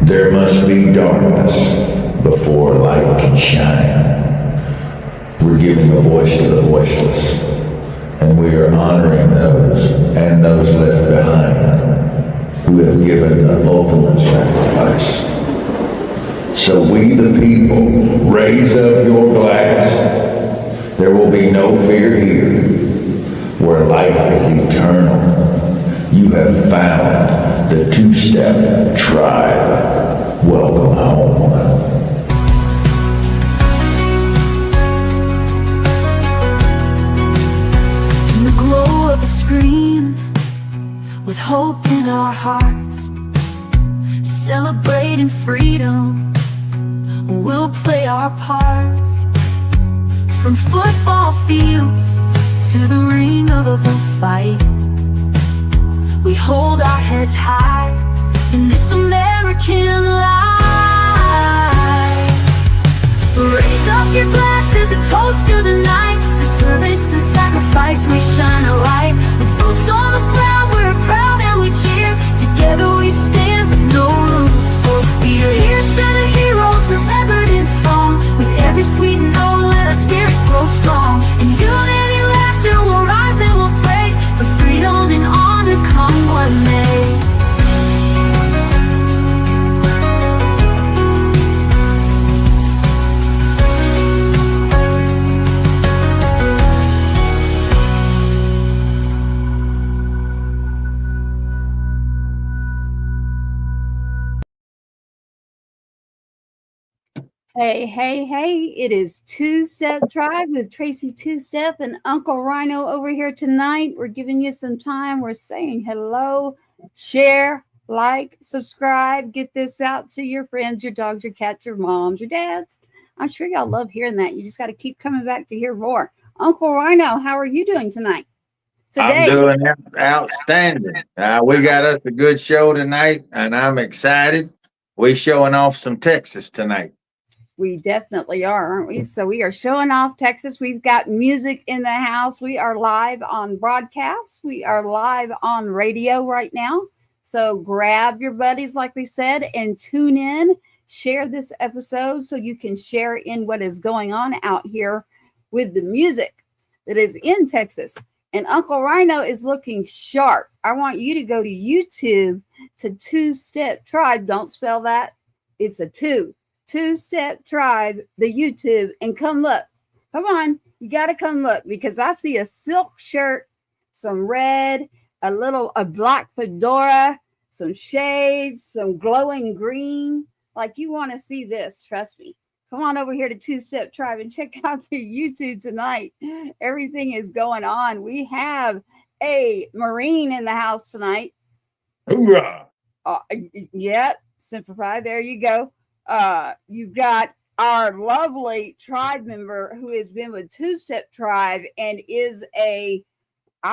There must be darkness before light can shine. We're giving a voice to the voiceless, and we are honoring those and those left behind who have given the ultimate sacrifice. So we the people, raise up your glass. There will be no fear here, where light is eternal. You have found the two-step tribe. Welcome home. In the glow of a screen, with hope in our hearts, celebrating freedom, we'll play our parts. From football fields to the ring of the fight, we hold our heads high in this American life. Raise up your glasses, a toast to the night. For service and sacrifice, we shine a light. With boots on the ground, we're proud and we cheer. Together we stand with no room for fear. Here's to the heroes remembered in song. With every sweet note, let our spirits grow strong. In unity, laughter, we'll rise and we'll pray for freedom and honor, come what may. Hey, hey, hey, it is Two-Step Tribe with Tracy Two-Step and UncleRyano over here tonight. We're giving you some time. We're saying hello, share, like, subscribe, get this out to your friends, your dogs, your cats, your moms, your dads. I'm sure y'all love hearing that. You just got to keep coming back to hear more. UncleRyano, how are you doing tonight? I'm doing outstanding. We got us a good show tonight, and I'm excited. We're showing off some Texas tonight. We definitely are, aren't we? So we are showing off Texas. We've got music in the house. We are live on broadcast. We are live on radio right now. So grab your buddies, like we said, and tune in. Share this episode so you can share in what is going on out here with the music that is in Texas. And UncleRyano is looking sharp. I want you to go to YouTube to Two-Step Tribe. Don't spell that. It's a Two-Step Tribe, the YouTube, and come look. Come on. You got to come look because I see a silk shirt, some red, a black fedora, some shades, some glowing green. Like you want to see this. Trust me. Come on over here to Two-Step Tribe and check out the YouTube tonight. Everything is going on. We have a Marine in the house tonight. Hoorah! Yeah, Simplify. There you go. You've got our lovely tribe member who has been with Two-Step Tribe and is I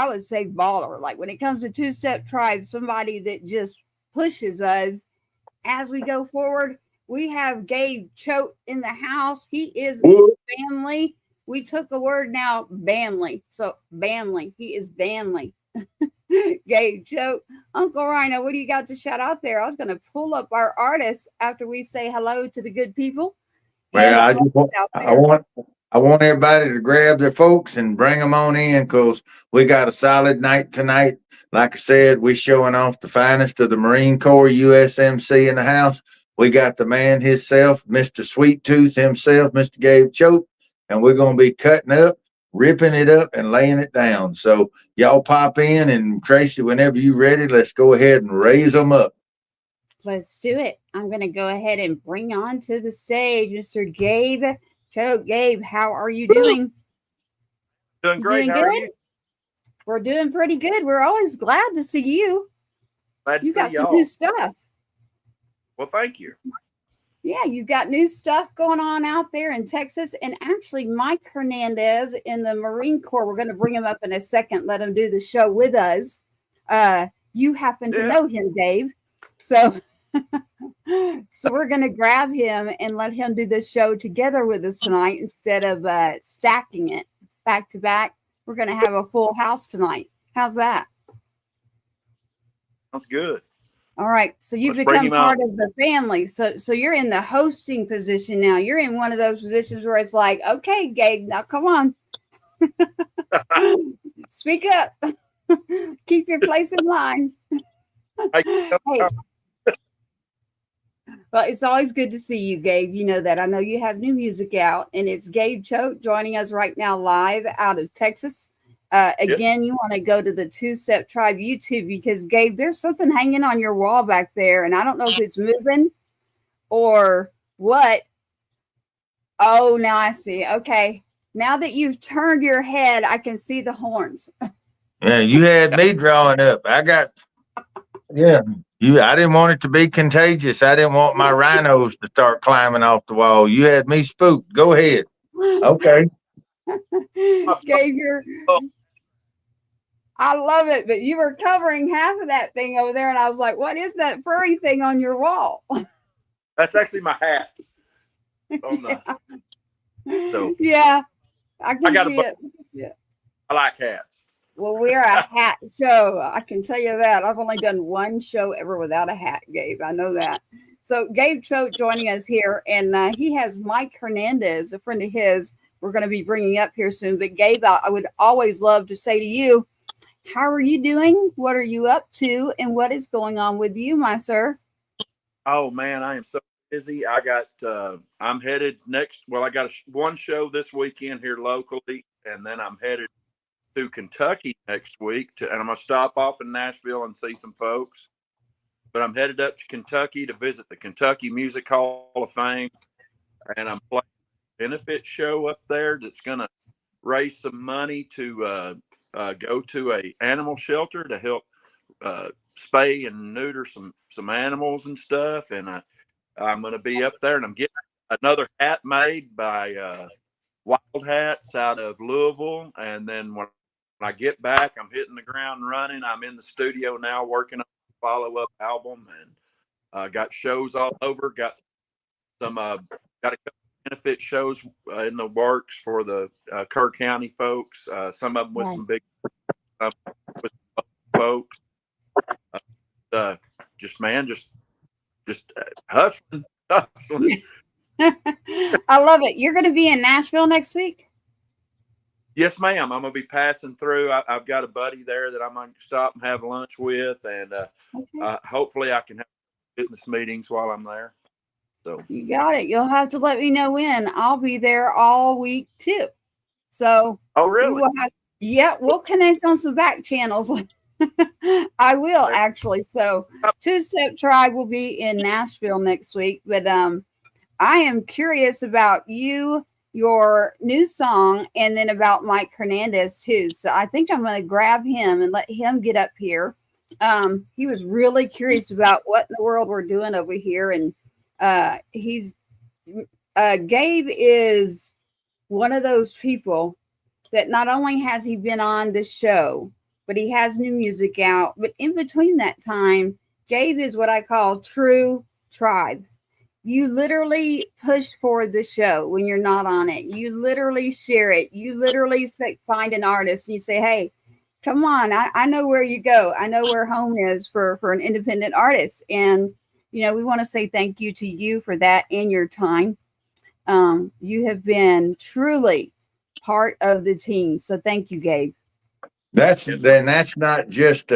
would say baller. Like when it comes to Two-Step Tribe, somebody that just pushes us as we go forward. We have Gabe Choate in the house. He is family. We took the word now, Bamley. So Bamley, he is Bamley. Gabe Choate. UncleRyano, what do you got to shout out there? I was going to pull up our artists after we say hello to the good people. Well, I want everybody to grab their folks and bring them on in because we got a solid night tonight. Like I said, we're showing off the finest of the Marine Corps USMC in the house. We got the man himself, Mr. Sweet Tooth himself, Mr. Gabe Choate, and we're going to be cutting up, ripping it up, and laying it down. So y'all pop in, and Tracy, whenever you're ready, let's go ahead and raise them up. Let's do it. I'm going to go ahead and bring on to the stage Mr. Gabe Choate. Gabe, how are you doing? Doing great. How are you? We're doing pretty good. We're always glad to see you. Glad to you see got some y'all. new stuff. Well, thank you. Yeah, you've got new stuff going on out there in Texas. And actually, Mike Hernandez in the Marine Corps, we're going to bring him up in a second, let him do the show with us. You happen to know him, Dave. So we're going to grab him and let him do this show together with us tonight instead of stacking it back to back. We're going to have a full house tonight. How's that? Sounds good. All right. So you've Let's bring become him part on. of the family. So you're in the hosting position now. You're in one of those positions where it's like, okay, Gabe, now come on. Speak up. Keep your place in line. Hey, Hey, well, it's always good to see you, Gabe. You know that. I know you have new music out, and it's Gabe Choate joining us right now live out of Texas. Again, you want to go to the Two Step Tribe YouTube because, Gabe, there's something hanging on your wall back there, and I don't know if it's moving or what. Oh, now I see. Okay. Now that you've turned your head, I can see the horns. Yeah, you had me drawing up. Yeah. I didn't want it to be contagious. I didn't want my rhinos to start climbing off the wall. You had me spooked. Go ahead. Okay. Gabe, I love it, but you were covering half of that thing over there, and I was like, what is that furry thing on your wall? That's actually my hat. So Yeah, I can got see it. I like hats. Well, we're a hat show. I can tell you that. I've only done one show ever without a hat, Gabe. I know that. So Gabe Choate joining us here, and he has Mike Hernandez, a friend of his, we're going to be bringing up here soon. But Gabe, I would always love to say to you, how are you doing? What are you up to? And what is going on with you, my sir? Oh man, I am so busy. I'm headed I got one show this weekend here locally, and then I'm headed to Kentucky next week and I'm going to stop off in Nashville and see some folks. But I'm headed up to Kentucky to visit the Kentucky Music Hall of Fame, and I'm playing a benefit show up there that's going to raise some money to go to a animal shelter to help spay and neuter some animals and stuff. And I'm going to be up there, and I'm getting another hat made by Wild Hats out of Louisville. And then when I get back, I'm hitting the ground running. I'm in the studio now working on a follow-up album, and got shows all over. Got a couple benefit shows in the works for the Kerr County folks. Some of them with some big with folks. Just hustling. I love it. You're going to be in Nashville next week? Yes, ma'am. I'm going to be passing through. I've got a buddy there that I'm going to stop and have lunch with, and hopefully I can have business meetings while I'm there. So you got it. You'll have to let me know when. I'll be there all week too. So really? We'll connect on some back channels. I will actually. So Two Step Tribe will be in Nashville next week, but I am curious about you, your new song, and then about Mike Hernandez too. So I think I'm going to grab him and let him get up here. He was really curious about what in the world we're doing over here, and Gabe is one of those people that not only has he been on this show, but he has new music out. But in between that time, Gabe is what I call true tribe. You literally push forward the show when you're not on it. You literally share it. You literally find an artist and you say, hey, come on. I know where you go. I know where home is for an independent artist. And, we want to say thank you to you for that and your time. You have been truly part of the team. So thank you, Gabe. That is not just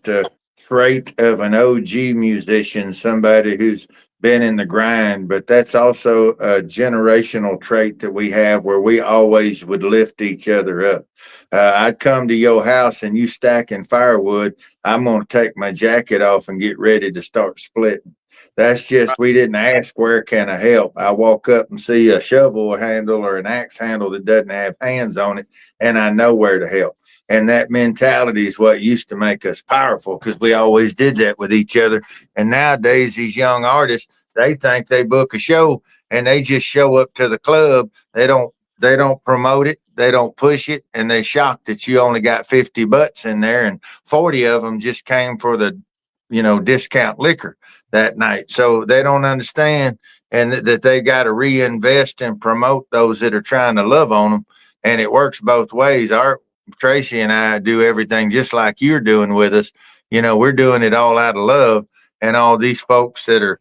a trait of an OG musician, somebody who's been in the grind, but that's also a generational trait that we have where we always would lift each other up. I'd come to your house and you stacking firewood. I'm going to take my jacket off and get ready to start splitting. That's just, we didn't ask, where can I help? I walk up and see a shovel handle or an axe handle that doesn't have hands on it, and I know where to help. And that mentality is what used to make us powerful, because we always did that with each other. And nowadays, these young artists, they think they book a show and they just show up to the club. They don't promote it. They don't push it. And they're shocked that you only got 50 butts in there and 40 of them just came for the, discount liquor that night. So they don't understand, and that they got to reinvest and promote those that are trying to love on them. And it works both ways. Tracy and I do everything just like you're doing with us. You know, we're doing it all out of love. And all these folks that are,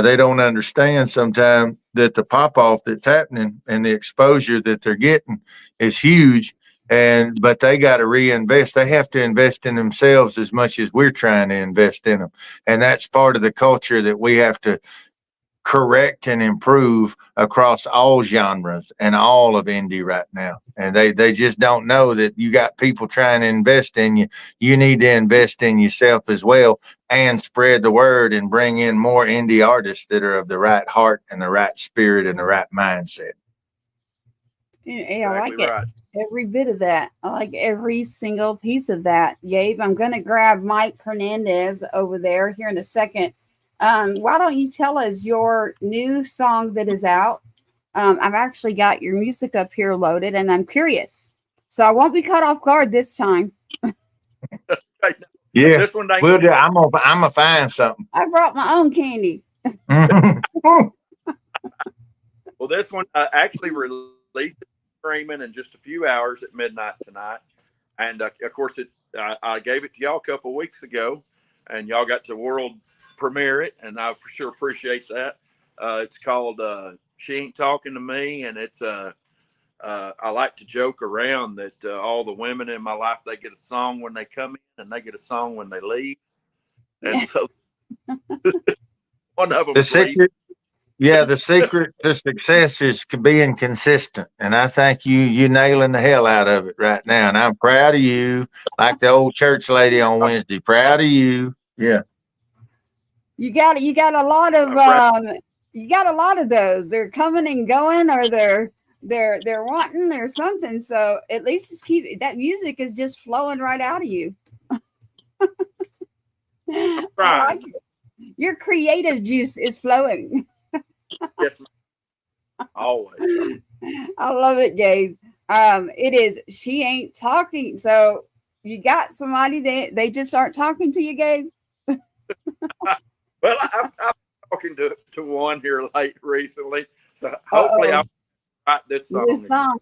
they don't understand sometimes that the pop off that's happening and the exposure that they're getting is huge. But they got to reinvest. They have to invest in themselves as much as we're trying to invest in them. And that's part of the culture that we have to correct and improve across all genres and all of indie right now. And they just don't know that you got people trying to invest in you. You need to invest in yourself as well and spread the word and bring in more indie artists that are of the right heart and the right spirit and the right mindset. Yeah, I like it. Every bit of that. I like every single piece of that. Gabe, I'm going to grab Mike Hernandez over there here in a second. Why don't you tell us your new song that is out? I've actually got your music up here loaded, and I'm curious. So I won't be caught off guard this time. Yeah, this one we'll do. I'm gonna find something. I brought my own candy. Well, this one actually released streaming in just a few hours at midnight tonight, and of course, I gave it to y'all a couple of weeks ago, and y'all got to world premiere it, and I for sure appreciate that. It's called She Ain't Talking to Me, and it's I like to joke around that all the women in my life, they get a song when they come in and they get a song when they leave. And so one of them, the secret to success is being consistent, and I think you nailing the hell out of it right now, and I'm proud of you, like the old church lady on Wednesday. Proud of you. Yeah. You got a lot of those. They're coming and going, or they're wanting or something. So at least just keep that music is just flowing right out of you. I like it. Your creative juice is flowing. Yes, always. I love it, Gabe. It is She Ain't Talking. So you got somebody they just aren't talking to you, Gabe? Well, I'm talking to one here recently, so hopefully I'll write this song.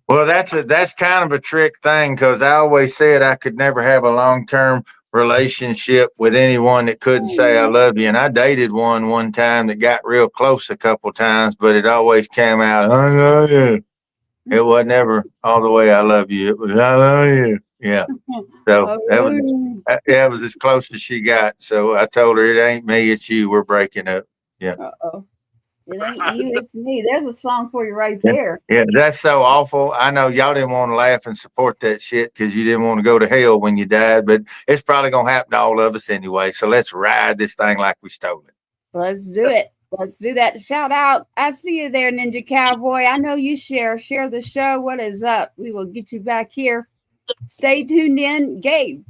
Well, that's kind of a trick thing, because I always said I could never have a long-term relationship with anyone that couldn't say I love you. And I dated one time that got real close a couple times, but it always came out, I love you. It wasn't ever all the way I love you. It was I love you. Yeah. So that was as close as she got. So I told her, it ain't me, it's you. We're breaking up. Yeah. It ain't you, it's me. There's a song for you right there. Yeah, that's so awful. I know y'all didn't want to laugh and support that shit because you didn't want to go to hell when you died, but it's probably going to happen to all of us anyway. So let's ride this thing like we stole it. Let's do it. Let's do that. Shout out. I see you there, Ninja Cowboy. I know you share the show. What is up? We will get you back here. Stay tuned in. Gabe,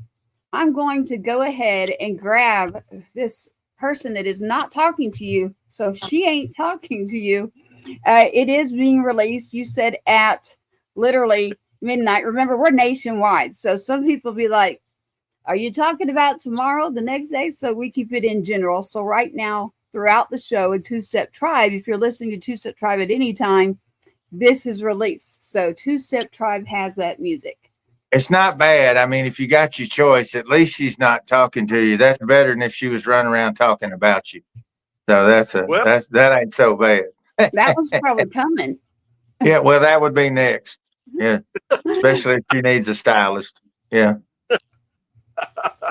I'm going to go ahead and grab this person that is not talking to you. So she ain't talking to you. It is being released, you said, at literally midnight. Remember, we're nationwide. So some people be like, are you talking about tomorrow, the next day? So we keep it in general. So right now, throughout the show in Two Step Tribe, if you're listening to Two Step Tribe at any time, this is released. So Two Step Tribe has that music. It's not bad. I mean, if you got your choice, at least she's not talking to you. That's better than if she was running around talking about you. So that ain't so bad. That was probably coming. Yeah, well, that would be next. Yeah, especially if she needs a stylist. Yeah.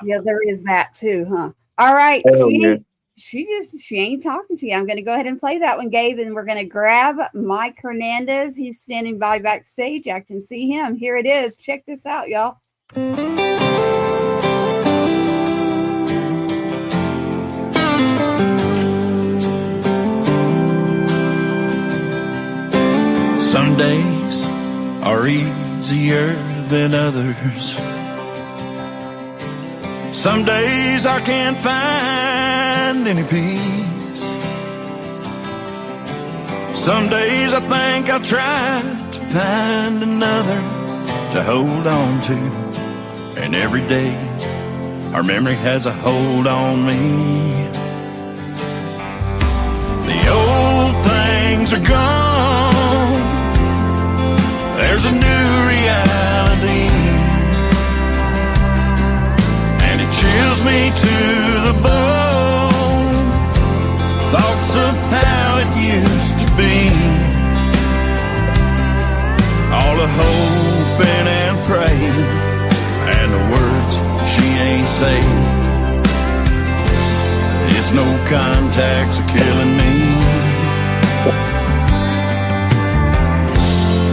Yeah, there is that too, huh? All right. She ain't talking to you. I'm going to go ahead and play that one, Gabe, and we're going to grab Mike Hernandez. He's standing by backstage. I can see him. Here it is. Check this out, y'all. Some days are easier than others. Some days I can't find any peace. Some days I think I'll try to find another to hold on to. And every day our memory has a hold on me. The old things are gone. there's a new reality, and it chills me to the bone. Thoughts of how it used to be, all the hoping and praying, and the words she ain't saying. It's no contacts are killing me.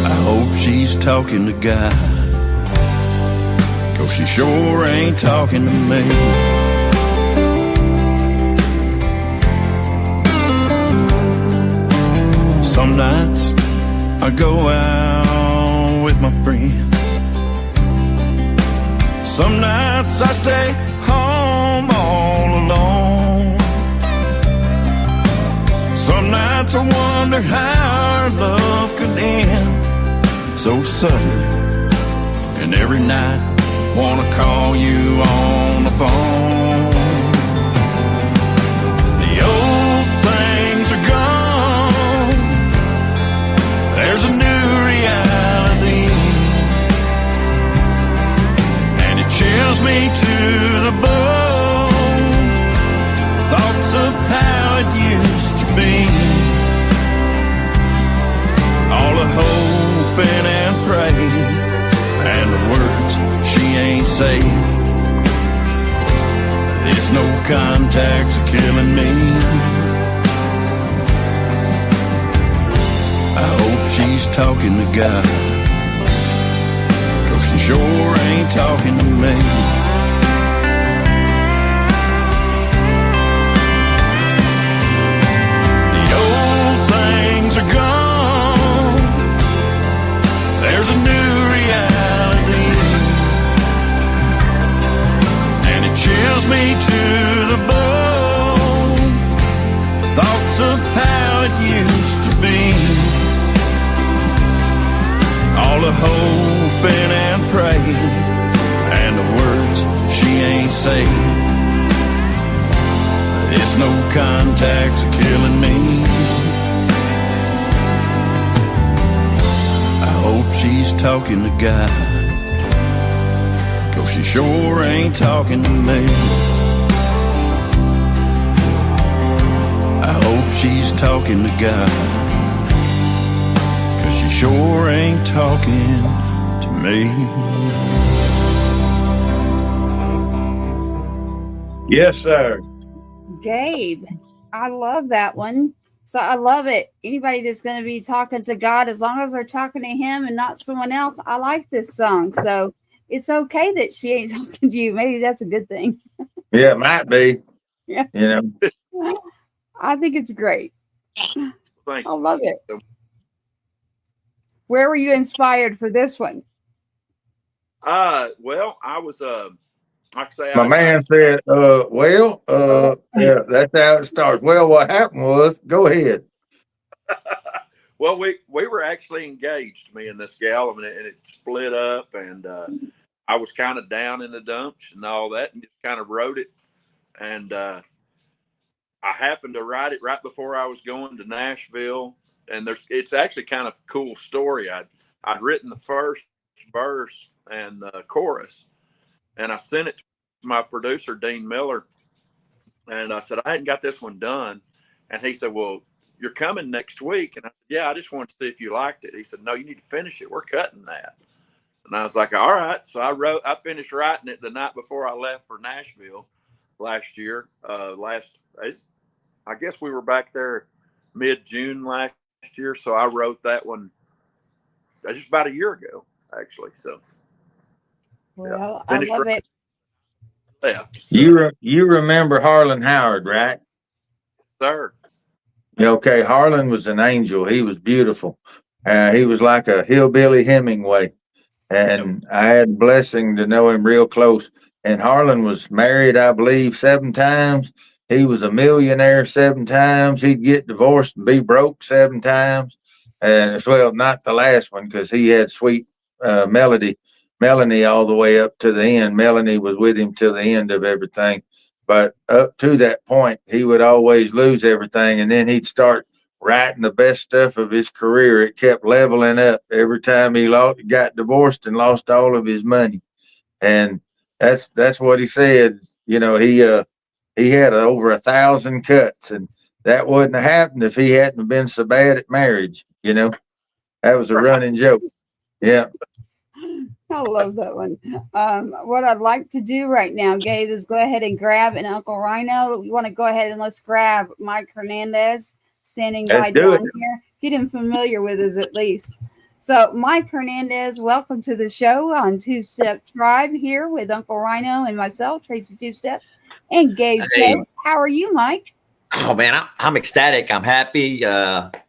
I hope she's talking to God, 'cause she sure ain't talking to me. Some nights I go out with my friends. Some nights I stay home all alone. Some nights I wonder how our love could end so suddenly, and every night wanna call you on the phone. The old things are gone, there's a new reality, and it chills me to the bone. Thoughts of how it used to be, all the hoping and praying, and the words she ain't saying. It's no contacts are killing me. I hope she's talking to God, 'cause she sure ain't talking to me. The old things are gone, there's a new reality, and it chills me to the bone. Thoughts of how it used to be, all the hoping and praying, and the words she ain't saying. It's no contacts are killing me. I hope she's talking to God, 'cause she sure ain't talking to me. I hope she's talking to God, 'cause she sure ain't talking to me. Yes, sir. Gabe, I love that one. So I love it. Anybody that's going to be talking to God, as long as they're talking to him and not someone else, I like this song. So it's okay that she ain't talking to you. Maybe that's a good thing. Yeah, it might be. Yeah. You know. I think it's great. Thank I love it. Where were you inspired for this one? Well, I was like I say, My man said, yeah, that's how it starts. Well, what happened was, go ahead. Well, we were actually engaged, me and this gal, and it split up, and I was kind of down in the dumps and all that, and just kind of wrote it, and I happened to write it right before I was going to Nashville, and it's actually kind of a cool story. I'd written the first verse and the chorus, and I sent it to my producer, Dean Miller, and I said, I hadn't got this one done. And he said, well, you're coming next week. And I said, yeah, I just wanted to see if you liked it. He said, no, you need to finish it. We're cutting that. And I was like, all right. So I finished writing it the night before I left for Nashville last year. I guess we were back there mid-June last year. So I wrote that one just about a year ago, actually. So, Well, yeah, I love it. Left, so. You remember Harlan Howard, right? Sir. Okay, Harlan was an angel. He was beautiful. He was like a hillbilly Hemingway. And I had the blessing to know him real close. And Harlan was married, I believe, 7 times. He was a millionaire 7 times. He'd get divorced and be broke 7 times. And as well, not the last one, because he had sweet Melanie all the way up to the end. Melanie was with him till the end of everything. But up to that point, he would always lose everything. And then he'd start writing the best stuff of his career. It kept leveling up every time he got divorced and lost all of his money. And that's what he said. You know, he had over 1,000 cuts, and that wouldn't have happened if he hadn't been so bad at marriage. You know, that was a running joke. Yeah. I love that one. What I'd like to do right now, Gabe, is go ahead and grab an UncleRyano. You want to go ahead and let's grab Mike Hernandez standing by down here. Get him familiar with us at least. So, Mike Hernandez, welcome to the show on Two Step Tribe here with UncleRyano and myself, Tracy Two Step, and Gabe Choate. How are you, Mike? Oh man, I'm ecstatic. I'm happy.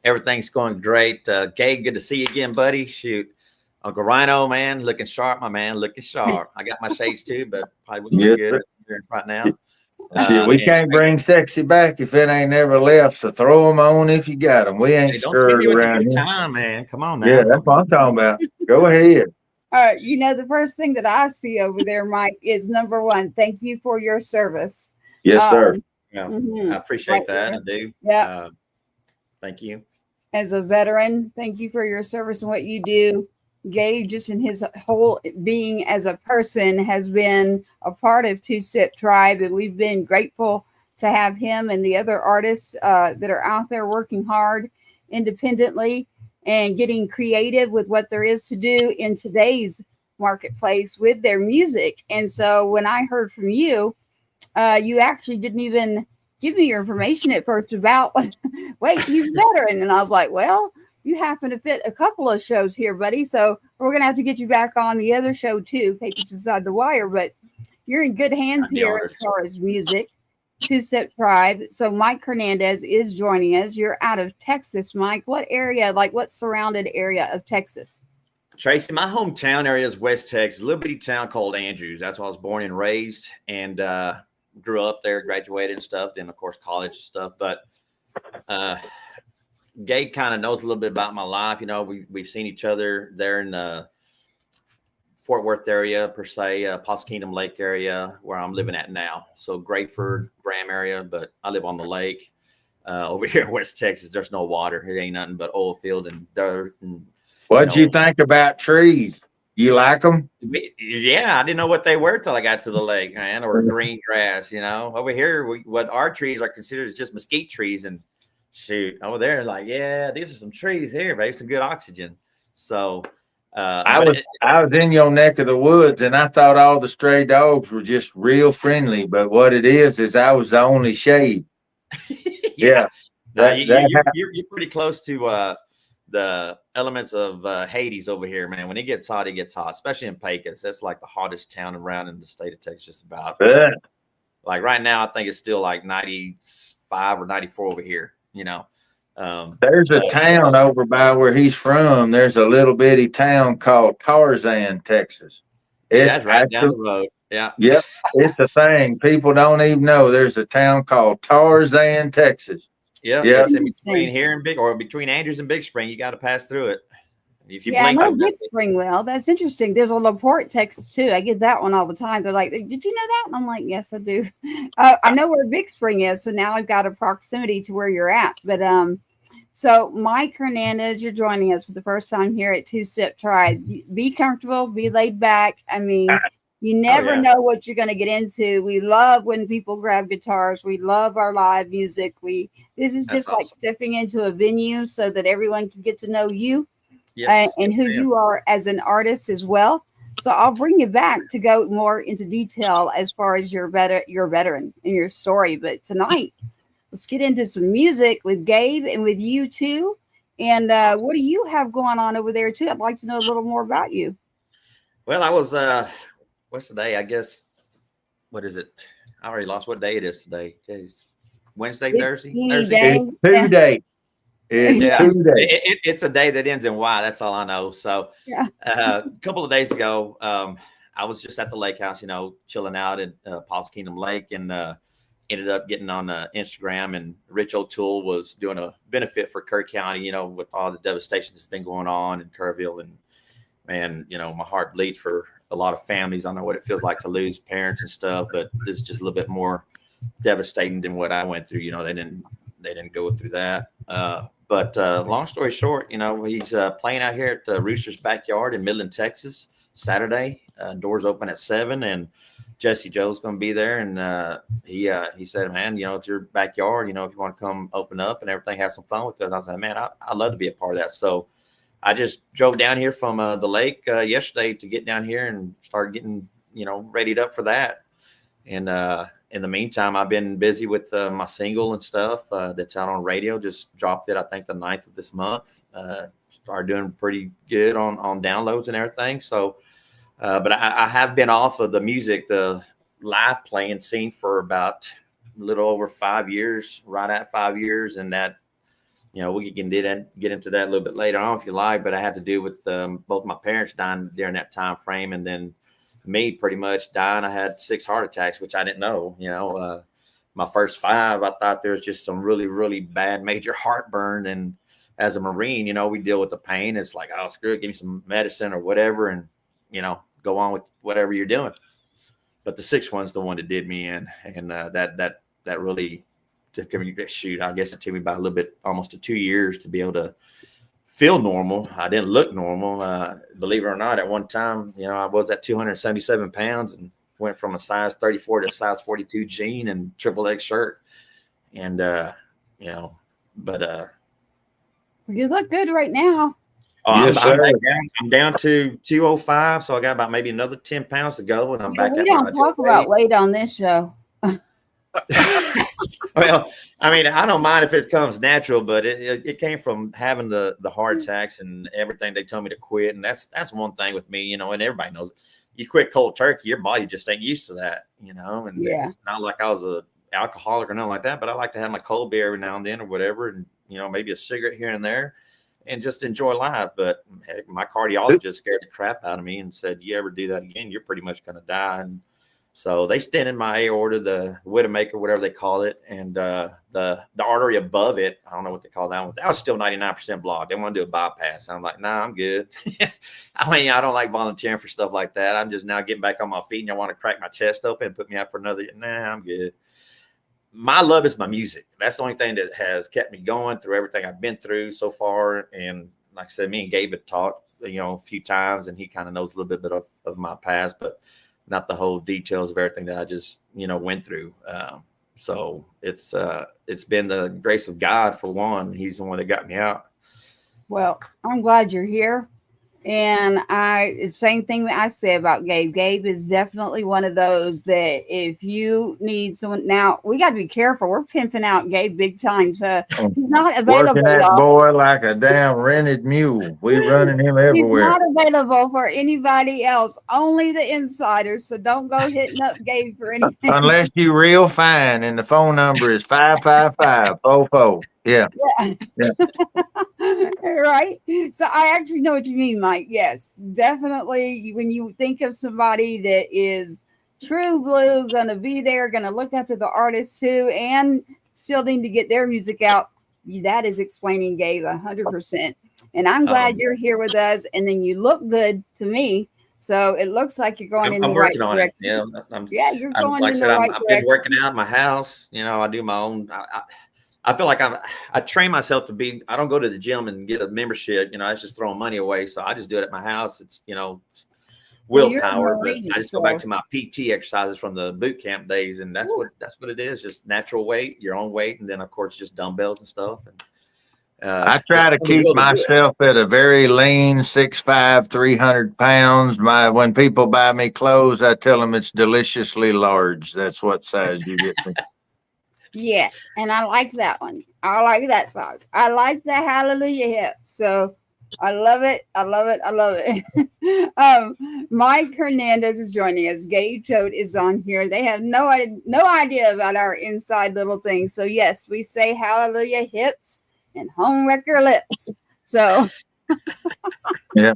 Everything's going great. Gabe, good to see you again, buddy. Shoot. UncleRyano, man, looking sharp, my man, looking sharp. I got my shades too, but probably wouldn't look good right now. We can't bring sexy back if it ain't never left, so throw them on if you got them. We ain't scared around here. Time, man. Come on now. Yeah, that's what I'm talking about. Go ahead. All right. You know, the first thing that I see over there, Mike, is number one, thank you for your service. Yes, sir. Yeah, I appreciate that. I do. Yeah. Thank you. As a veteran, thank you for your service and what you do. Gabe, just in his whole being as a person, has been a part of Two Step Tribe, and we've been grateful to have him and the other artists that are out there working hard independently and getting creative with what there is to do in today's marketplace with their music. And so when I heard from you, you actually didn't even give me your information at first about, wait, he's a veteran. And I was like, well, you happen to fit a couple of shows here, buddy. So we're going to have to get you back on the other show too, Patriots Inside the Wire. But you're in good hands here as far as music, Two Step Tribe. So Mike Hernandez is joining us. You're out of Texas, Mike. What area, like what surrounded area of Texas? Tracy, my hometown area is West Texas, a little bitty town called Andrews. That's where I was born and raised, and grew up there, graduated and stuff. Then, of course, college and stuff. But Gabe kind of knows a little bit about my life. You know, we've seen each other there in the Fort Worth area, per se, Possum Kingdom Lake area, where I'm living at now. So Grapeford, Graham area, but I live on the lake. Over here in West Texas, there's no water. It ain't nothing but oil field and dirt. And, what'd you think about trees? You like them? Yeah, I didn't know what they were till I got to the lake, man, or green grass. You know, over here, what our trees are considered is just mesquite trees, and shoot, over there, like, yeah, these are some trees here, babe, some good oxygen. So I was in your neck of the woods, and I thought all the stray dogs were just real friendly. But what it is I was the only shade. Yeah, you're pretty close to the elements of Hades over here, man. When it gets hot, especially in Pecos. That's like the hottest town around in the state of Texas, just about. Yeah. Like right now, I think it's still like 95 or 94 over here. You know, there's a town over by where he's from. There's a little bitty town called Tarzan, Texas. It's right down the road. Yeah. Yep. It's a thing. People don't even know there's a town called Tarzan, Texas. Yeah. It's in between here and between Andrews and Big Spring. You got to pass through it. If you blink, I know Big Spring. Well, that's interesting. There's a LaPorte, Texas too. I get that one all the time. They're like, "Did you know that?" And I'm like, "Yes, I do." I know where Big Spring is, so now I've got a proximity to where you're at. But so Mike Hernandez, you're joining us for the first time here at Two Step Tribe. Be comfortable, be laid back. I mean, you never know what you're going to get into. We love when people grab guitars. We love our live music. This is just like stepping into a venue so that everyone can get to know you. Yes, and who you are as an artist as well. So I'll bring you back to go more into detail as far as your veteran and your story. But tonight, let's get into some music with Gabe and with you too. And what do you have going on over there too? I'd like to know a little more about you. Well, I was what's the day? I guess what is it? I already lost what day it is today. It's Wednesday, Thursday. It's Tuesday. It's Tuesday. It's a day that ends in Y. That's all I know. So a couple of days ago, I was just at the lake house, you know, chilling out at Possum Kingdom Lake, and ended up getting on Instagram, and Rich O'Toole was doing a benefit for Kerr County, you know, with all the devastation that's been going on in Kerrville. And man, you know, my heart bleeds for a lot of families. I know what it feels like to lose parents and stuff, but this is just a little bit more devastating than what I went through. You know, they didn't go through that. But long story short, he's playing out here at the Rooster's backyard in Midland, Texas, Saturday. Doors open at 7, and Jesse Joe's going to be there. And he said, man, it's your backyard. If you want to come open up and everything, have some fun with us. I said, man, I'd love to be a part of that. So I just drove down here from the lake yesterday to get down here and start getting, readied up for that. And in the meantime, I've been busy with my single and stuff that's out on radio. Just dropped it, I think, the 9th of this month. Started doing pretty good on downloads and everything. So, but I have been off of the music, the live playing scene for about a little over 5 years, right at 5 years. And that, we can get into that a little bit later on if you like, but I had to do with both my parents dying during that time frame, and then me pretty much dying. I had 6 heart attacks, which I didn't know. My first 5, I thought there was just some really, really bad major heartburn. And as a Marine, we deal with the pain. It's like, oh, screw it, give me some medicine or whatever, and go on with whatever you're doing. But the 6th one's the one that did me in, and that really took me, I guess it took me about a little bit, almost 2 years to be able to feel normal. I didn't look normal. Believe it or not, at one time, I was at 277 pounds and went from a size 34 to a size 42 jean and triple X shirt. And, but you look good right now. Oh, Yes, I'm down to 205. So I got about maybe another 10 pounds to go. And I'm back. We don't talk about weight on this show. Well, I mean, I don't mind if it comes natural, but it came from having the heart attacks and everything. They told me to quit, and that's one thing with me, and everybody knows, you quit cold turkey, your body just ain't used to that, and It's not like I was a alcoholic or nothing like that, but I like to have my cold beer every now and then or whatever, and maybe a cigarette here and there, and just enjoy life. But heck, my cardiologist scared the crap out of me and said, you ever do that again, you're pretty much going to die. And so they stented my aorta, the Widowmaker, whatever they call it, and the artery above it, I don't know what they call that one. That was still 99% blocked. They want to do a bypass. I'm like, nah, I'm good. I mean, I don't like volunteering for stuff like that. I'm just now getting back on my feet, and I want to crack my chest open and put me out for another. Nah, I'm good. My love is my music. That's the only thing that has kept me going through everything I've been through so far. And like I said, me and Gabe had talked, a few times, and he kind of knows a little bit of my past, but not the whole details of everything that I just, went through. So it's been the grace of God for one. He's the one that got me out. Well, I'm glad you're here. And same thing I say about Gabe. Gabe is definitely one of those that if you need someone, now we got to be careful. We're pimping out Gabe big time. So he's not available. Working that boy like a damn rented mule. We running him everywhere. He's not available for anybody else, only the insiders. So don't go hitting up Gabe for anything. Unless you real fine, and the phone number is 555-44. Yeah. Right. So I actually know what you mean, Mike. Yes, definitely. When you think of somebody that is true blue, gonna be there, gonna look after the artists too, and still need to get their music out, that is explaining Gabe 100%. And I'm glad you're here with us. And then you look good to me. So it looks like you're going in the right direction. Yeah, you're going in the right direction. I've been working out in my house. I do my own. I feel like I train myself to be. I don't go to the gym and get a membership. It's just throwing money away. So I just do it at my house. It's willpower. But I just go back to my PT exercises from the boot camp days, and that's what it is. Just natural weight, your own weight, and then of course just dumbbells and stuff. And I try to keep myself at a very lean 6'5", 300 pounds. When people buy me clothes, I tell them it's deliciously large. That's what size you get me. Yes, and I like that one. I like that size. I like the hallelujah hip. So I love it. I love it. I love it. Mike Hernandez is joining us. Gabe Choate is on here. They have no idea about our inside little things. So yes, we say hallelujah hips and home wrecker lips. So yeah,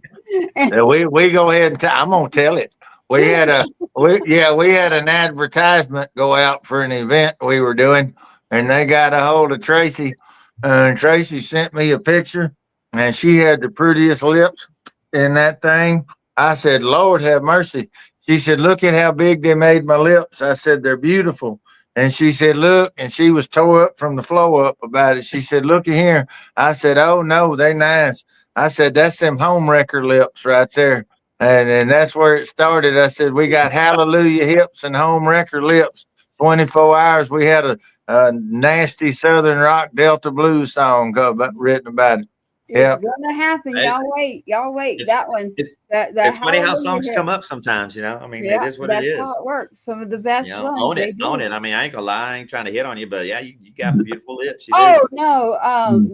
we go ahead and I'm gonna tell it. We had an advertisement go out for an event we were doing, and they got a hold of Tracy, and Tracy sent me a picture, and she had the prettiest lips in that thing. I said, Lord have mercy. She said, look at how big they made my lips. I said, they're beautiful. And she said, look, and she was tore up from the flow up about it. She said, look at here. I said, oh no, they nice. I said, that's them home wrecker lips right there. And that's where it started. I said, we got hallelujah hips and home wrecker lips. 24 hours. We had a nasty Southern rock Delta blues song written about it. It's Yeah. gonna happen. Hey, Y'all wait. Y'all wait. It's, That one. it's, That it's funny how hallelujah songs hit. come up sometimes, you know. I mean, it Yeah, is what it that's is. how it works. Some of the best You know, ones. own They it, do. own it. I mean, I ain't gonna lie, I ain't trying to hit on you, but yeah, you got beautiful lips. You Oh do. no.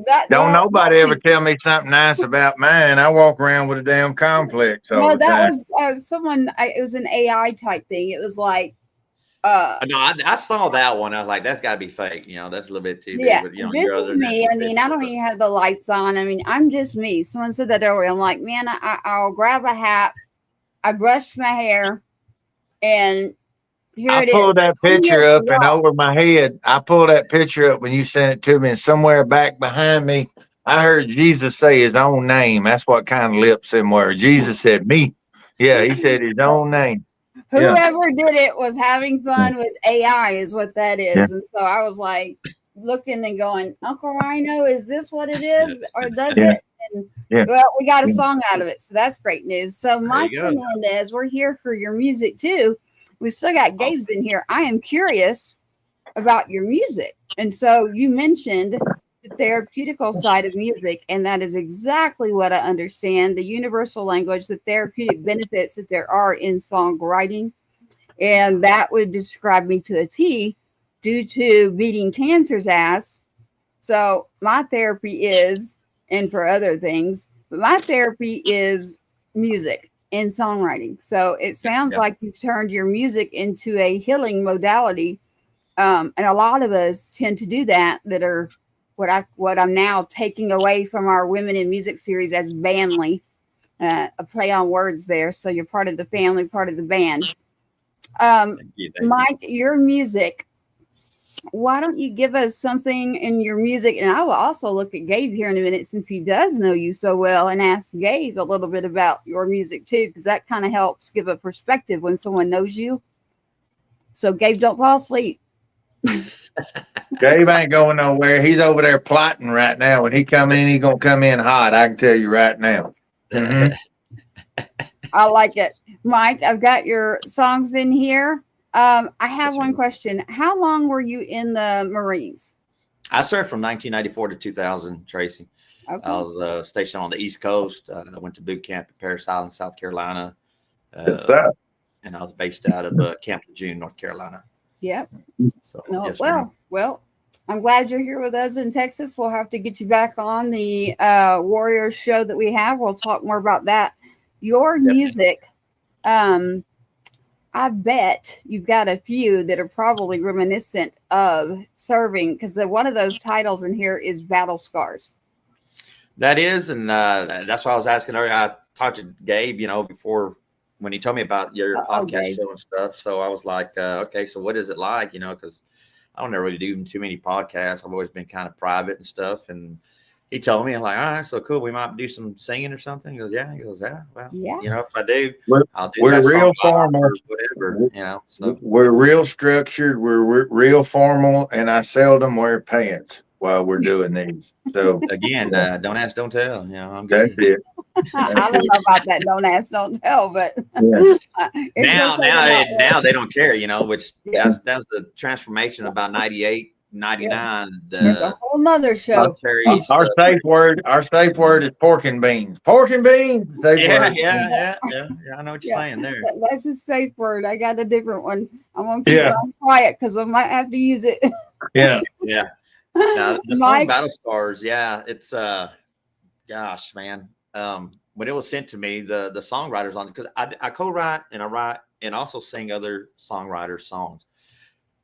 That Don't well, nobody ever tell me something nice about mine. I walk around with a damn complex all no, the that time. was someone. It was an AI type thing. It was like, No, I saw that one. I was like, that's got to be fake. You know, that's a little bit too yeah, big. But you know, this your is other me. natural I mean, I picture, don't but even have the lights on. I mean, I'm just me. Someone said that earlier. I'm like, man, I'll grab a hat. I brushed my hair, and here I it pulled is. that I'm here picture for up and y'all. over my head. I pulled that picture up when you sent it to me, and somewhere back behind me, I heard Jesus say his own name. That's what kind of lips them were. Jesus said me. Yeah, he said his own name. Yeah. Whoever did it was having fun with AI, is what that Yeah. is. And so I was like looking and going, UncleRyano, is this what it is? Or does Yeah. it? And Yeah. well, we got a Yeah. song out of it. So that's great news. So there Mike you go. Hernandez, we're here for your music too. We've still got Gabe's in here. I am curious about your music. And so you mentioned the therapeutical side of music, and that is exactly what I understand, the universal language, the therapeutic benefits that there are in songwriting. And that would describe me to a T due to beating cancer's ass. So my therapy is, and for other things, but my therapy is music and songwriting. So it sounds Yeah. like you've turned your music into a healing modality. And a lot of us tend to do that are what I'm now taking away from our Women in Music series as bandly, a play on words there. So you're part of the family, part of the band. Thank you. Mike, your music, why don't you give us something in your music? And I will also look at Gabe here in a minute, since he does know you so well, and ask Gabe a little bit about your music too, because that kind of helps give a perspective when someone knows you. So Gabe, don't fall asleep. Gabe ain't going nowhere. He's over there plotting right now. When he come in, he gonna come in hot. I can tell you right now. Mhm. I like it. Mike, I've got your songs in here. I have Yes, one ma'am. question. How long were you in the Marines? I served from 1994 to 2000, Tracy. Okay. I was stationed on the East Coast. I went to boot camp at Parris Island, South Carolina. Yes, sir. And I was based out of Camp Lejeune, North Carolina. Yep. So, No, yes, ma'am. well, I'm glad you're here with us in Texas. We'll have to get you back on the Warriors show that we have. We'll talk more about that. Your music, I bet you've got a few that are probably reminiscent of serving, because one of those titles in here is Battle Scars. That is, and that's why I was asking earlier. I talked to Gabe, you know, before when he told me about your podcast Gabe. show and stuff. So I was like, okay, so what is it like? You know, because I don't really do too many podcasts. I've always been kind of private and stuff. And he told me, I'm like, all right, so cool. We might do some singing or something. He goes, yeah. He goes, yeah. Well, Yeah. you know, if I do, I'll do We're that real song formal. or whatever. You know, so We're real structured. We're real formal, and I seldom wear pants while we're doing these. So again, don't ask, don't tell. You know, I'm good. that's it. I don't know about that. Don't ask, don't tell. But Yeah. Now they don't care, you know, which Yeah. that's the transformation about 98, 99. There's a whole nother show. Our safe word is pork and beans. Pork and beans. Safe word. Yeah. I know what you're saying there. That's a safe word. I got a different one. I'm gonna keep mine quiet because I might have to use it. Yeah. Yeah. Now, the Mike? song Battle Scars, yeah, it's gosh, man. When it was sent to me, the songwriters on it, because I co-write and I write and also sing other songwriters' songs.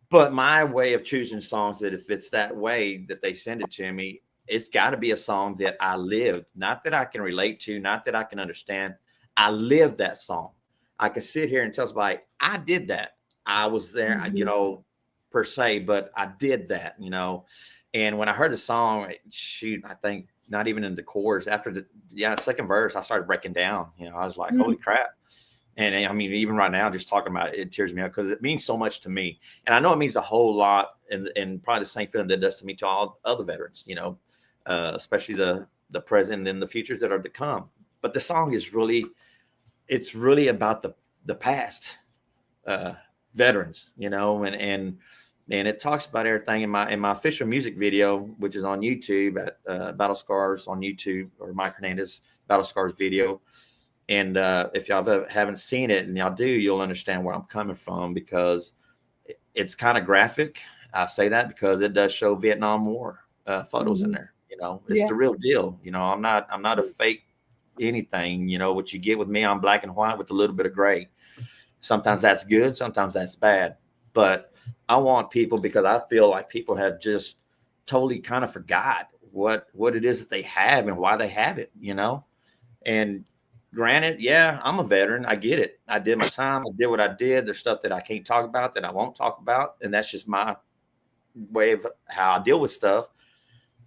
But my way of choosing songs, that if it's that way that they send it to me, it's got to be a song that I lived, not that I can relate to, not that I can understand. I lived that song. I could sit here and tell somebody, I did that. I was there, you know, per se, but I did that, you know. And when I heard the song, shoot, I think not even in the chorus, after the second verse, I started breaking down. You know, I was like, holy crap. And I mean, even right now, just talking about it, it tears me up because it means so much to me. And I know it means a whole lot, and probably the same feeling that it does to me to all other veterans, you know, especially the present and the futures that are to come. But the song is really, it's really about the past veterans, you know, and it talks about everything in my official music video, which is on YouTube at Battle Scars on YouTube, or Mike Hernandez Battle Scars video. And if y'all haven't seen it, and y'all do, you'll understand where I'm coming from, because it's kind of graphic. I say that because it does show Vietnam War photos in there. You know, it's the real deal. You know, I'm not a fake anything. You know, what you get with me, I'm black and white with a little bit of gray. Sometimes that's good, sometimes that's bad. But I want people, because I feel like people have just totally kind of forgot what it is that they have and why they have it. You know, and granted, yeah, I'm a veteran. I get it. I did my time. I did what I did. There's stuff that I can't talk about, that I won't talk about. And that's just my way of how I deal with stuff.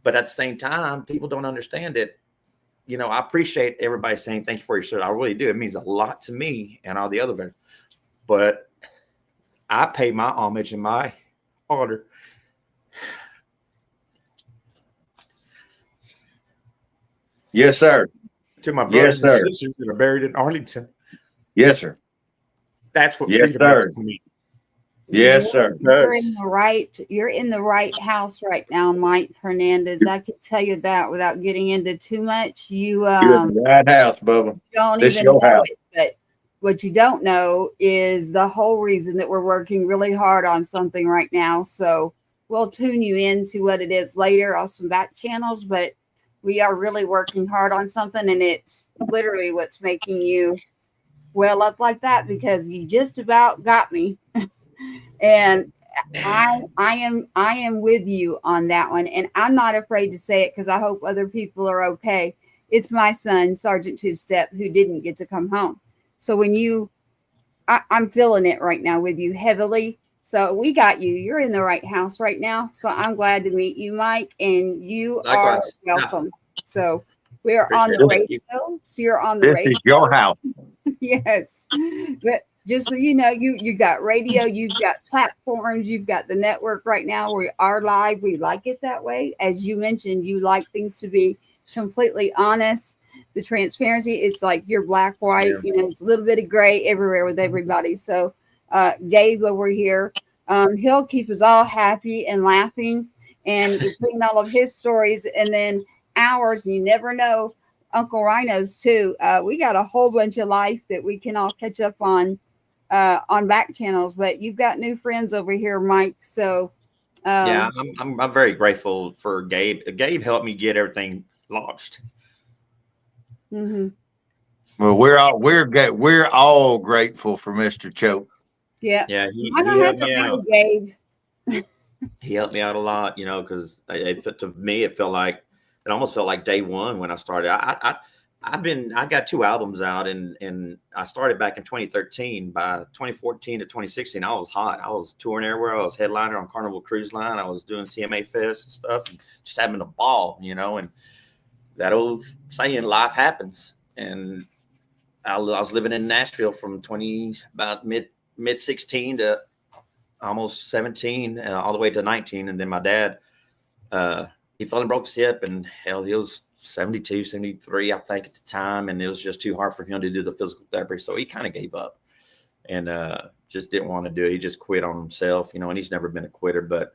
But at the same time, people don't understand it. You know, I appreciate everybody saying thank you for your service. I really do. It means a lot to me and all the other veterans. But I pay my homage and my honor Yes, sir. to my brothers Yes, sir. and sisters that are buried in Arlington. Yes, sir. That's what Yes, freedom sir. is to me. Yes, sir. You're in the right house right now, Mike Hernandez. I can tell you that without getting into too much. You're in the right house, Bubba. Don't This even your know house. it. But what you don't know is the whole reason that we're working really hard on something right now. So we'll tune you into what it is later off some back channels, but we are really working hard on something, and it's literally what's making you well up like that, because you just about got me. And I am with you on that one, and I'm not afraid to say it because I hope other people are okay. It's my son, Sergeant Two Step, who didn't get to come home. So when I'm feeling it right now with you heavily. So we got you. You're in the right house right now. So I'm glad to meet you, Mike, and you Likewise. are welcome. So we're on the Appreciate radio. So you're on the This radio. is your house. Yes, but just so you know, you got radio, you've got platforms, you've got the network right now. We are live. We like it that way. As you mentioned, you like things to be completely honest. The transparency, it's like you're black, white, you know, it's a little bit of gray everywhere with everybody. So Gabe over here, he'll keep us all happy and laughing, and between all of his stories and then ours, you never know, UncleRyano's too. We got a whole bunch of life that we can all catch up on back channels. But you've got new friends over here, Mike. So yeah, I'm very grateful for Gabe. Gabe helped me get everything launched. Mm-hmm. Well, we're all grateful for Mr. Choate. Yeah, Yeah, he I don't have helped to me out. Gabe. He helped me out a lot, you know, because to me it almost felt like day one when I started. I got 2 albums out, and I started back in 2013. By 2014 to 2016, I was hot. I was touring everywhere. I was headliner on Carnival Cruise Line. I was doing CMA Fest and stuff, and just having a ball, you know. And that old saying, life happens. And I was living in Nashville from about mid 16 to almost 17, all the way to 19. And then my dad, he fell and broke his hip, and hell, he was 72, 73, I think at the time. And it was just too hard for him to do the physical therapy. So he kind of gave up and just didn't want to do it. He just quit on himself, you know, and he's never been a quitter. But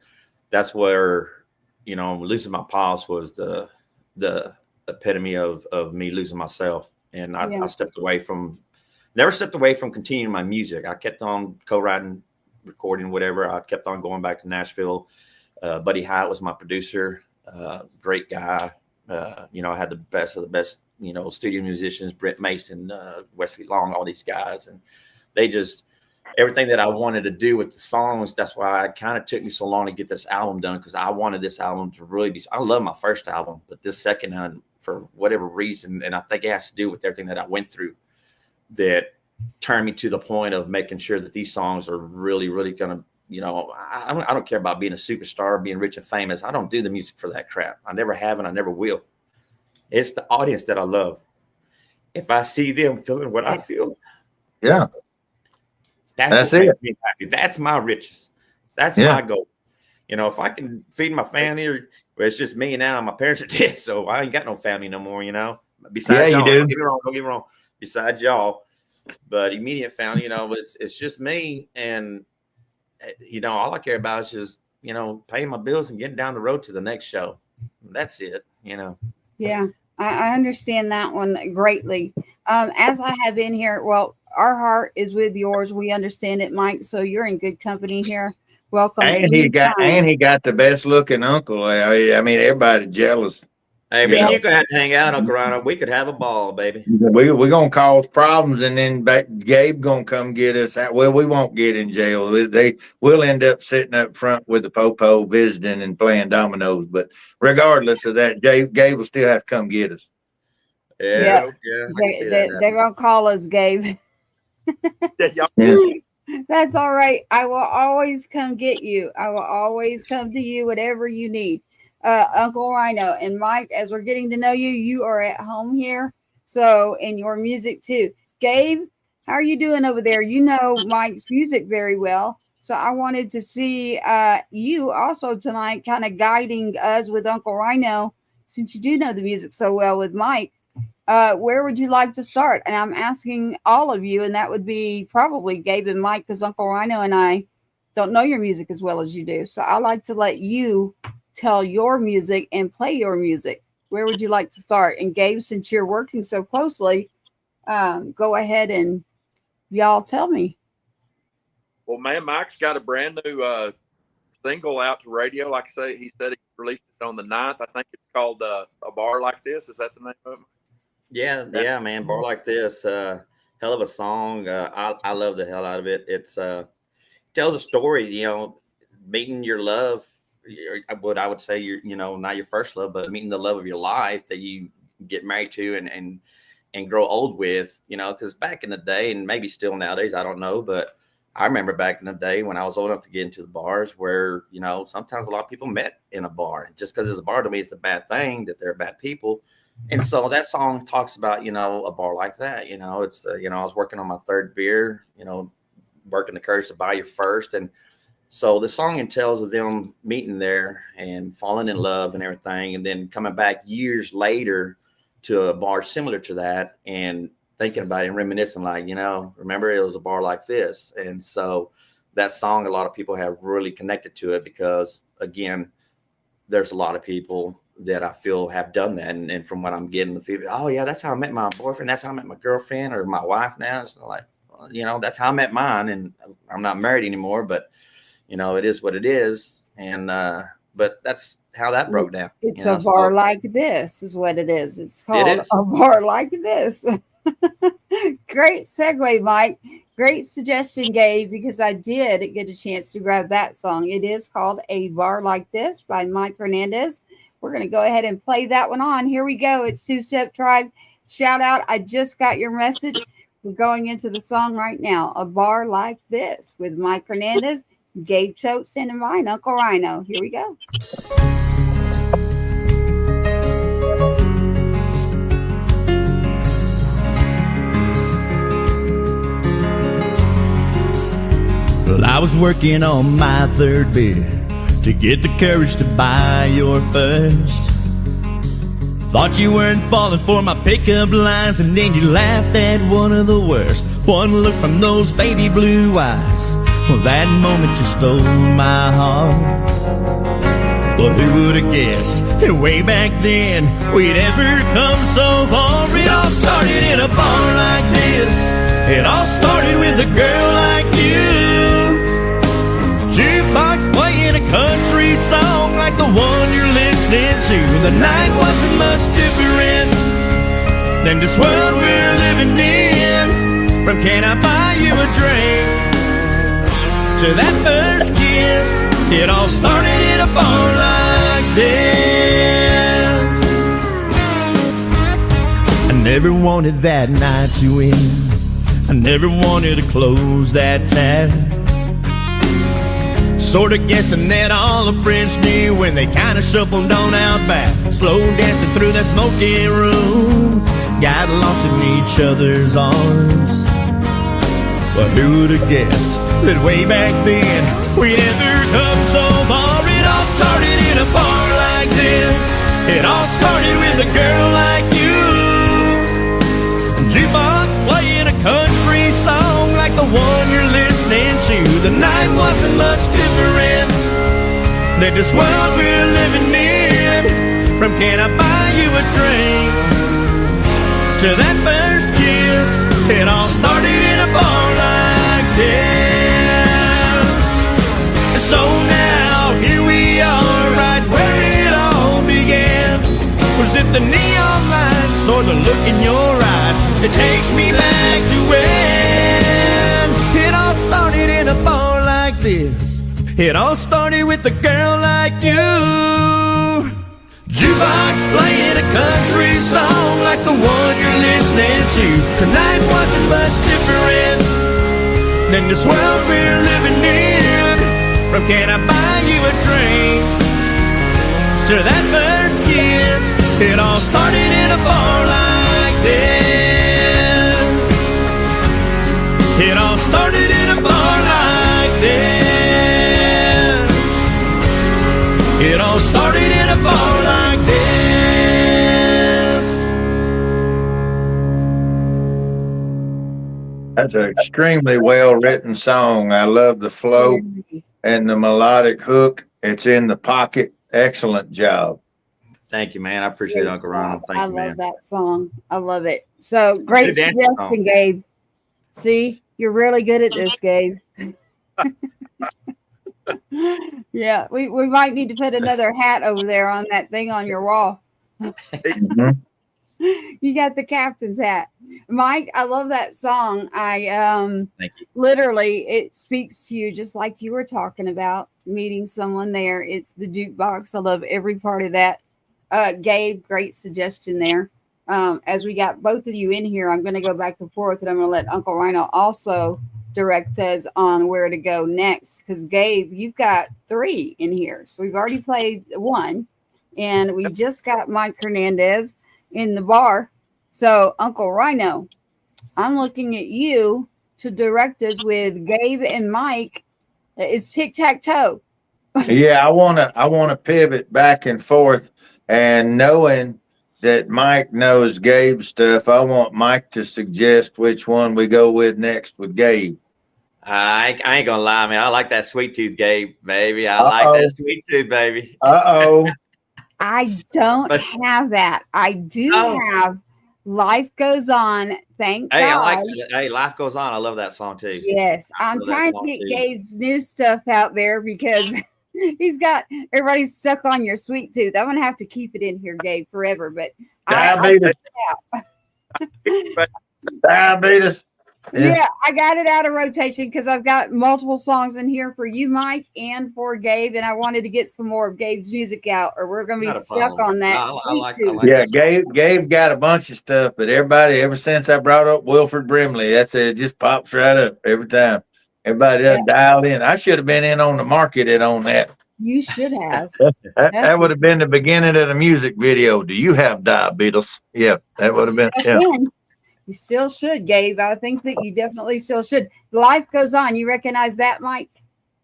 that's where, you know, losing my pops was the epitome of me losing myself. And I never stepped away from continuing my music. I kept on co-writing, recording, whatever. I kept on going back to Nashville. Buddy Hyatt was my producer, great guy. You know, I had the best of the best, you know, studio musicians, Brent Mason, Wesley Long, all these guys. And they just, everything that I wanted to do with the songs, that's why it kind of took me so long to get this album done, because I wanted this album to really be, I love my first album, but this second one, for whatever reason, and I think it has to do with everything that I went through, that turned me to the point of making sure that these songs are really, really going to, you know, I don't care about being a superstar, being rich and famous. I don't do the music for that crap. I never have, and I never will. It's the audience that I love. If I see them feeling what I feel, Yeah. That's what makes me happy. That's my riches. That's my goal. You know, if I can feed my family, or well, it's just me now. My parents are dead, so I ain't got no family no more. You know, besides y'all. Don't get me wrong. Don't get me wrong. Besides y'all, but immediate family, you know, it's just me, and you know, all I care about is just, you know, paying my bills and getting down the road to the next show. That's it. You know. Yeah, I understand that one greatly. As I have in here, well, our heart is with yours. We understand it, Mike. So you're in good company here. Welcome. And he got the best looking uncle. I mean, everybody jealous. Hey, man, you could have to hang out, UncleRyano. We could have a ball, baby. We're gonna cause problems, and then Gabe gonna come get us out. Well, we won't get in jail. We'll end up sitting up front with the popo, visiting and playing dominoes. But regardless of that, Gabe will still have to come get us. Yeah. They're gonna call us, Gabe. That's all right. I will always come get you. I will always come to you, whatever you need. UncleRyano and Mike, as we're getting to know you, you are at home here. So, in your music too. Gabe, how are you doing over there? You know Mike's music very well. So I wanted to see you also tonight kind of guiding us with UncleRyano, since you do know the music so well with Mike. Where would you like to start? And I'm asking all of you, and that would be probably Gabe and Mike, because UncleRyano and I don't know your music as well as you do. So I like to let you tell your music and play your music. Where would you like to start? And Gabe, since you're working so closely, go ahead and y'all tell me. Well, man, Mike's got a brand new single out to radio. Like I say, he said he released it on the 9th. I think it's called A Bar Like This. Is that the name of it? Yeah, man. Bar Like This. Hell of a song. I love the hell out of it. It's tells a story, you know, meeting your love. What I would say, you know, not your first love, but meeting the love of your life that you get married to and grow old with, you know, because back in the day, and maybe still nowadays, I don't know, but I remember back in the day when I was old enough to get into the bars where, you know, sometimes a lot of people met in a bar. Just because it's a bar to me, it's a bad thing that they're bad people. And so that song talks about, you know, a bar like that. You know, it's, you know, I was working on my 3rd beer, you know, working the courage to buy your first. And so the song entails of them meeting there and falling in love and everything, and then coming back years later to a bar similar to that and thinking about it and reminiscing, like, you know, remember it was a bar like this. And so that song, a lot of people have really connected to it because, again, there's a lot of people that I feel have done that. And from what I'm getting, the feedback, oh, yeah, that's how I met my boyfriend. That's how I met my girlfriend or my wife now. It's like, well, you know, that's how I met mine. And I'm not married anymore, but you know, it is what it is. And, but that's how that broke down. It's a bar like this is what it is. It's called A Bar Like This. Great segue, Mike. Great suggestion, Gabe, because I did get a chance to grab that song. It is called A Bar Like This by Mike Hernandez. We're going to go ahead and play that one on. Here we go. It's Two Step Tribe. Shout out. I just got your message. We're going into the song right now. A Bar Like This with Mike Hernandez. Gabe Choate standing by, and UncleRyano. Here we go. Well, I was working on my 3rd beer to get the courage to buy your first. Thought you weren't falling for my pickup lines, and then you laughed at one of the worst. One look from those baby blue eyes. Well, that moment just stole my heart. Well, who would have guessed that way back then we'd ever come so far? It all started in a bar like this. It all started with a girl like you. Jukebox playing a country song like the one you're listening to. The night wasn't much different than this world we're living in. From can I buy you a drink to that first kiss, it all started in a bar like this. I never wanted that night to end. I never wanted to close that tab. Sorta guessing that all the friends knew when they kinda shuffled on out back, slow dancing through that smoky room, got lost in each other's arms. But who would have guessed that way back then we'd ever come so far? It all started in a bar like this. It all started with a girl like you. Jukebox playing a country song like the one you're listening to. The night wasn't much different than this world we're living in. From can I buy you a drink to that first kiss, it all started in a bar like this. So now here we are, right where it all began. Was it the neon lights or the look in your eyes? It takes me back to when it all started in a bar like this. It all started with a girl like you. Jukebox playing a country song like the one you're listening to. The night wasn't much different than this world we're living in. From can I buy you a drink to that first kiss, it all started in a bar like this. It all started in a bar like this. It all started in a bar like this. That's an extremely well-written song. I love the flow and the melodic hook. It's in the pocket. Excellent job. Thank you, man. I appreciate it, UncleRyano. Thank I you, love man. that song. I love it. So great Good dance suggestion, song. Gabe. See, you're really good at this, Gabe. Yeah, we might need to put another hat over there on that thing on your wall. Mhm. You got the captain's hat. Mike, I love that song. Thank you. Literally, it speaks to you just like you were talking about meeting someone there. It's the jukebox. I love every part of that. Gabe, great suggestion there. As we got both of you in here, I'm going to go back and forth, and I'm going to let UncleRyano also direct us on where to go next. Because Gabe, you've got 3 in here, so we've already played 1, and we just got Mike Hernandez in the bar. So, UncleRyano, I'm looking at you to direct us with Gabe and Mike. It's tic-tac-toe. Yeah, I wanna pivot back and forth, and knowing that Mike knows Gabe's stuff, I want Mike to suggest which one we go with next with Gabe. I ain't gonna lie, man. I like that sweet tooth, Gabe, baby. I like that sweet tooth, baby. Uh-oh. I don't have that. I do have Life Goes On. Thank Hey, God. I like Hey, Life Goes On. I love that song too. Yes, I'm love that trying to song get too. Gabe's new stuff out there because he's got everybody's stuck on your sweet tooth. I'm gonna have to keep it in here, Gabe, forever. But Diabetes. Diabetes. yeah, I got it out of rotation because I've got multiple songs in here for you, Mike, and for Gabe, and I wanted to get some more of Gabe's music out, or we're gonna be Not a stuck problem. on that No, I sweet like tooth. Yeah, Gabe got a bunch of stuff, but everybody, ever since I brought up Wilford Brimley, that's it, just pops right up every time. Everybody doesn't dial in. I should have been in on the market on that. You should have. That would have been the beginning of the music video. Do you have diabetes? Yeah, that would have been. Yeah. Again, you still should, Gabe. I think that you definitely still should. Life Goes On. You recognize that, Mike?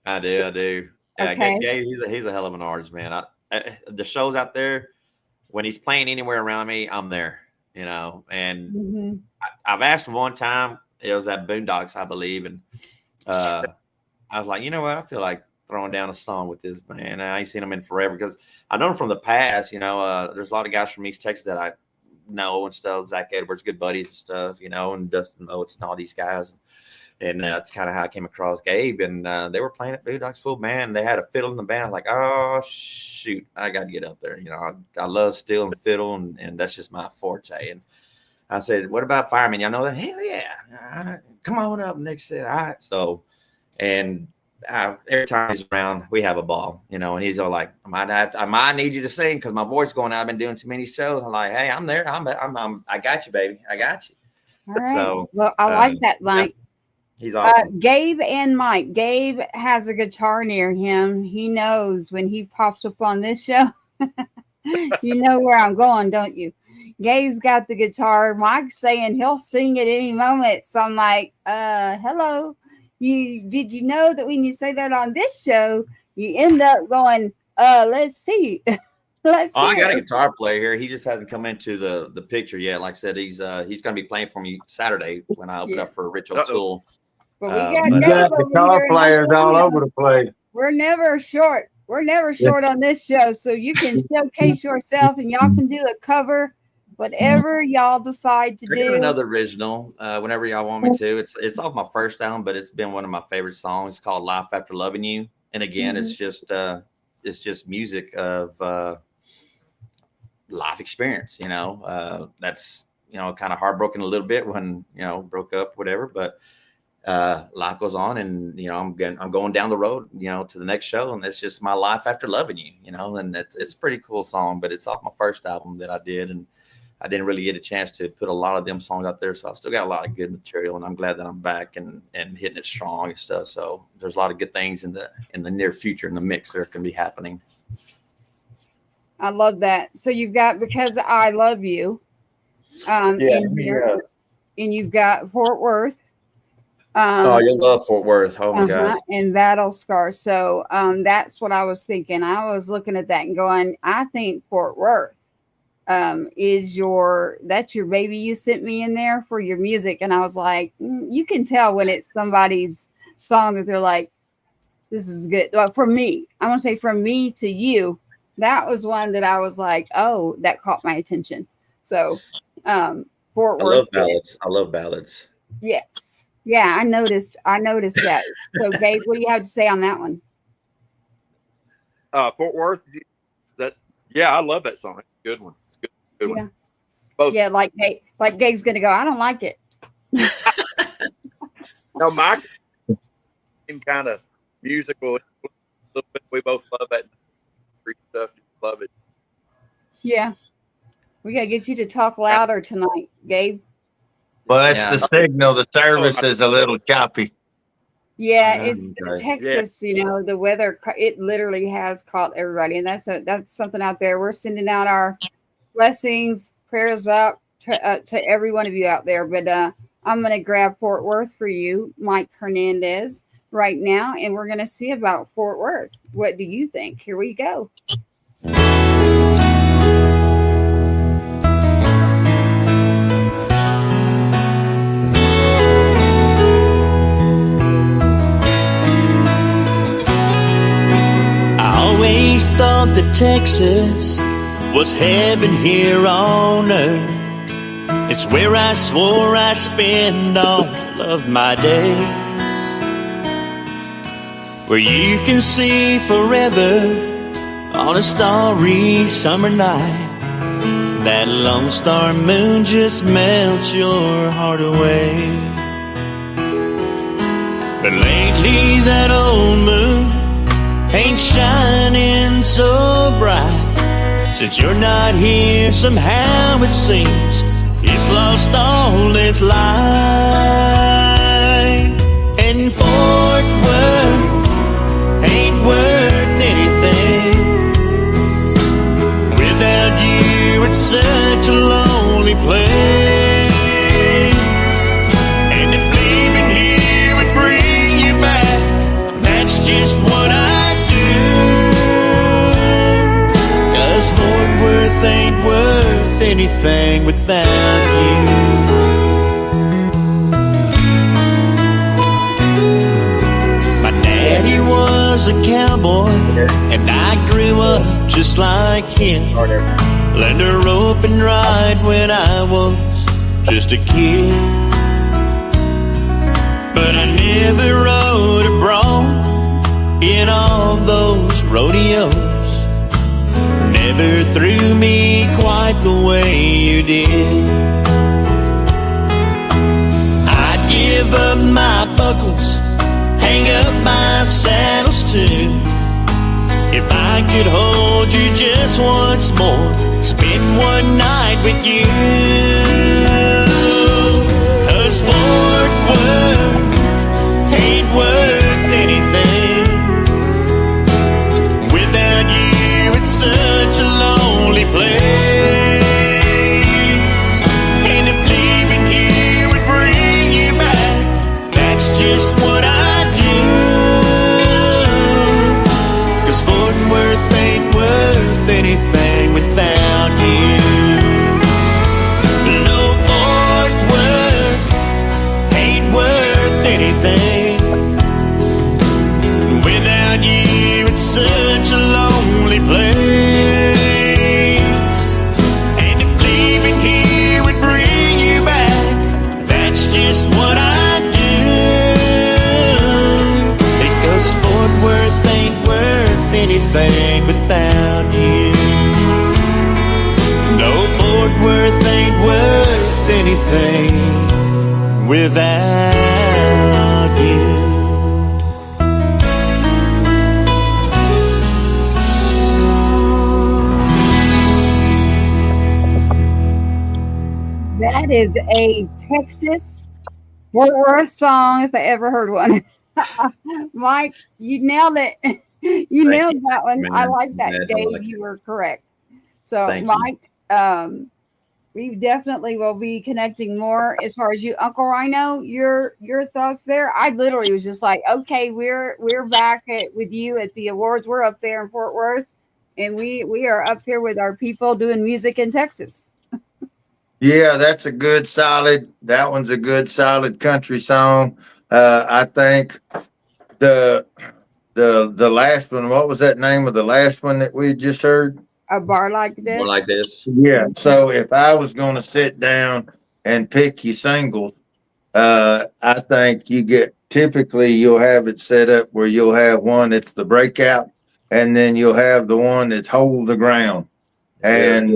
I do. Yeah, Okay. Gabe, he's a hell of an artist, man. The shows out there, when he's playing anywhere around me, I'm there, you know. And I've asked him one time, it was at Boondocks, I believe, and I was like, you know what, I feel like throwing down a song with this man. And I ain't seen him in forever because I know him from the past, you know. There's a lot of guys from East Texas that I know and stuff. Zach Edwards, good buddies and stuff, you know, and Dustin Oates and all these guys. And that's kind of how I came across Gabe. And they were playing at Boondocks full band. They had a fiddle in the band. I was like, oh, shoot, I got to get up there. You know, I love steel and fiddle, and that's just my forte. And I said, what about fireman? Y'all know that? Hell yeah. All right, come on up. Nick said, all right. So, and every time he's around, we have a ball, you know, and he's all like, I might need you to sing because my voice going out. I've been doing too many shows. I'm like, hey, I'm there. I got you, baby. I got you. All right. So, well, I like that, Mike. Yeah, he's awesome. Gabe and Mike. Gabe has a guitar near him. He knows when he pops up on this show. You know where I'm going, don't you? Gabe's got the guitar. Mike's saying he'll sing at any moment. So I'm like, hello. Did you know that when you say that on this show, you end up going, let's see. Let's I got a hear. guitar player here. He just hasn't come into the picture yet. Like I said, he's going to be playing for me Saturday when I open up for Ritual Tool. But we You got got guitar players all over the place. We're never short. We're never short on this show. So you can showcase yourself and y'all can do a cover, whatever y'all decide to do. Another original, whenever y'all want me to. It's off my first album, but it's been one of my favorite songs. It's called Life After Loving You. And again, it's just music of life experience, that's, kind of heartbroken a little bit when, broke up, whatever, but life goes on, and I'm going down the road, to the next show, and it's just my life after loving you, and it's a pretty cool song. But it's off my first album that I did, and I didn't really get a chance to put a lot of them songs out there, so I still got a lot of good material, and I'm glad that I'm back and hitting it strong and stuff. So there's a lot of good things in the near future in the mix that can be happening. I love that. So you've got Because I Love You, in here, and you've got Fort Worth. You love Fort Worth. Oh my God. And Battle Scar. So that's what I was thinking. I was looking at that and going, I think Fort Worth that's your baby you sent me in there for your music. And I was like, you can tell when it's somebody's song that they're like, this is good. Well, for me, I want to say from me to you, that was one that I was like, oh, that caught my attention. So Fort Worth. I love ballads. Yes. Yeah, I noticed that. So, Gabe, what do you have to say on that one? Fort Worth. I love that song. It's a good one. It's a good one. Both. Yeah, like Gabe's gonna go, I don't like it. No, Mike, kind of musical. A little bit. We both love that stuff. Just love it. Yeah, we gotta get you to talk louder tonight, Gabe. Well, that's the signal. The service is a little choppy. Yeah, it's Texas. The weather. It literally has caught everybody, and that's something out there. We're sending out our blessings, prayers up to every one of you out there. But I'm going to grab Fort Worth for you, Mike Hernandez, right now, and we're going to see about Fort Worth. What do you think? Here we go. Thought that Texas was heaven here on earth. It's where I swore I'd spend all of my days, where you can see forever on a starry summer night. That Lone Star moon just melts your heart away. But lately that old moon ain't shining so bright. Since you're not here, somehow it seems it's lost all its light. And Fort Worth ain't worth anything without you. It's such a lonely place. And if leaving here would bring you back, that's just what I Fort Worth ain't worth anything without you. My daddy was a cowboy, and I grew up just like him. Learned to rope and ride when I was just a kid. But I never rode a bronc in all those rodeos. Never threw me quite the way you did. I'd give up my buckles, hang up my saddles too, if I could hold you just once more, spend one night with you. 'Cause Fort Worth ain't worth anything without you. It's such a lonely place. anything without you. No, Fort Worth ain't worth anything without you. That is a Texas Fort Worth song, if I ever heard one. Mike, you nailed it. You nailed that one. I like that, Dave. You were correct. So, Mike, we definitely will be connecting more. As far as you, UncleRyano, your thoughts there. I literally was just like, okay, we're back with you at the awards. We're up there in Fort Worth, and we are up here with our people doing music in Texas. Yeah, that one's a good solid country song. I think the last one, what was that name of the last one that we just heard? A bar like this. More like this. Yeah. So if I was going to sit down and pick your singles, I think typically you'll have it set up where you'll have one that's the breakout, and then you'll have the one that's hold the ground. And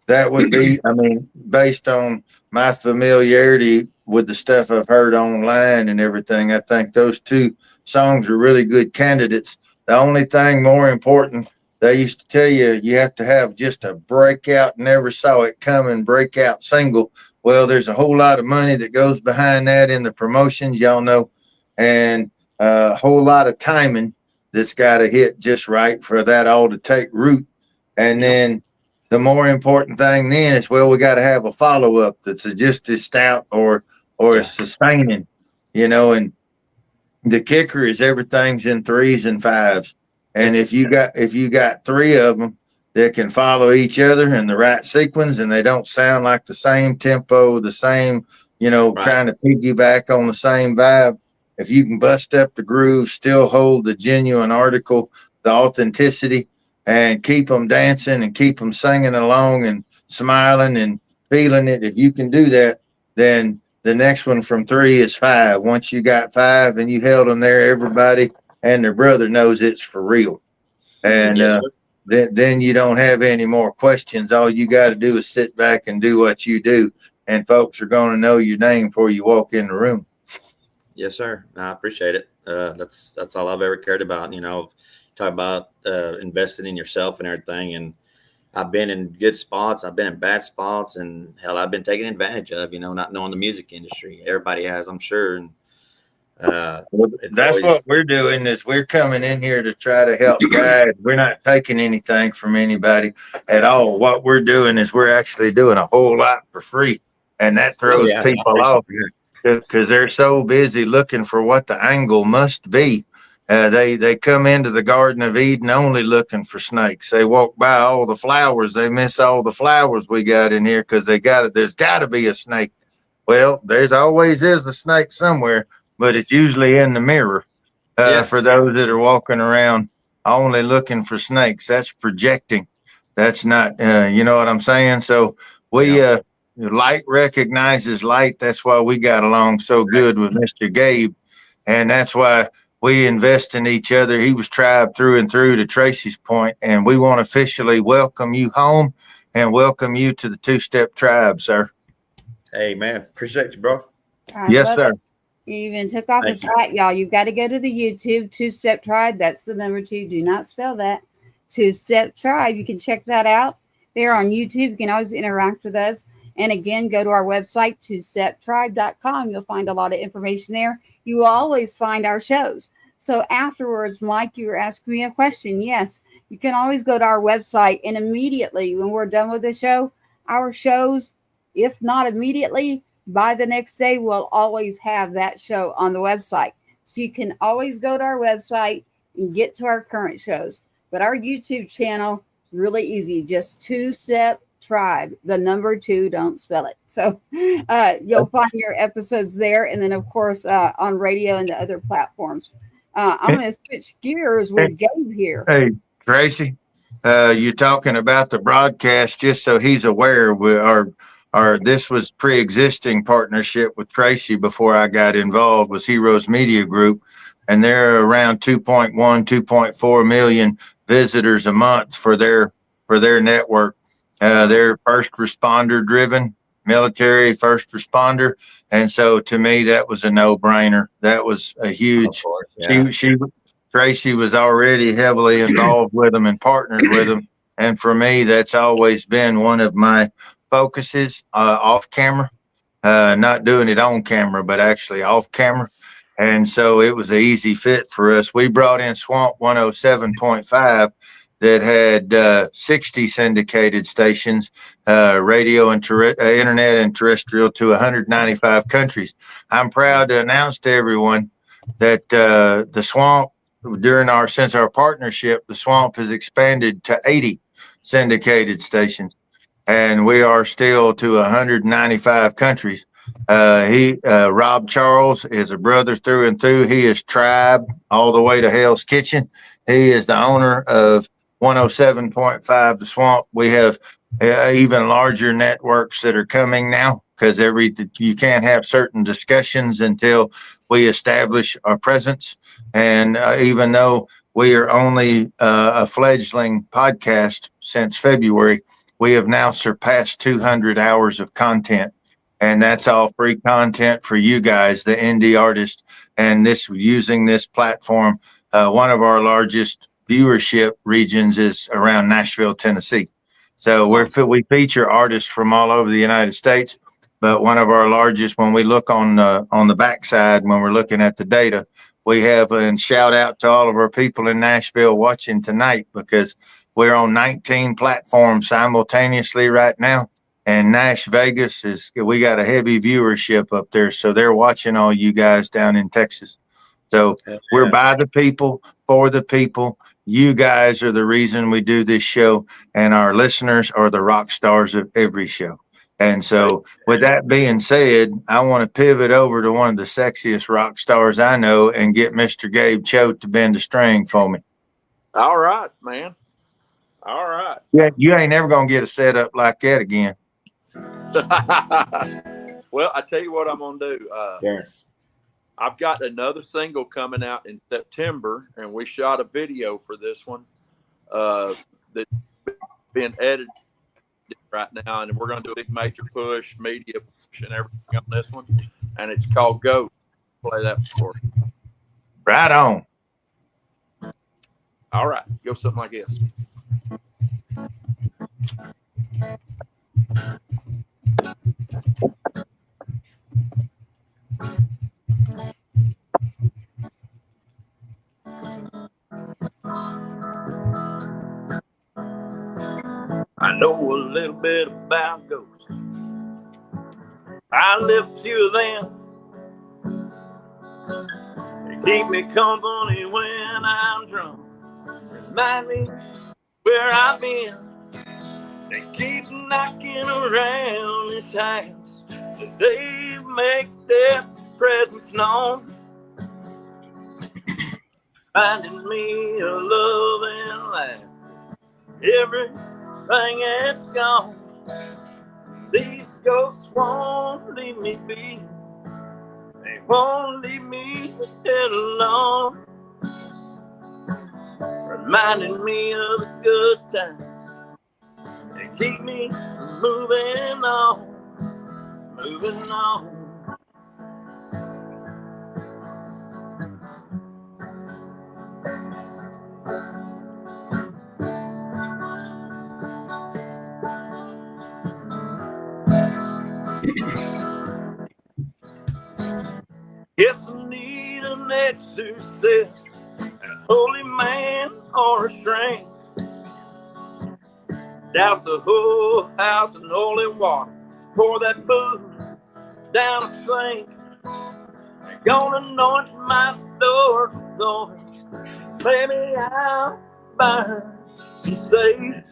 that would be, I mean, based on my familiarity with the stuff I've heard online and everything, I think those two songs are really good candidates. The only thing more important, they used to tell you, you have to have just a breakout, never saw it coming, breakout single. Well, there's a whole lot of money that goes behind that in the promotions, y'all know, and a whole lot of timing that's got to hit just right for that all to take root. And then the more important thing then is, well, we got to have a follow-up that's just as stout or sustaining, and the kicker is everything's in 3s and 5s. And if you got 3 of them that can follow each other in the right sequence and they don't sound like the same tempo, the same, trying to piggyback on the same vibe, if you can bust up the groove, still hold the genuine article, the authenticity, and keep them dancing and keep them singing along and smiling and feeling it. If you can do that, then the next one from 3 is 5. Once you got 5 and you held them there, everybody and their brother knows it's for real. And then you don't have any more questions. All you got to do is sit back and do what you do, and folks are going to know your name before you walk in the room. Yes, sir. I appreciate it. That's all I've ever cared about. Talk about investing in yourself and everything. And I've been in good spots. I've been in bad spots, and hell, I've been taken advantage of, not knowing the music industry. Everybody has, I'm sure. And that's what we're doing, is we're coming in here to try to help guide. We're not taking anything from anybody at all. What we're doing is we're actually doing a whole lot for free. And that throws people off because they're so busy looking for what the angle must be. They come into the Garden of Eden only looking for snakes. They walk by all the flowers. They miss all the flowers we got in here because there's got to be a snake. Well, there's always is a snake somewhere, but it's usually in the mirror. For those that are walking around only looking for snakes, that's projecting. That's not, you know what I'm saying? So light recognizes light. That's why we got along so good with Mr. Gabe. And that's why we invest in each other. He was tribe through and through, to Tracy's point, and we want to officially welcome you home and welcome you to the Two-Step Tribe, sir. Hey, man. Appreciate you, bro. Yes, sir. You even took off his hat, y'all. You've got to go to the YouTube, Two-Step Tribe. That's the number 2. Do not spell that. Two-Step Tribe. You can check that out. They're on YouTube. You can always interact with us. And again, go to our website, twosteptribe.com. You'll find a lot of information there. You will always find our shows. So afterwards, Mike, you were asking me a question. Yes, you can always go to our website, and immediately when we're done with the show, our shows, if not immediately, by the next day, we'll always have that show on the website. So you can always go to our website and get to our current shows. But our YouTube channel, really easy, just Two-Step Tribe, the number 2, don't spell it. So you'll find your episodes there, and then of course on radio and the other platforms. I'm going to switch gears with Gabe here. Hey, Tracy, you're talking about the broadcast, just so he's aware. This was pre-existing partnership with Tracy before I got involved, was Heroes Media Group. and they're around 2.1, 2.4 million visitors a month for their network. They're first responder driven, military first responder, and so to me that was a no-brainer. That was a huge. Of course, yeah. Tracy was already heavily involved with them and partnered with them, and for me that's always been one of my focuses off camera. Not doing it on camera, but actually off camera. And so it was an easy fit for us. We brought in Swamp 107.5 that had 60 syndicated stations, radio and internet and terrestrial to 195 countries. I'm proud to announce to everyone that the Swamp, since our partnership, the Swamp has expanded to 80 syndicated stations, and we are still to 195 countries. Rob Charles is a brother through and through. He is tribe all the way to Hell's Kitchen. He is the owner of 107.5 The Swamp. We have even larger networks that are coming now, because you can't have certain discussions until we establish our presence. And even though we are only a fledgling podcast since February, we have now surpassed 200 hours of content, and that's all free content for you guys, the indie artists. And using this platform, one of our largest viewership regions is around Nashville, Tennessee. So we feature artists from all over the United States, but one of our largest, when we look on the backside, when we're looking at the data, we have, and shout out to all of our people in Nashville watching tonight, because we're on 19 platforms simultaneously right now. And Vegas we got a heavy viewership up there. So they're watching all you guys down in Texas. So we're by the people, for the people. You guys are the reason we do this show, and our listeners are the rock stars of every show. And so with that being said, I want to pivot over to one of the sexiest rock stars I know and get Mr. Gabe Choate to bend a string for me. All right, man. All right. Yeah, you ain't never going to get a setup like that again. Well, I tell you what I'm going to do. Sure. I've got another single coming out in September, and we shot a video for this one that's being edited right now, and we're going to do a big major push, media push, and everything on this one, and it's called Go. Play that for you. Right on. All right, go something like this. I know a little bit about ghosts. I lived a few of them. They keep me company when I'm drunk. Remind me where I've been. They keep knocking around this house. They make their presence known. Finding me a love and laugh. Everything that's gone. These ghosts won't leave me be. They won't leave me alone. Reminding me of the good times. They keep me moving on, moving on. Guess I need an exorcist, a holy man or a shrink. Douse the whole house in holy water. Pour that booze down a sink. I'm gonna anoint my doors with oil. Maybe I'll burn some sage.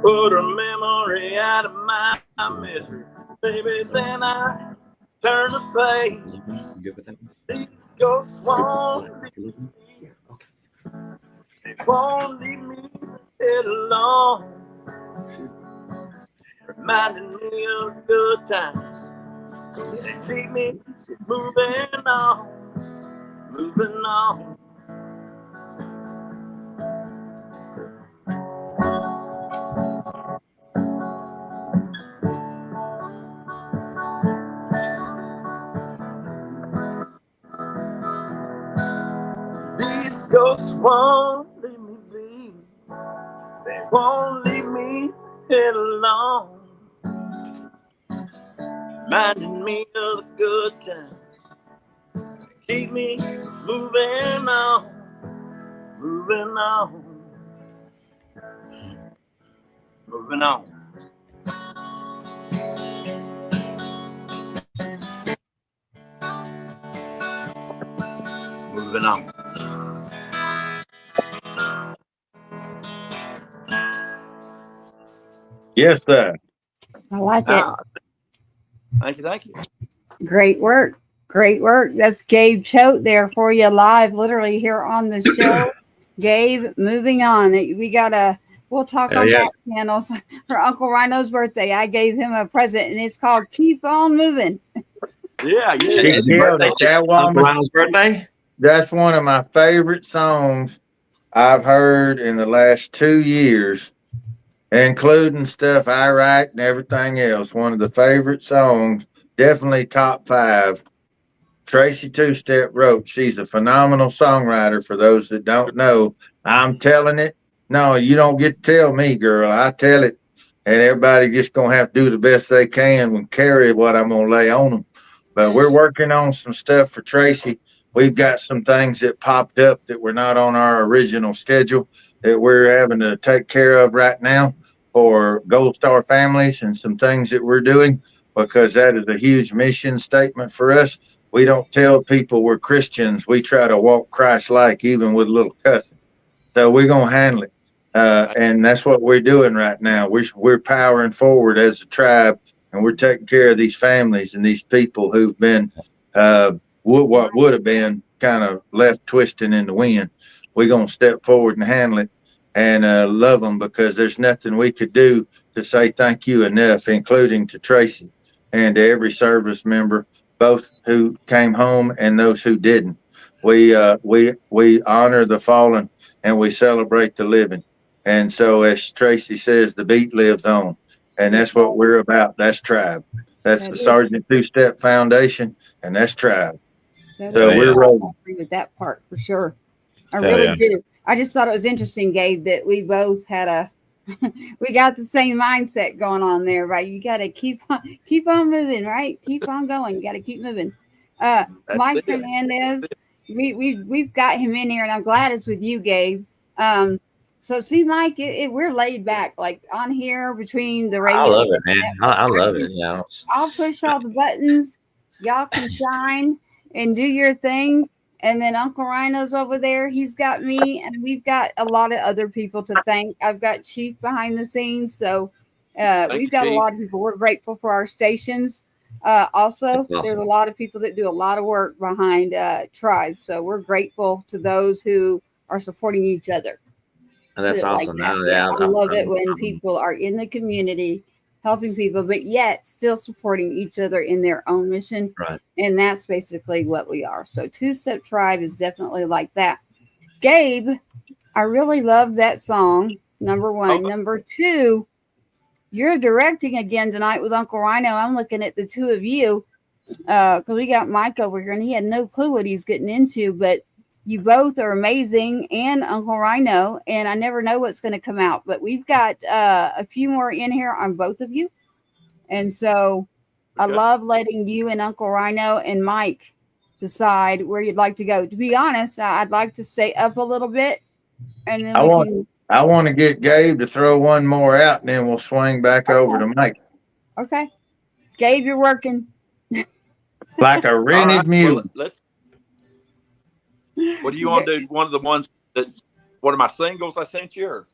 Put a memory out of my misery. Maybe then I turn the page. These ghosts won't leave me. They won't leave me alone. Reminding me of good times. They keep me moving on, moving on. These ghosts won't leave me be. They won't leave me here alone. Reminding me of the good times. Keep me moving on. Moving on. Moving on. Moving on. Yes, sir. I like it. Thank you, thank you. Great work. Great work. That's Gabe Choate there for you live, literally here on the show. Gabe, moving on. We'll talk on back channels for Uncle Rhino's birthday. I gave him a present and it's called Keep On Moving. Yeah. It's Uncle Rhino's birthday. That's one of my favorite songs I've heard in the last 2 years, including stuff I write and everything else. One of the favorite songs, definitely top 5. Tracy Two-Step wrote. She's a phenomenal songwriter. For those that don't know, I'm telling it. No, you don't get to tell me, girl. I tell it, and everybody just gonna have to do the best they can and carry what I'm gonna lay on them. But we're working on some stuff for Tracy. We've got some things that popped up that were not on our original schedule that we're having to take care of right now for Gold Star families, and some things that we're doing because that is a huge mission statement for us. We don't tell people we're Christians. We try to walk Christ-like, even with a little cussing. So we're going to handle it. And that's what we're doing right now. We're powering forward as a tribe, and we're taking care of these families and these people who've been what would have been kind of left twisting in the wind. We're going to step forward and handle it and love them, because there's nothing we could do to say thank you enough, including to Tracy and to every service member, both who came home and those who didn't. We honor the fallen and we celebrate the living. And so, as Tracy says, the beat lives on, and that's what we're about. That's tribe. That's the Sergeant Two-Step Foundation, and that's tribe. So we're rolling. I agree with that part for sure. I really do. I just thought it was interesting, Gabe, that we both had we got the same mindset going on there, right? You got to keep on moving, right? Keep on going. You got to keep moving. Mike Hernandez, we've got him in here, and I'm glad it's with you, Gabe. So see, Mike, we're laid back, like on here between the radio. I love it, man. I love it. I'll push all the buttons. Y'all can shine and do your thing. And then Uncle Rhino's over there. He's got me, and we've got a lot of other people to thank. I've got Chief behind the scenes. So we've got a lot of people. We're grateful for our stations. Also, there's a lot of people that do a lot of work behind tribes. So we're grateful to those who are supporting each other. And that's awesome. Like that. I love it when people are in the community helping people, but yet still supporting each other in their own mission. Right. And that's basically what we are. So Two-Step Tribe is definitely like that. Gabe, I really love that song. Number one. Number two, you're directing again tonight with Uncle Rhino. I'm looking at the two of you because we got Mike over here and he had no clue what he's getting into, but you both are amazing, and Uncle Rhino, and I never know what's going to come out, but we've got a few more in here on both of you. And so I love letting you and Uncle Rhino and Mike decide where you'd like to go. To be honest, I'd like to stay up a little bit. And then I want to get Gabe to throw one more out, and then we'll swing back over to Mike. Okay. Gabe, you're working. Like a rented mule. What do you want to do? One of the ones one of my singles I sent you? Or?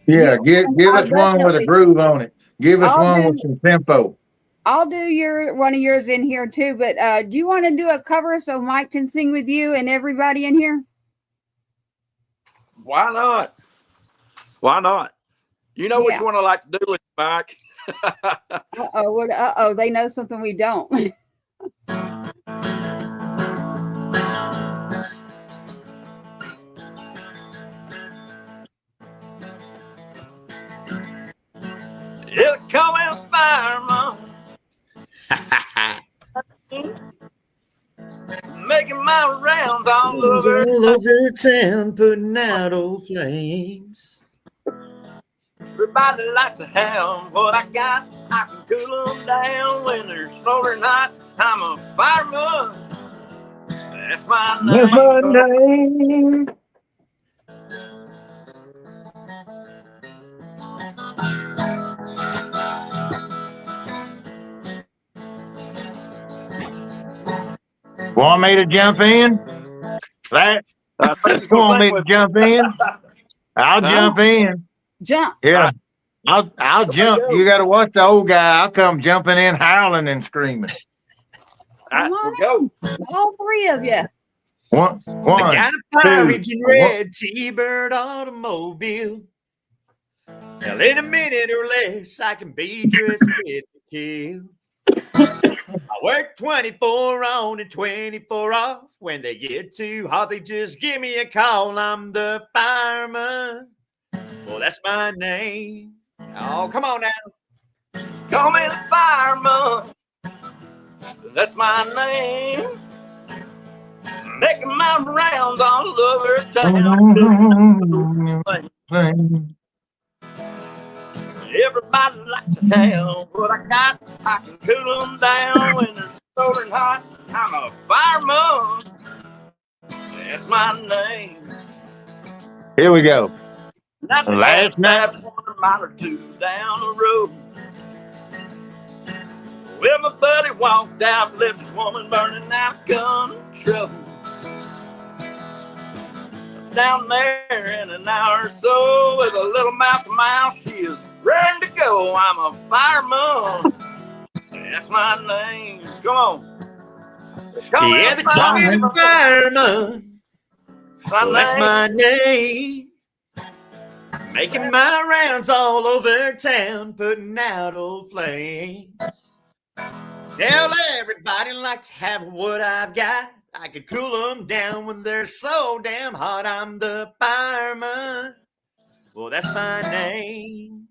Yeah, give us one with a groove on it. Give us one with some tempo. I'll do one of yours in here too, but do you want to do a cover so Mike can sing with you and everybody in here? Why not? Why not? You know which one I like to do with Mike. Uh-oh, they know something we don't. He'll come in fireman. Making my rounds all over. All over town, putting out old flames. Everybody likes to have what I got. I can cool them down when they're smoking hot. I'm a fireman. That's my name. Want me to jump in? That, want me to jump in? I'll jump in. Jump. Yeah. I'll jump. You got to watch the old guy. I'll come jumping in, howling and screaming. Come on go. All three of you. One, I got a fire two, engine red T-Bird automobile. Now, in a minute or less, I can be dressed fit to kill. I work 24 on and 24 off. When they get too hot, they just give me a call. I'm the fireman. Well, that's my name. Oh, come on now. Call me the fireman. That's my name. Making my rounds all over town. Everybody likes to have what I got. I can cool them down when they're soaring hot. I'm a fireman. That's my name. Here we go. Last night, 1 mile or 2 down the road. Well, my buddy walked out, left his woman burning out control. Down there in an hour or so with a little mouth to mouth, she is ready to go. I'm a fireman. That's my name. Come on. Yeah, they call me the fireman. Well, that's my name. Making my rounds all over town, putting out old flames. Tell everybody like to have what I've got. I could cool them down when they're so damn hot. I'm the fireman. Well, that's my name.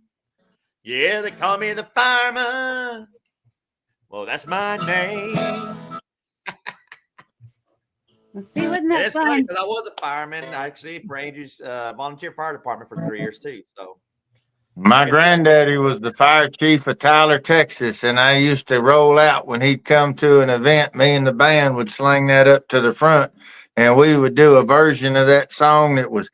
Yeah, they call me the fireman. Well, that's my name. Let's see, wasn't that It's fun? funny because I was a fireman actually for Angie's volunteer fire department for 3 years too. So My granddaddy was the fire chief of Tyler, Texas, and I used to roll out when he'd come to an event. Me and the band would sling that up to the front, and we would do a version of that song that was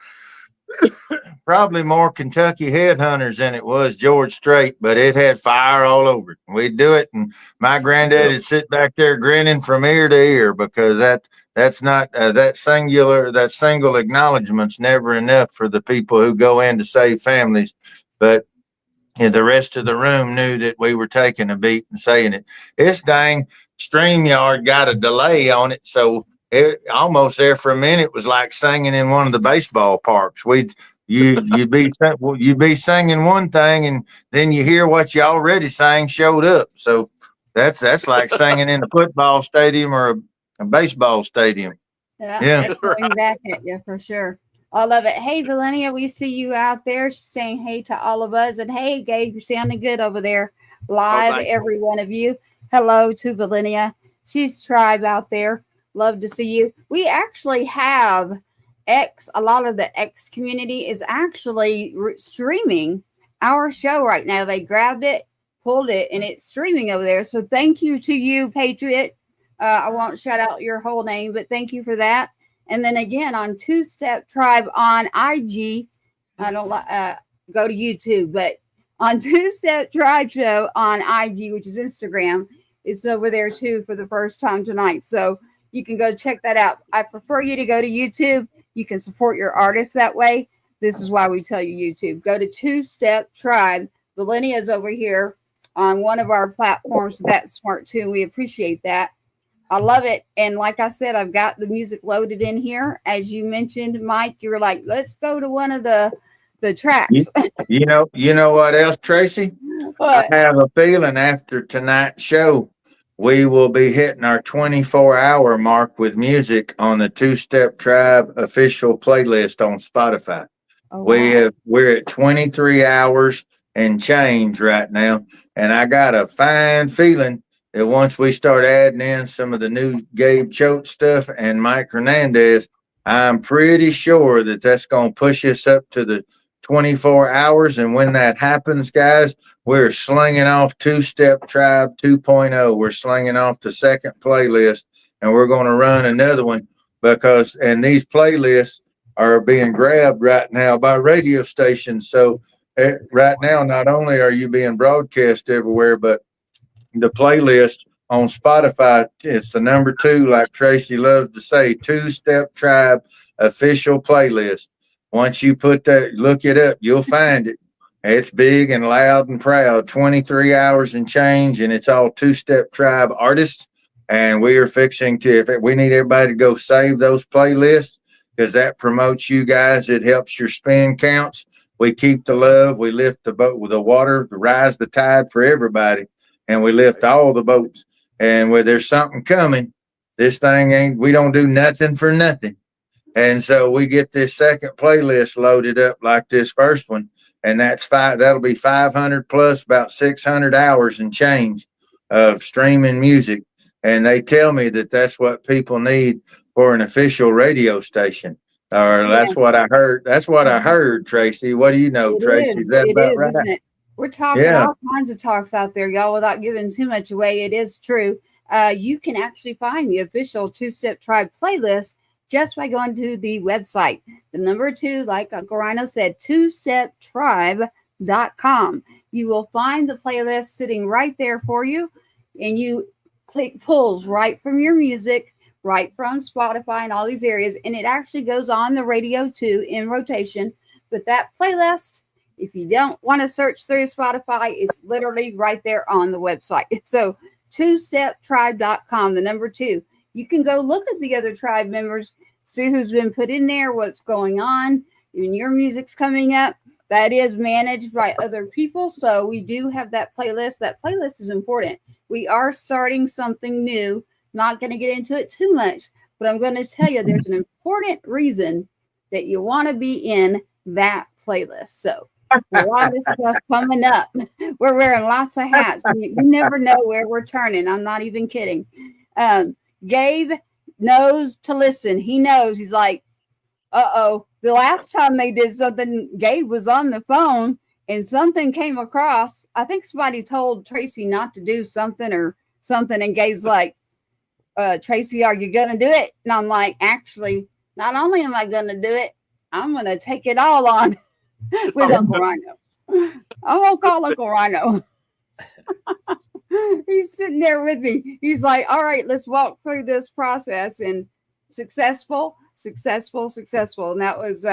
probably more Kentucky Headhunters than it was George Strait, but it had fire all over it. We'd do it, and my granddad would sit back there grinning from ear to ear because that's not that single acknowledgment's never enough for the people who go in to save families. But the rest of the room knew that we were taking a beat and saying it. This dang StreamYard got a delay on it, so it almost there for a minute was like singing in one of the baseball parks. You'd be singing one thing, and then you hear what you already sang showed up. So that's like singing in a football stadium or a baseball stadium. Yeah. Going back at you for sure. I love it. Hey, Valenia, we see you out there. She's saying hey to all of us. And hey, Gabe, you're sounding good over there live, every one of you. Hello to Valenia. She's tribe out there. Love to see you. We actually have a lot of the X community is actually streaming our show right now. They grabbed it, pulled it, and it's streaming over there. So thank you to you, Patriot. I won't shout out your whole name, but thank you for that. And then again on Two Step Tribe on IG, I don't go to YouTube, but on Two Step Tribe Show on IG, which is Instagram, it's over there too for the first time tonight. So you can go check that out. I prefer you to go to YouTube. You can support your artists that way. This is why we tell you YouTube. Go to Two Step Tribe. Valenia's over here on one of our platforms. So that's smart too. We appreciate that. I love it. And like I said, I've got the music loaded in here. As you mentioned, Mike, you were like, let's go to one of the tracks. You know what else, Tracy? What? I have a feeling after tonight's show, we will be hitting our 24-hour mark with music on the Two Step Tribe official playlist on Spotify. Oh, wow. We're at 23 hours and change right now. And I got a fine feeling that once we start adding in some of the new Gabe Choate stuff and Mike Hernandez, I'm pretty sure that that's going to push us up to the 24 hours. And when that happens, guys, we're slinging off Two Step Tribe 2.0. We're slinging off the second playlist, and we're going to run another one and these playlists are being grabbed right now by radio stations. So right now, not only are you being broadcast everywhere, but the playlist on Spotify, it's the number 2, like Tracy loves to say, Two Step Tribe official playlist. Once you put that, look it up, you'll find it. It's big and loud and proud, 23 hours and change, and it's all Two Step Tribe artists. And we are fixing to, we need everybody to go save those playlists because that promotes you guys. It helps your spin counts. We keep the love. We lift the boat with the water, rise the tide for everybody. And we lift all the boats. And where there's something coming, this thing we don't do nothing for nothing. And so we get this second playlist loaded up like this first one. And that'll be 500 plus about 600 hours and change of streaming music. And they tell me that that's what people need for an official radio station. Or that's what I heard. That's what I heard, Tracy. What do you know, Tracy? Is that about right? Isn't it? We're talking all kinds of talks out there, y'all, without giving too much away. It is true. You can actually find the official Two Step Tribe playlist just by going to the website. The number 2, like UncleRyano said, twosteptribe.com. You will find the playlist sitting right there for you, and you click pulls right from your music, right from Spotify and all these areas, and it actually goes on the radio too in rotation. But that playlist, if you don't want to search through Spotify, it's literally right there on the website. So twosteptribe.com, the number 2. You can go look at the other tribe members, see who's been put in there, what's going on. When your music's coming up, that is managed by other people. So we do have that playlist. That playlist is important. We are starting something new. Not going to get into it too much, but I'm going to tell you there's an important reason that you want to be in that playlist. So a lot of stuff coming up. We're wearing lots of hats. You never know where we're turning. I'm not even kidding. Gabe knows to listen. He knows. He's like, uh-oh. The last time they did something, Gabe was on the phone and something came across. I think somebody told Tracy not to do something or something. And Gabe's like, Tracy, are you going to do it? And I'm like, actually, not only am I going to do it, I'm going to take it all on with UncleRyano. I'm going to call UncleRyano. He's sitting there with me. He's like, all right, let's walk through this process. And successful. And that was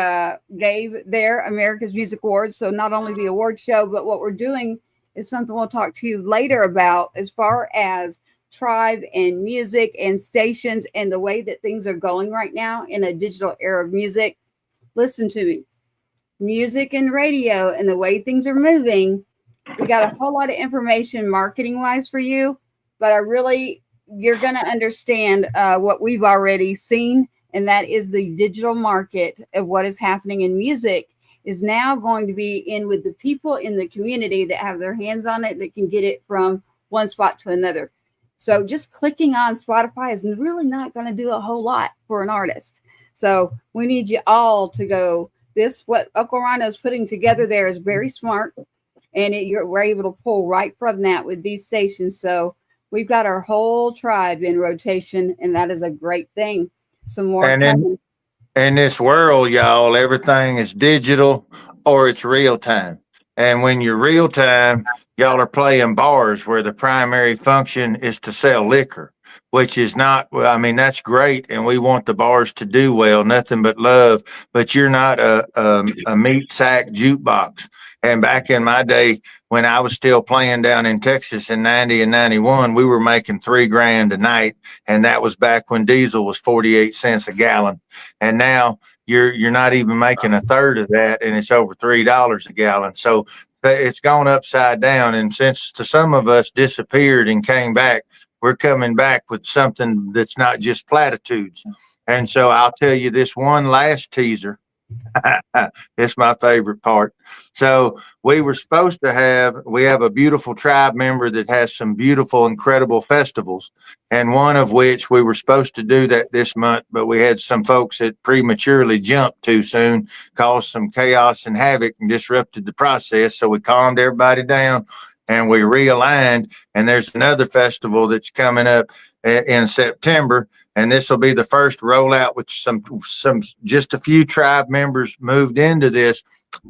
Gabe there, America's Music Awards. So not only the award show, but what we're doing is something we'll talk to you later about as far as tribe and music and stations and the way that things are going right now in a digital era of music. Listen to me. Music and radio and the way things are moving. We got a whole lot of information marketing wise for you, but you're going to understand what we've already seen. And that is the digital market of what is happening in music is now going to be in with the people in the community that have their hands on it, that can get it from one spot to another. So just clicking on Spotify is really not going to do a whole lot for an artist. So we need you all to go. What UncleRyano is putting together there is very smart. And we're able to pull right from that with these stations. So we've got our whole tribe in rotation, and that is a great thing. Some more. And in this world, y'all, everything is digital or it's real time. And when you're real time, y'all are playing bars where the primary function is to sell liquor, which is not, well, I mean, that's great. And we want the bars to do well, nothing but love, but you're not a meat sack jukebox. And back in my day, when I was still playing down in Texas in 90 and 91, we were making $3,000 a night. And that was back when diesel was 48 cents a gallon. And now you're not even making a third of that, and it's over $3 a gallon. So it's gone upside down. And since some of us disappeared and came back, we're coming back with something that's not just platitudes. And so I'll tell you this one last teaser. It's my favorite part. So we have a beautiful tribe member that has some beautiful, incredible festivals. And one of which we were supposed to do that this month, but we had some folks that prematurely jumped too soon, caused some chaos and havoc and disrupted the process. So we calmed everybody down and we realigned. And there's another festival that's coming up in September, and this will be the first rollout with some just a few tribe members moved into this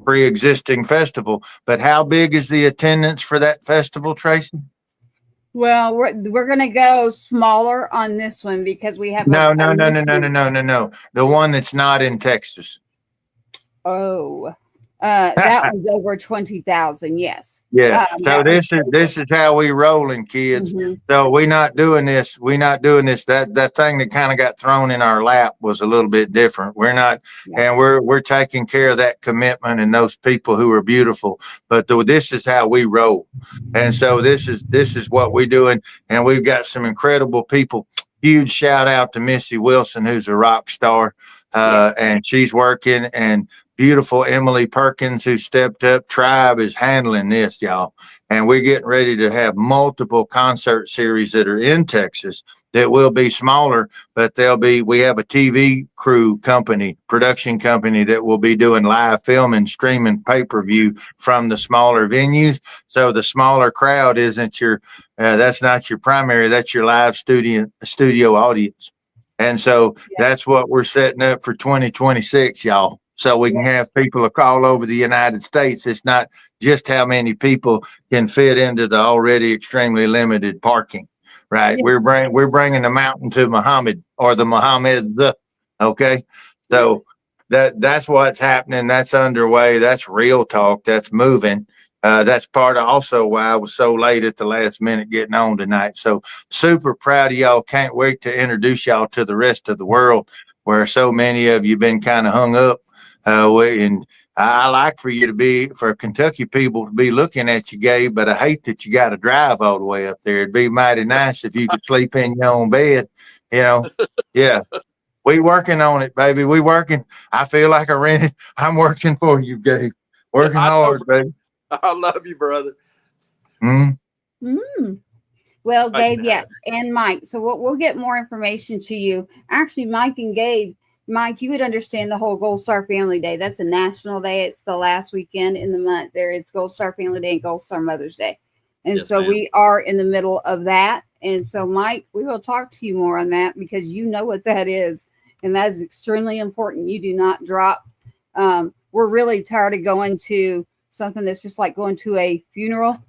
pre-existing festival. But how big is the attendance for that festival, Tracy? Well, we're gonna go smaller on this one because we have No. The one that's not in Texas. Oh, that one's over 20,000. Yes. Yeah. So this is how we rolling, kids. Mm-hmm. So we're not doing this. That thing that kind of got thrown in our lap was a little bit different. We're not, and we're taking care of that commitment and those people who are beautiful. But this is how we roll, and so this is what we're doing. And we've got some incredible people. Huge shout out to Missy Wilson, who's a rock star, and she's working, and beautiful Emily Perkins, who stepped up. Tribe is handling this, y'all. And we're getting ready to have multiple concert series that are in Texas that will be smaller, but we have a TV crew company, production company that will be doing live filming, streaming pay-per-view from the smaller venues. So the smaller crowd isn't that's not your primary, that's your live studio audience. And so that's what we're setting up for 2026, y'all. So we can have people all over the United States. It's not just how many people can fit into the already extremely limited parking, right? Yeah. We're bringing the mountain to Muhammad, or the Muhammad. Okay, so that's what's happening. That's underway. That's real talk. That's moving. That's part of also why I was so late at the last minute getting on tonight. So super proud of y'all. Can't wait to introduce y'all to the rest of the world, where so many of you been kind of hung up. And I like for Kentucky people to be looking at you, Gabe, but I hate that you got to drive all the way up there. It'd be mighty nice if you could sleep in your own bed, Yeah. We working on it, baby. We working. I feel like I'm working for you, Gabe. Working hard, baby. I love you, brother. Well, Gabe, yes, and Mike. So we'll get more information to you. Actually, Mike and Gabe. Mike, you would understand the whole Gold Star Family Day. That's a national day. It's the last weekend in the month. There is Gold Star Family Day and Gold Star Mother's Day. And so we are in the middle of that. And so, Mike, we will talk to you more on that, because you know what that is. And that is extremely important. You do not drop. We're really tired of going to something that's just like going to a funeral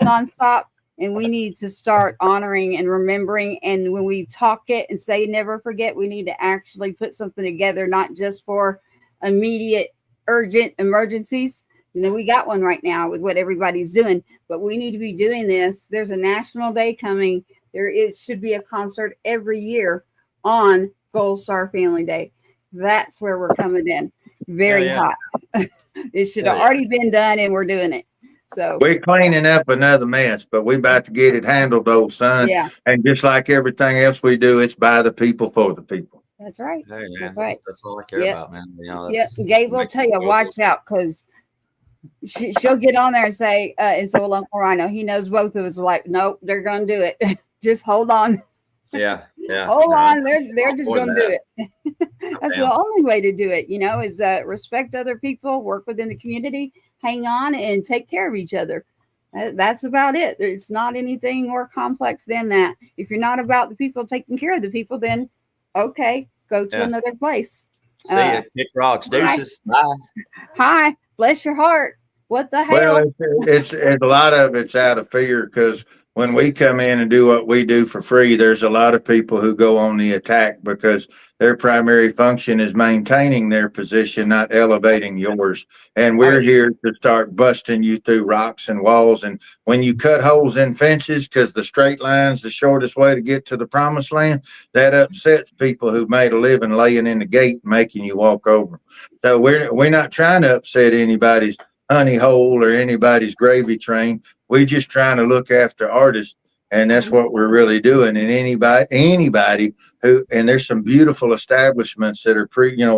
nonstop. And we need to start honoring and remembering. And when we talk it and say never forget, we need to actually put something together, not just for immediate, urgent emergencies. We got one right now with what everybody's doing, but we need to be doing this. There's a national day coming. Should be a concert every year on Gold Star Family Day. That's where we're coming in. Very hot. It should have already been done, and we're doing it. So we're cleaning up another mess, but we about to get it handled, old son. Yeah. And just like everything else we do, it's by the people for the people. That's right. Hey, man, that's right. That's all I care about, man. Gabe will tell you, watch out, because she'll get on there and say, and so UncleRyano, he knows both of us. Like, nope, they're gonna do it. Just hold on. Yeah. Hold on, they're just gonna do it. That's the only way to do it, is respect other people, work within the community, hang on, and take care of each other. That's about it. It's not anything more complex than that. If you're not about the people taking care of the people, then okay, go to another place. See ya. Kick rocks. Deuces. Bye. Hi. Bless your heart. What the hell? Well, it's a lot of it's out of fear, because when we come in and do what we do for free, there's a lot of people who go on the attack because their primary function is maintaining their position, not elevating yours. And we're here to start busting you through rocks and walls. And when you cut holes in fences, because the straight line's the shortest way to get to the promised land, that upsets people who've made a living laying in the gate, making you walk over. So we're not trying to upset anybody's honey hole or anybody's gravy train. We're just trying to look after artists And that's what we're really doing. And anybody who, and there's some beautiful establishments that are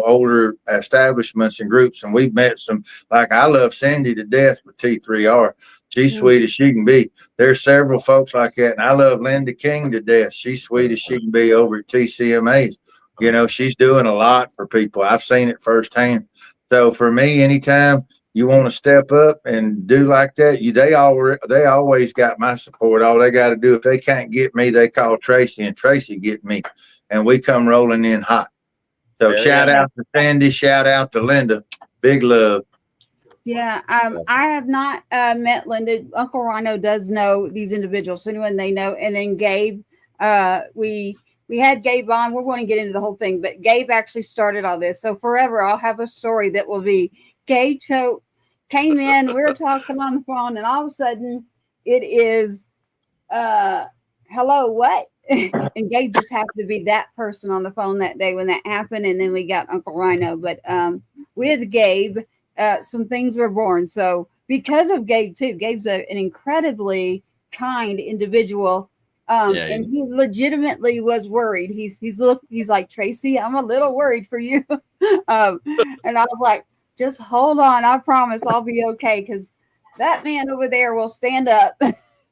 older establishments and groups. And we've met some, like I love Cindy to death with T3R. She's sweet as she can be. There's several folks like that. And I love Linda King to death. She's sweet as she can be over at TCMA's. She's doing a lot for people. I've seen it firsthand. So for me, anytime you want to step up and do like that, they always got my support. All they got to do, if they can't get me, they call Tracy, and Tracy get me, and we come rolling in hot. So shout out to Sandy, shout out to Linda, big love. Yeah, I have not met Linda. UncleRyano does know these individuals, so anyone they know. And then Gabe, we had Gabe on. We're going to get into the whole thing, but Gabe actually started all this. So forever, I'll have a story that will be Gabe Choate came in. We were talking on the phone, and all of a sudden, it is, hello, what? And Gabe just happened to be that person on the phone that day when that happened. And then we got UncleRyano. But with Gabe, some things were born. So because of Gabe too, Gabe's an incredibly kind individual. And he legitimately was worried. He's like, Tracy, I'm a little worried for you. And I was like, just hold on. I promise I'll be okay. Because that man over there will stand up.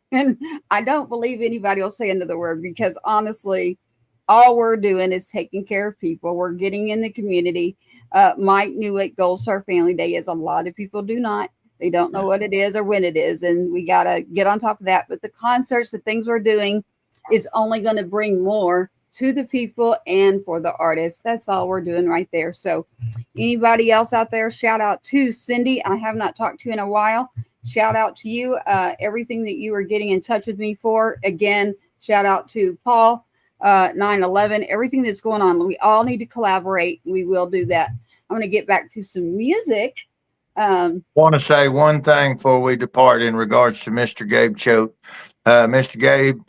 And I don't believe anybody will say another word, because honestly, all we're doing is taking care of people. We're getting in the community. Mike knew what Gold Star Family Day is. A lot of people do not. They don't know what it is or when it is. And we got to get on top of that. But the concerts, the things we're doing is only going to bring more to the people and for the artists. That's all we're doing right there. So anybody else out there, shout out to Cindy. I have not talked to you in a while. Shout out to you. Everything that you were getting in touch with me for. Again, shout out to Paul, 9/11, everything that's going on. We all need to collaborate. We will do that. I'm going to get back to some music. Want to say one thing before we depart in regards to Mr. Gabe Choate. Mr. Gabe,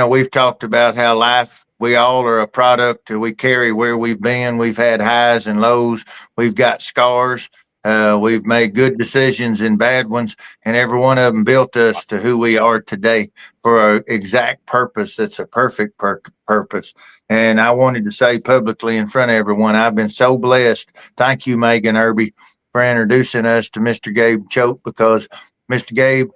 we've talked about how life, we all are a product. We carry where we've been. We've had highs and lows. We've got scars. We've made good decisions and bad ones, and every one of them built us to who we are today for an exact purpose. That's a perfect purpose. And I wanted to say publicly in front of everyone, I've been so blessed. Thank you, Megan Irby, for introducing us to Mr. Gabe Choate, because Mr. Gabe,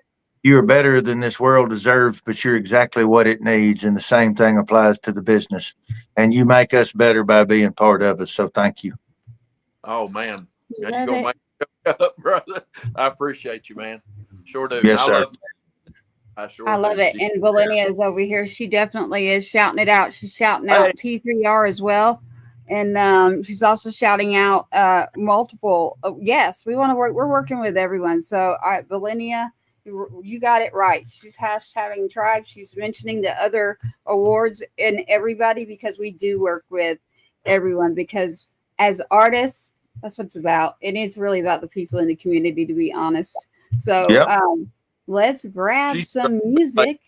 you're better than this world deserves, but you're exactly what it needs. And the same thing applies to the business. And you make us better by being part of us. So thank you. Oh, man. You go make it up, brother. I appreciate you, man. Sure do. Yes, sir. I love it. And Valenia is over here. She definitely is shouting it out. She's shouting out T3R as well. And she's also shouting out multiple. Yes, we want to work. We're working with everyone. So, Valenia, you got it right. She's hashtagging tribe. She's mentioning the other awards and everybody, because we do work with everyone, because as artists, that's what it's about. It is really about the people in the community, to be honest. So let's grab some music.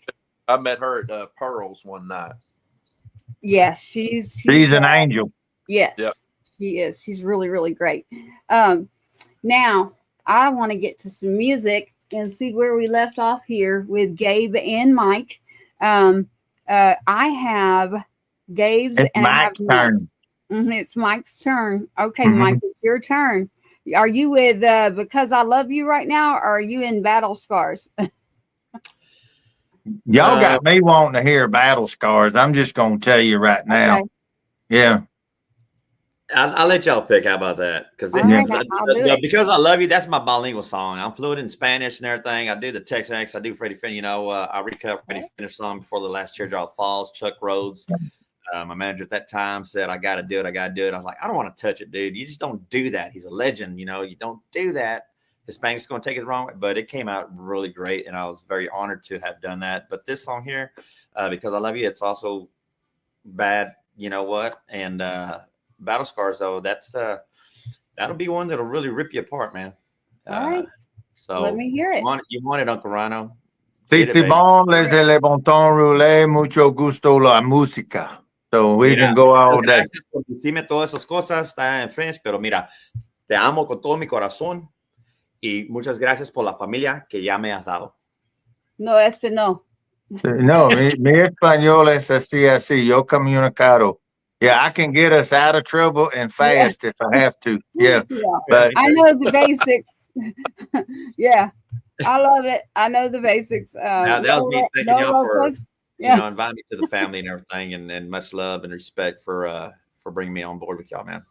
I met her at Pearls one night. Yes, she's an angel. Yes, she is. She's really, really great. Now, I want to get to some music and see where we left off here with Gabe and Mike. I have Gabe's it's and Mike's I have turn. It's Mike's turn. Okay, Mike, it's your turn. Are you with Because I Love You right now, or are you in Battle Scars? Y'all got me wanting to hear Battle Scars. I'm just going to tell you right now. Okay. Yeah. I'll let y'all pick. How about that? Because Because I Love You, that's my bilingual song. I'm fluent in Spanish and everything. I do the Tex-Mex. I do Freddie Finn. I recovered Freddie Finnish song before the last Teardrop Falls, Chuck Rhodes. My manager at that time said, I got to do it. I was like, I don't want to touch it, dude. You just don't do that. He's a legend. You don't do that. Hispanic's going to take it the wrong way. But it came out really great, and I was very honored to have done that. But this song here, Because I Love You, it's also bad. You know what? And Battle Scars, though, that'll be one that'll really rip you apart, man. All right. So let me hear it. You want it, UncleRyano? Si bon, les de bon temps roulé, mucho gusto la música. So we can go all day. Decime todas esas cosas, está en French, pero mira, te amo con todo mi corazón y muchas gracias por la familia que ya me has dado. No, no. No, mi español es así. Yo comunicado. Yeah, I can get us out of trouble and fast if I have to. Yeah, Yeah, but I know the basics. Yeah, I love it. I know the basics. Now, that was me thanking no y'all for, locals. Yeah, inviting me to the family and everything, and much love and respect for bringing me on board with y'all, man.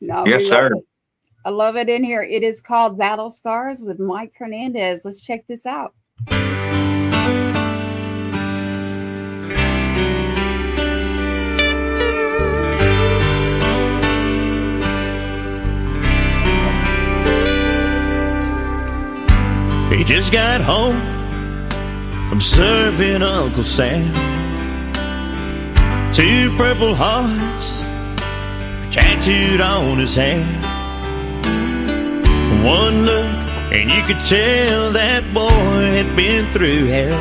no, yes, we love sir. it. I love it in here. It is called Battle Scars with Mike Hernandez. Let's check this out. He just got home from serving Uncle Sam. 2 purple hearts tattooed on his hand. One look and you could tell that boy had been through hell.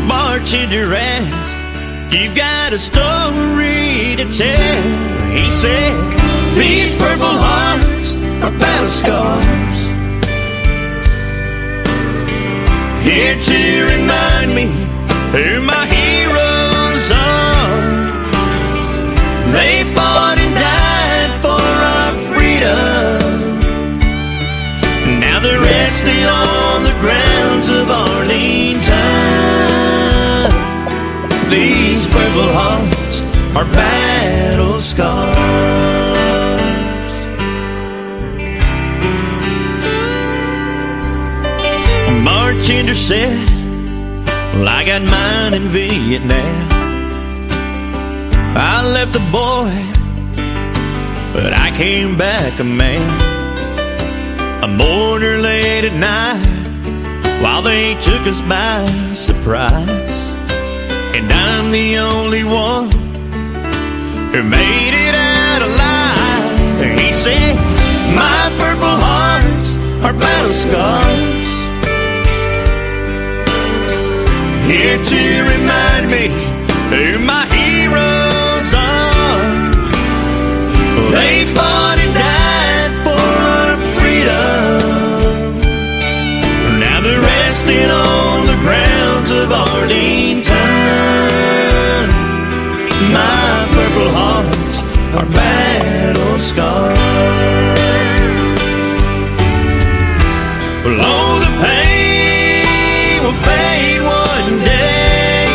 Bartender asked, "You've got a story to tell?" He said, "These purple hearts are battle scars, here to remind me who my heroes are. They fought and died for our freedom. Now they're resting on the grounds of Arlington. These purple hearts are battle scars." Bartender said, "Well, I got mine in Vietnam. I left a boy, but I came back a man. A mourner late at night while they took us by surprise. And I'm the only one who made it out alive." He said, "My purple hearts are battle scars, here to remind me who my heroes are. They fought and died for our freedom. Now they're resting on the grounds of Arlington. My purple hearts are battle scars. Well, oh, the pain will fade one day,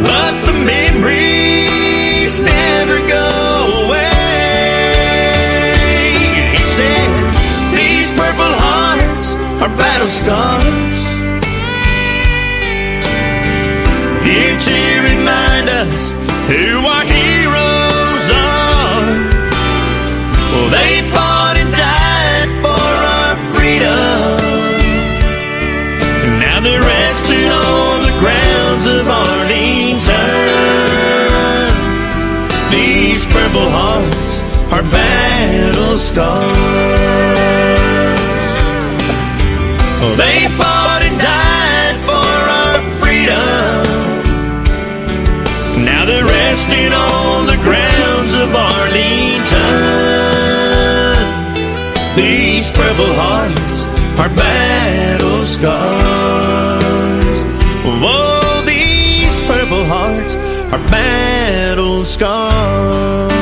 but the memories never go away." He said, "These purple hearts are battle scars, here to remind us who our heroes are. Well, they fought and died for our freedom. Now they're resting on the grounds of Arlington. These purple hearts are battle scars. They fought and died for our freedom. Now they're resting on the grounds of Arlington. These purple hearts are battle scars. Whoa, these purple hearts are battle scars."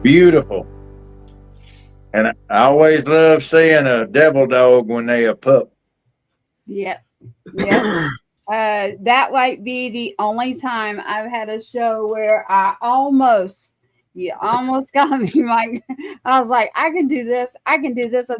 Beautiful. And I always love seeing a devil dog when they a pup. Yep. Yep. That might be the only time I've had a show where you almost got me, Mike. I was like, I can do this. I've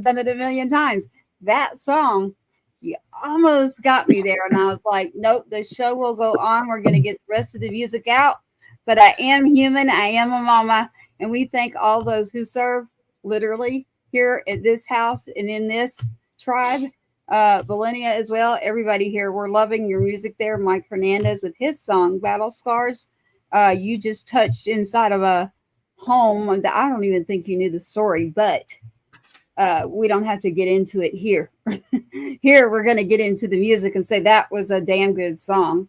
done it a million times. That song, you almost got me there. And I was like, nope, the show will go on. We're going to get the rest of the music out. But I am human. I am a mama. And we thank all those who serve literally here at this house and in this tribe. Valenia as well. Everybody here, we're loving your music there. Mike Hernandez with his song Battle Scars. You just touched inside of a home that I don't even think you knew the story, but we don't have to get into it here. here we're going to get into the music and say that was a damn good song.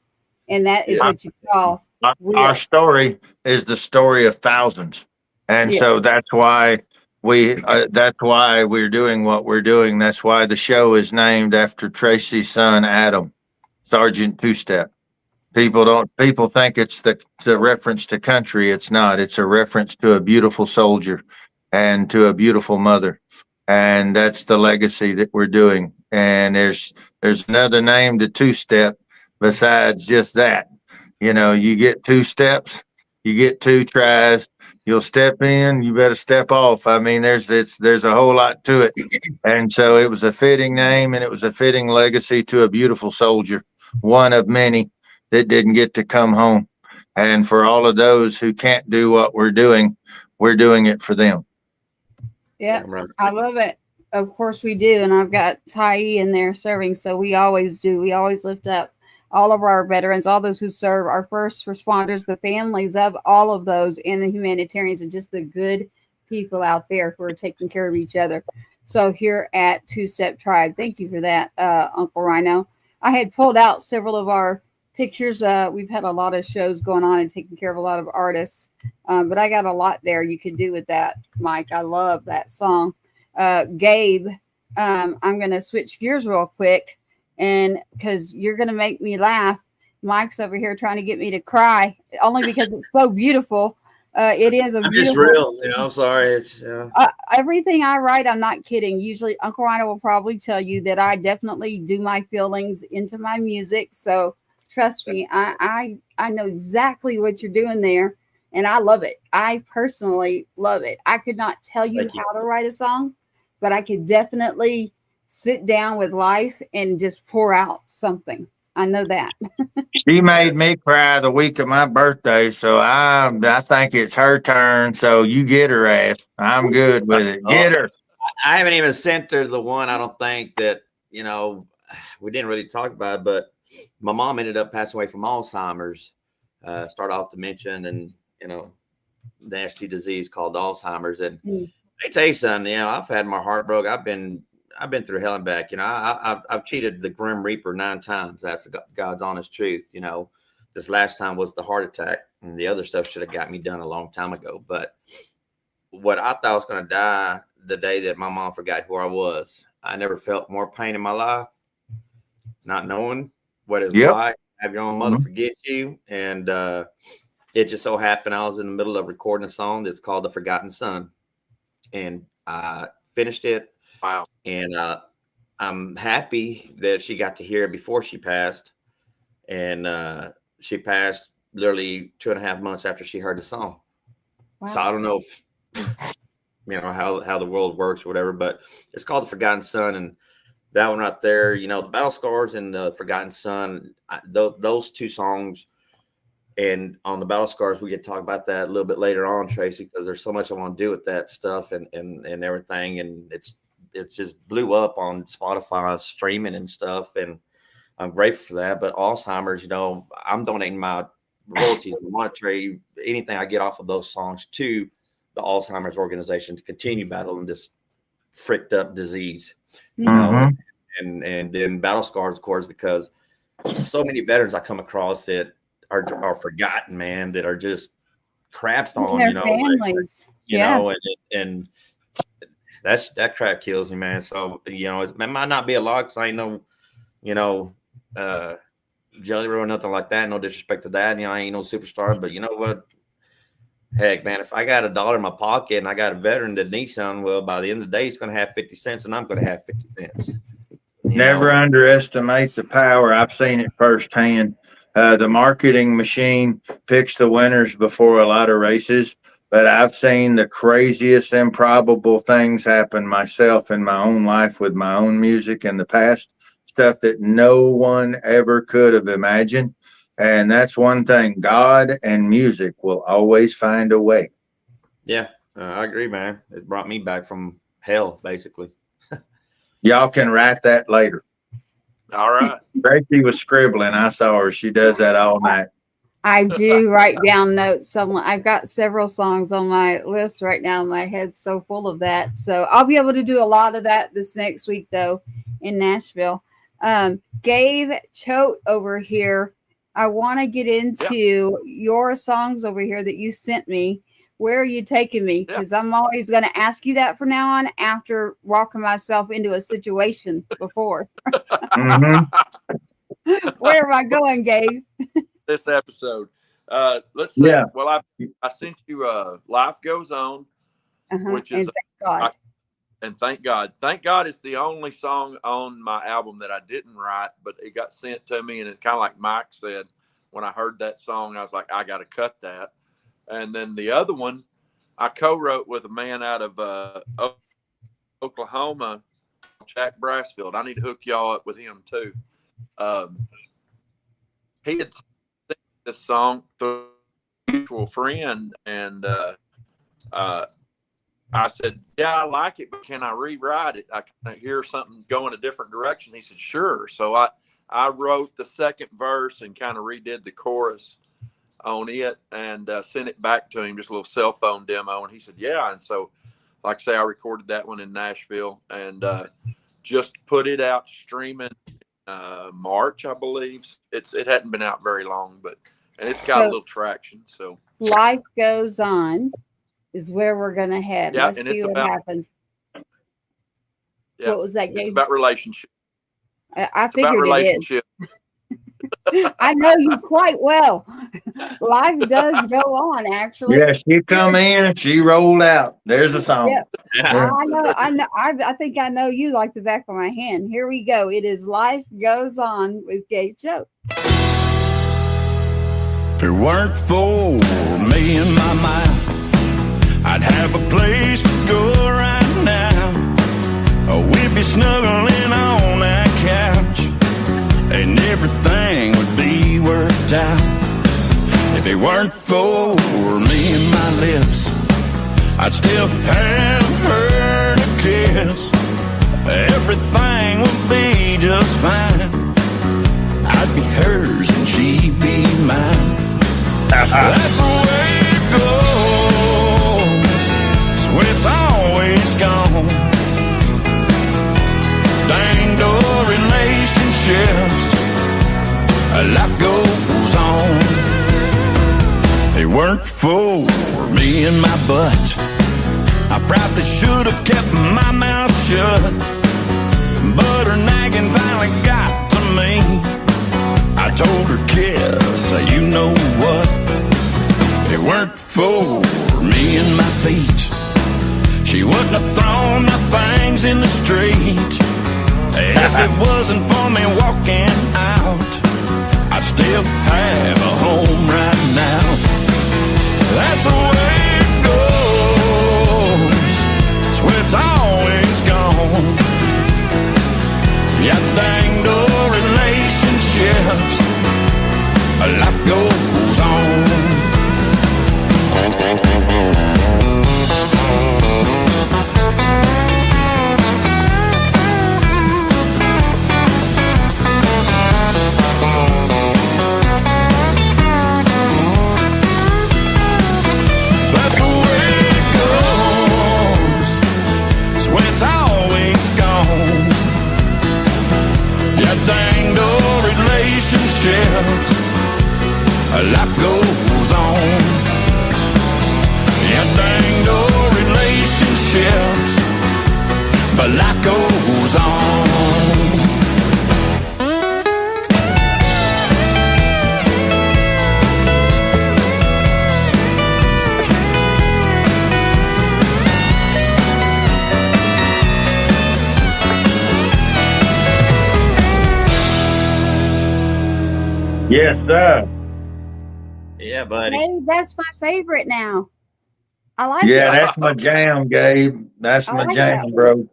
And that is what you call real. Our story is the story of thousands. And Yeah. so that's why we're doing what we're doing. That's why the show is named after Tracy's son, Adam, Sergeant Two-Step. People think it's the reference to country. It's not. It's a reference to a beautiful soldier and to a beautiful mother. And that's the legacy that we're doing. And there's another name to Two-Step besides just that. You know, you get 2 steps, you get 2 tries, you'll step in, you better step off. I mean, there's a whole lot to it. And so it was a fitting name, and it was a fitting legacy to a beautiful soldier, one of many that didn't get to come home. And for all of those who can't do what we're doing it for them. Yeah, I love it. Of course we do. And I've got Ty in there serving. So we always do. We always lift up all of our veterans, all those who serve, our first responders, the families of all of those, and the humanitarians, and just the good people out there who are taking care of each other. So here at Two-Step Tribe, thank you for that, Uncle Rhino. I had pulled out several of our pictures. We've had a lot of shows going on and taking care of a lot of artists, but I got a lot there you could do with that, Mike. I love that song. Gabe, I'm going to switch gears real quick. And because you're going to make me laugh. Mike's over here trying to get me to cry, only because it's so beautiful. It is a I'm beautiful. just real. You know, I'm sorry. It's everything I write, I'm not kidding. Usually, Uncle Rhino will probably tell you that I definitely do my feelings into my music. So trust me, I know exactly what you're doing there, and I love it. I personally love it. I could not tell you how to write a song, but I could definitely sit down with life and just pour out something. I know that. She made me cry the week of my birthday, so I think it's her turn. So you get her ass. I'm good with it. Get her. I haven't even sent her the one. I don't think that, you know, we didn't really talk about it, but my mom ended up passing away from Alzheimer's. Start off to mention, and you know, nasty disease called Alzheimer's. And they tell you something, you know, I've had my heart broke. I've been through hell and back. You know, I've cheated the Grim Reaper 9 times. That's God's honest truth. You know, this last time was the heart attack, and the other stuff should have got me done a long time ago. But what I thought I was going to die the day that my mom forgot who I was. I never felt more pain in my life, not knowing what it was like to have your own mother forget you. And it just so happened I was in the middle of recording a song that's called The Forgotten Son, and I finished it. Wow. And I'm happy that she got to hear it before she passed. And she passed literally 2.5 months after she heard the song. Wow. So I don't know if, you know, how the world works or whatever, but it's called The Forgotten Son. And that one right there, you know, the Battle Scars and the Forgotten Son, those 2 songs. And on the Battle Scars, we get to talk about that a little bit later on, Tracy, because there's so much I want to do with that stuff and everything. And it just blew up on Spotify streaming and stuff. And I'm grateful for that. But Alzheimer's, you know, I'm donating my royalties, monetary, anything I get off of those songs to the Alzheimer's organization to continue battling this fricked up disease, you know, and then Battle Scars, of course, because so many veterans I come across that are forgotten, man, that are just crapped on, their you know, families. you know, and that crap kills me, man. So, you know, it might not be a lot because I ain't no, you know, jelly roll or nothing like that. No disrespect to that. You know, I ain't no superstar, but you know what? Heck, man, if I got $1 in my pocket and I got a veteran that needs something, well, by the end of the day, he's going to have 50 cents and I'm going to have 50 cents. Never underestimate the power. I've seen it firsthand. The marketing machine picks the winners before a lot of races, but I've seen the craziest, improbable things happen myself in my own life with my own music in the past, stuff that no one ever could have imagined. And that's one thing, God and music will always find a way. Yeah, I agree, man. It brought me back from hell, basically. Y'all can write that later. All right. Tracy was scribbling. I saw her. She does that all night. I do write down notes. I've got several songs on my list right now. My head's so full of that. So I'll be able to do a lot of that this next week, though. in Nashville. Gabe Choate over here. I want to get into your songs over here that you sent me. Where are you taking me? Because I'm always going to ask you that from now on after walking myself into a situation before. Where am I going, Gabe? This episode. Let's see. Yeah. Well, I sent you Life Goes On, which is and thank God. Thank God it's the only song on my album that I didn't write, but it got sent to me, and it's kind of like Mike said, when I heard that song, I was like, I got to cut that. And then the other one, I co-wrote with a man out of Oklahoma, Jack Brassfield. I need to hook y'all up with him too. He had sing this song through a mutual friend, and I said, yeah, I like it, but can I rewrite it? I hear something going a different direction. He said, sure. So I wrote the second verse and kind of redid the chorus on it and sent it back to him, just a little cell phone demo. And he said, yeah. And so, like I say, I recorded that one in Nashville and just put it out streaming March, I believe. It hadn't been out very long, and it's got a little traction. So Life Goes On is where we're going to head. Yeah, Let's see what happens. Yeah, what was that, Gabe? It's about relationship. I figured relationship. It is. I know you quite well. Life does go on, actually. Yeah, she come in, she rolled out. There's a song. Yeah. I know. I think I know you like the back of my hand. Here we go. It is Life Goes On with Gabe Choate. If it weren't for me and my mouth, I'd have a place to go right now. We'd be snuggling on that couch, and everything would be worked out. If it weren't for me and my lips, I'd still have her to kiss. Everything would be just fine. I'd be hers and she'd be mine. That's the way it goes. So it's always gone. Dang old relationships, life goes on. If it weren't for me and my butt, I probably should have kept my mouth shut. But her nagging finally got to me. I told her, kiss, you know what? If it weren't for me and my feet, she wouldn't have thrown my things in the street. If it wasn't for me walking out, I'd still have a home right now. That's the way it goes. So it's always gone. Yeah, dang old relationships, life goes on. Life goes on. Yeah, dang old relationships, but life goes on. Yes, sir. Yeah, buddy. Hey, that's my favorite now. I like Yeah, it. that's my jam, Gabe. That's I my like jam, that. bro.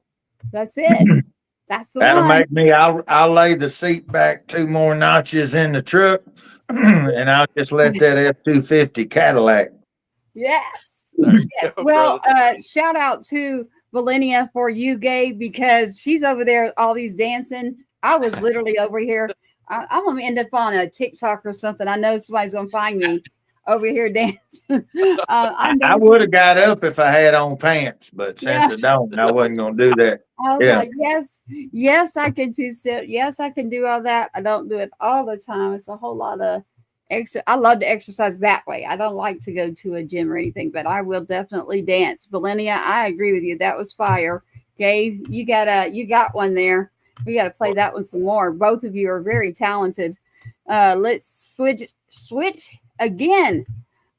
That's it. That's the That'll one. make me. I'll lay the seat back 2 more notches in the truck, and I'll just let that F-250 Cadillac. Yes. There you Yes. go, Well, brother. shout out to Valenia for you, Gabe, because she's over there, all these dancing. I was literally over here. I'm going to end up on a TikTok or something. I know somebody's going to find me over here dancing. I'm I would have got up if I had on pants, but since I don't, I wasn't going to do that. I was like, yes, I can two-step. Yes, I can do all that. I don't do it all the time. It's a whole lot of I love to exercise that way. I don't like to go to a gym or anything, but I will definitely dance. Valenia, I agree with you. That was fire. Gabe, you got one there. We got to play that one some more. Both of you are very talented. Let's switch again.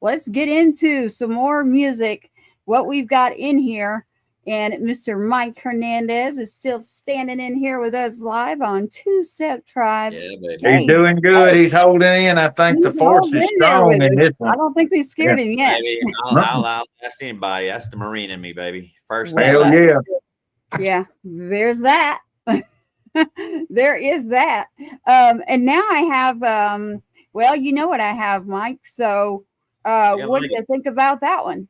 Let's get into some more music. What we've got in here. And Mr. Mike Hernandez is still standing in here with us live on Two Step Tribe. Yeah, baby. He's doing good. He's holding in. I think the force is strong in this one. I don't think we scared him yet. Baby, I'll ask anybody. That's the Marine in me, baby. First. Hell yeah. Yeah, there's that. There is that. And now I have, well, you know what I have, Mike. So what do you think about that one?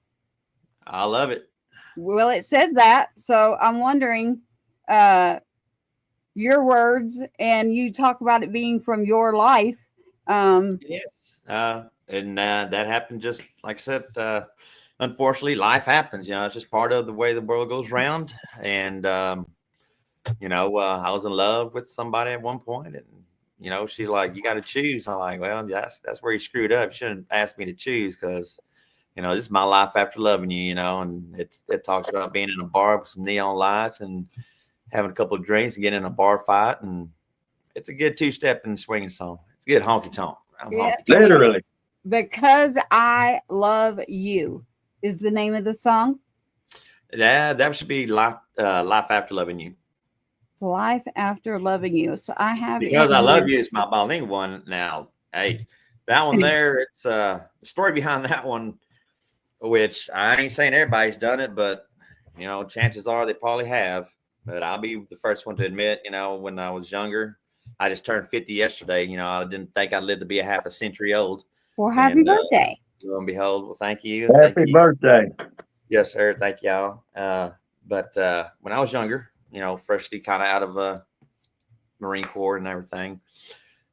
I love it. Well, it says that. So I'm wondering your words, and you talk about it being from your life. Yes. And that happened just like I said. Unfortunately, life happens. You know, it's just part of the way the world goes round. And, you know, I was in love with somebody at one point, and, you know, she's like, you got to choose. I'm like, well, that's where you screwed up. You shouldn't ask me to choose because, you know, this is my life after loving you, you know, and it talks about being in a bar with some neon lights and having a couple of drinks and getting in a bar fight. And it's a good two-step in the swinging song. It's a good honky-tonk. Yeah. Literally. Because I Love You is the name of the song. Yeah, that should be life after loving you. Life After Loving You. So I have Because I Love You is my bilingual one. Now, hey, that one there, it's the story behind that one, which I ain't saying everybody's done it, but, you know, chances are they probably have. But I'll be the first one to admit, you know, when I was younger, I just turned 50 yesterday. You know, I didn't think I'd live to be a half a century old. Well, happy birthday. Lo and behold, well, thank you. Happy birthday. Yes, sir. Thank y'all. But when I was younger, you know, freshly kind of out of Marine Corps and everything,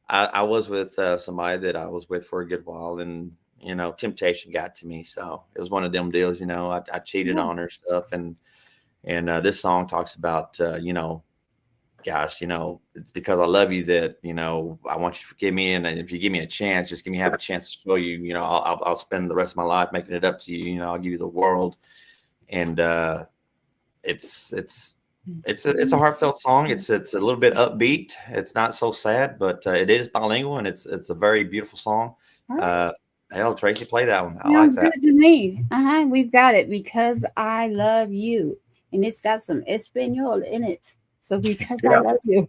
I was with somebody that I was with for a good while, and, you know, temptation got to me. So it was one of them deals, you know, I cheated on her stuff. And this song talks about, you know, gosh, you know, it's because I love you that, you know, I want you to forgive me. And if you give me a chance, just have a chance to show you, you know, I'll spend the rest of my life making it up to you. You know, I'll give you the world. And it's a heartfelt song. It's a little bit upbeat. It's not so sad, but it is bilingual, and it's a very beautiful song. Hell, Tracy, play that one. Sounds good to me. We've got it. Because I Love You, and it's got some Espanol in it. So because I love you.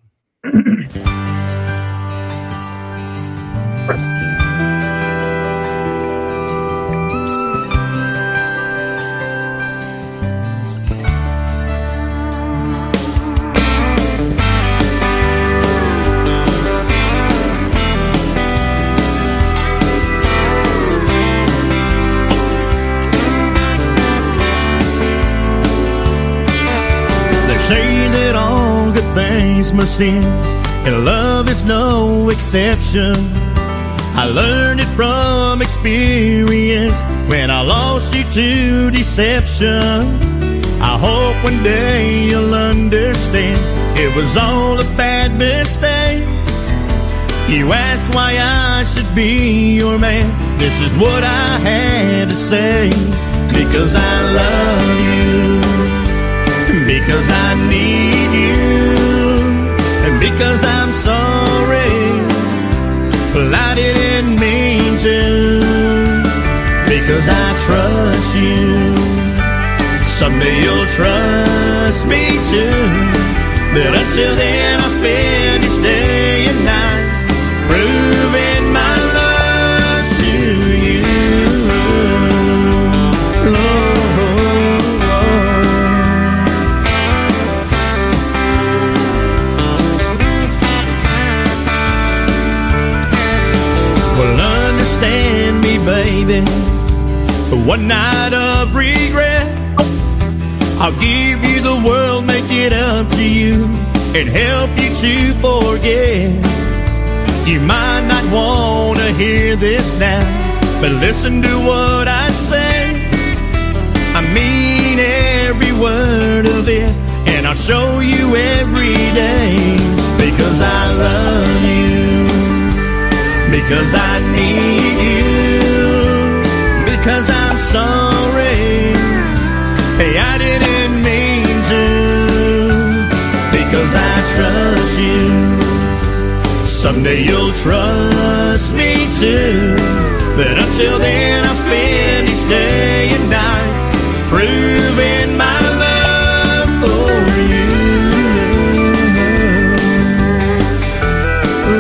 Say that all good things must end, and love is no exception. I learned it from experience when I lost you to deception. I hope one day you'll understand it was all a bad mistake. You ask why I should be your man. This is what I had to say. Because I love you, because I need you, and because I'm sorry, well, I didn't mean to. Because I trust you, someday you'll trust me too. But until then, I'll spend each day and night proving my love to you. Lord. Understand me, baby. One night of regret, I'll give you the world, make it up to you, and help you to forget. You might not want to hear this now, but listen to what I say. I mean every word of it, and I'll show you every day. Because I love you, because I need you, because I'm sorry, hey, I didn't mean to. Because I trust you, someday you'll trust me too. But until then, I'll spend each day and night proving my love for you.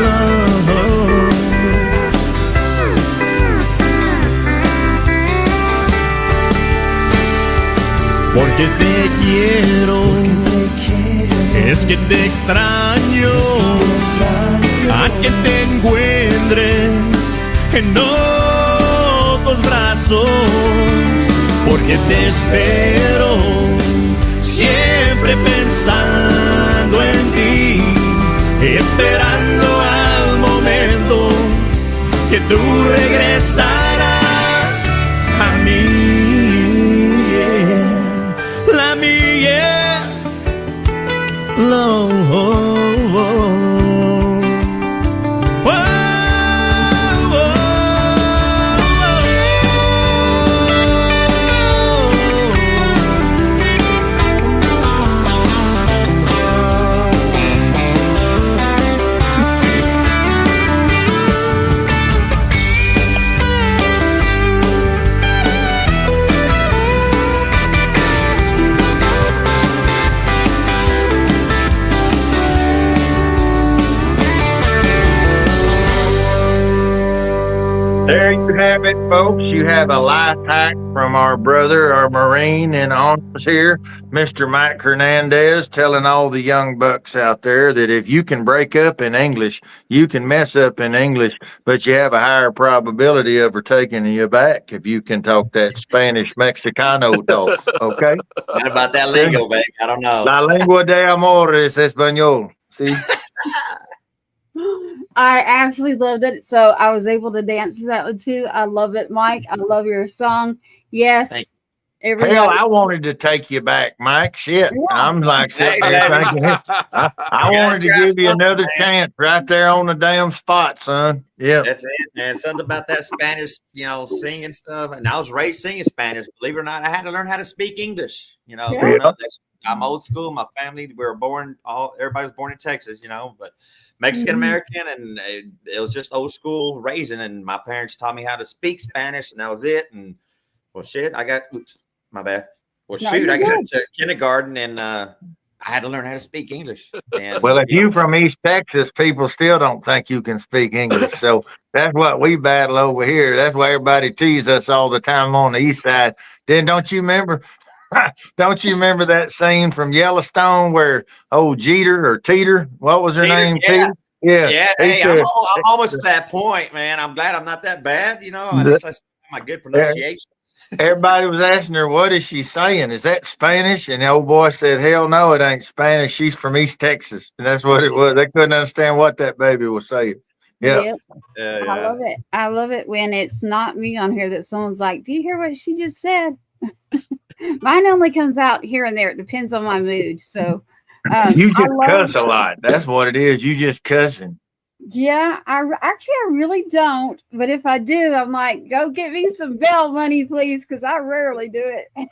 Love. Porque te quiero, es que te extraño, a que te encuentres en otros brazos. Porque te espero, siempre pensando en ti, esperando al momento que tú regresarás a mí. Yeah. La mía, There you have it, folks. You have a life hack from our brother, our Marine in honors here, Mr. Mike Hernandez, telling all the young bucks out there that if you can break up in English, you can mess up in English, but you have a higher probability of her taking you back if you can talk that Spanish Mexicano talk. Okay? What about that lingo, baby? I don't know. La lengua de amor es español. See? I actually loved it. So I was able to dance to that one too. I love it, Mike. I love your song. Yes. Hell, I wanted to take you back, Mike. Shit. Yeah. I'm like sitting there thinking, I wanted to give you another chance right there on the damn spot, son. Yeah. That's it, man. Something about that Spanish, singing stuff. And I was raised singing Spanish. Believe it or not, I had to learn how to speak English. Growing up, I'm old school. My family, we were born, everybody was born in Texas, but Mexican American, and it was just old school raising. And my parents taught me how to speak Spanish, and that was it. And well, shit, my bad. Well, shoot, I got to kindergarten, and I had to learn how to speak English. And, well, if you from East Texas, people still don't think you can speak English. So that's what we battle over here. That's why everybody teases us all the time on the East Side. Then don't you remember? Don't you remember that scene from Yellowstone where Jeter or Teeter, what was her name? Yeah. Yeah. Hey, I'm almost at that point, man. I'm glad I'm not that bad. At least I still have my good pronunciation. Everybody was asking her, what is she saying? Is that Spanish? And the old boy said, hell no, it ain't Spanish. She's from East Texas. And that's what it was. They couldn't understand what that baby was saying. Yeah. I love it. I love it when it's not me on here that someone's like, do you hear what she just said? Mine only comes out here and there. It depends on my mood. So you just cuss a lot. That's what it is. You just cussing. Yeah, I really don't. But if I do, I'm like, go get me some bail money, please, because I rarely do it.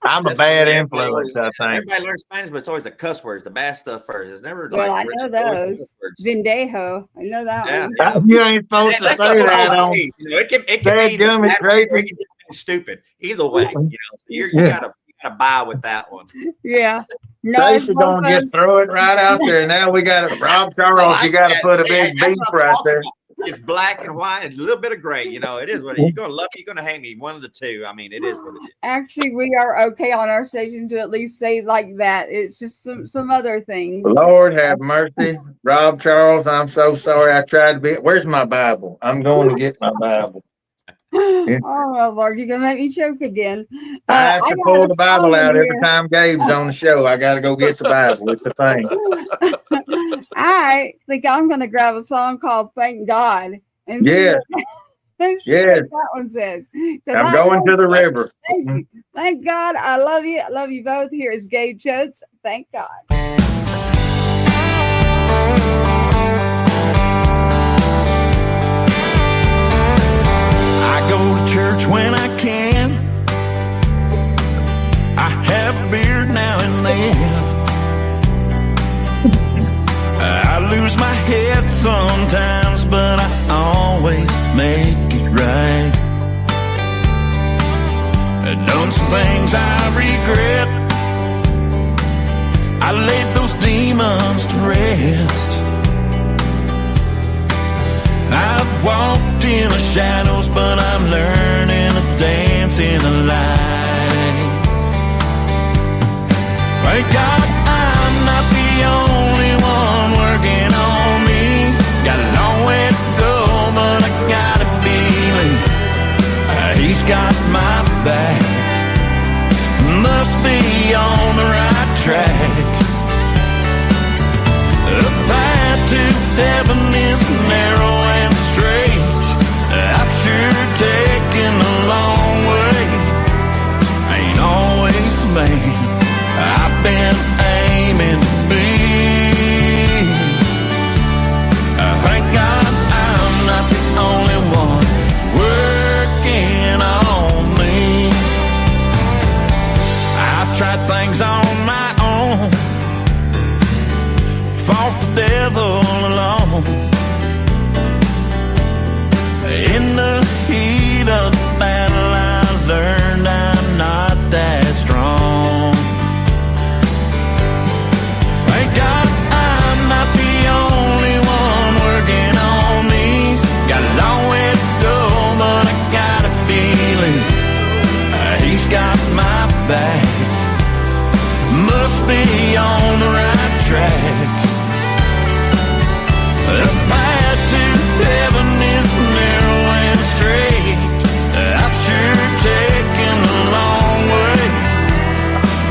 I'm a bad influence, I think. Everybody learns Spanish, but it's always the cuss words, the bad stuff first. It's never well, I know those. Vendejo. I know that one. Yeah. You ain't supposed to say that on. It can mean stupid. Either way, you gotta buy with that one. Yeah. No, Tracy gonna just throw it right out there. Now we got it. Rob Charles, you got to put a big beef right there. It's black and white and a little bit of gray. It is what it is. You're gonna love it, you're gonna hate me. One of the two. I mean, it is what it is. Actually, we are okay on our station to at least say like that. It's just some other things. Lord have mercy. Rob Charles, I'm so sorry. I tried to be. Where's my Bible? I'm going to get my Bible. Oh Lord, you're gonna make me choke again. I have to pull the Bible out every time Gabe's on the show. I got to go get the Bible. It's the thing. I think I'm gonna grab a song called "Thank God." And That's Yes. what that one says. 'Cause I'm I going love to the you. river. Thank you. Thank God. I love you. I love you both. Here is Gabe Choate. Thank God. I go to church when I can. I have a beer now and then. I lose my head sometimes, but I always make it right. I've done some things I regret. I laid those demons to rest. I've walked in the shadows, but I'm learning to dance in the lights. Thank God I'm not the only one working on me. Got a long way to go, but I got a feeling he's got my back. Must be on the right track. The path to heaven is narrow and straight. I've sure taken a long way. Ain't always made. I've been aiming to be. Thank God I'm not the only one working on me. I've tried things on my own, fought the devil alone. In the heat of the battle, I learned I'm not that strong. Thank God I'm not the only one working on me. Got a long way to go, but I got a feeling he's got my back. Must be on the right track. The path to heaven is narrow and straight. I've sure taken a long way.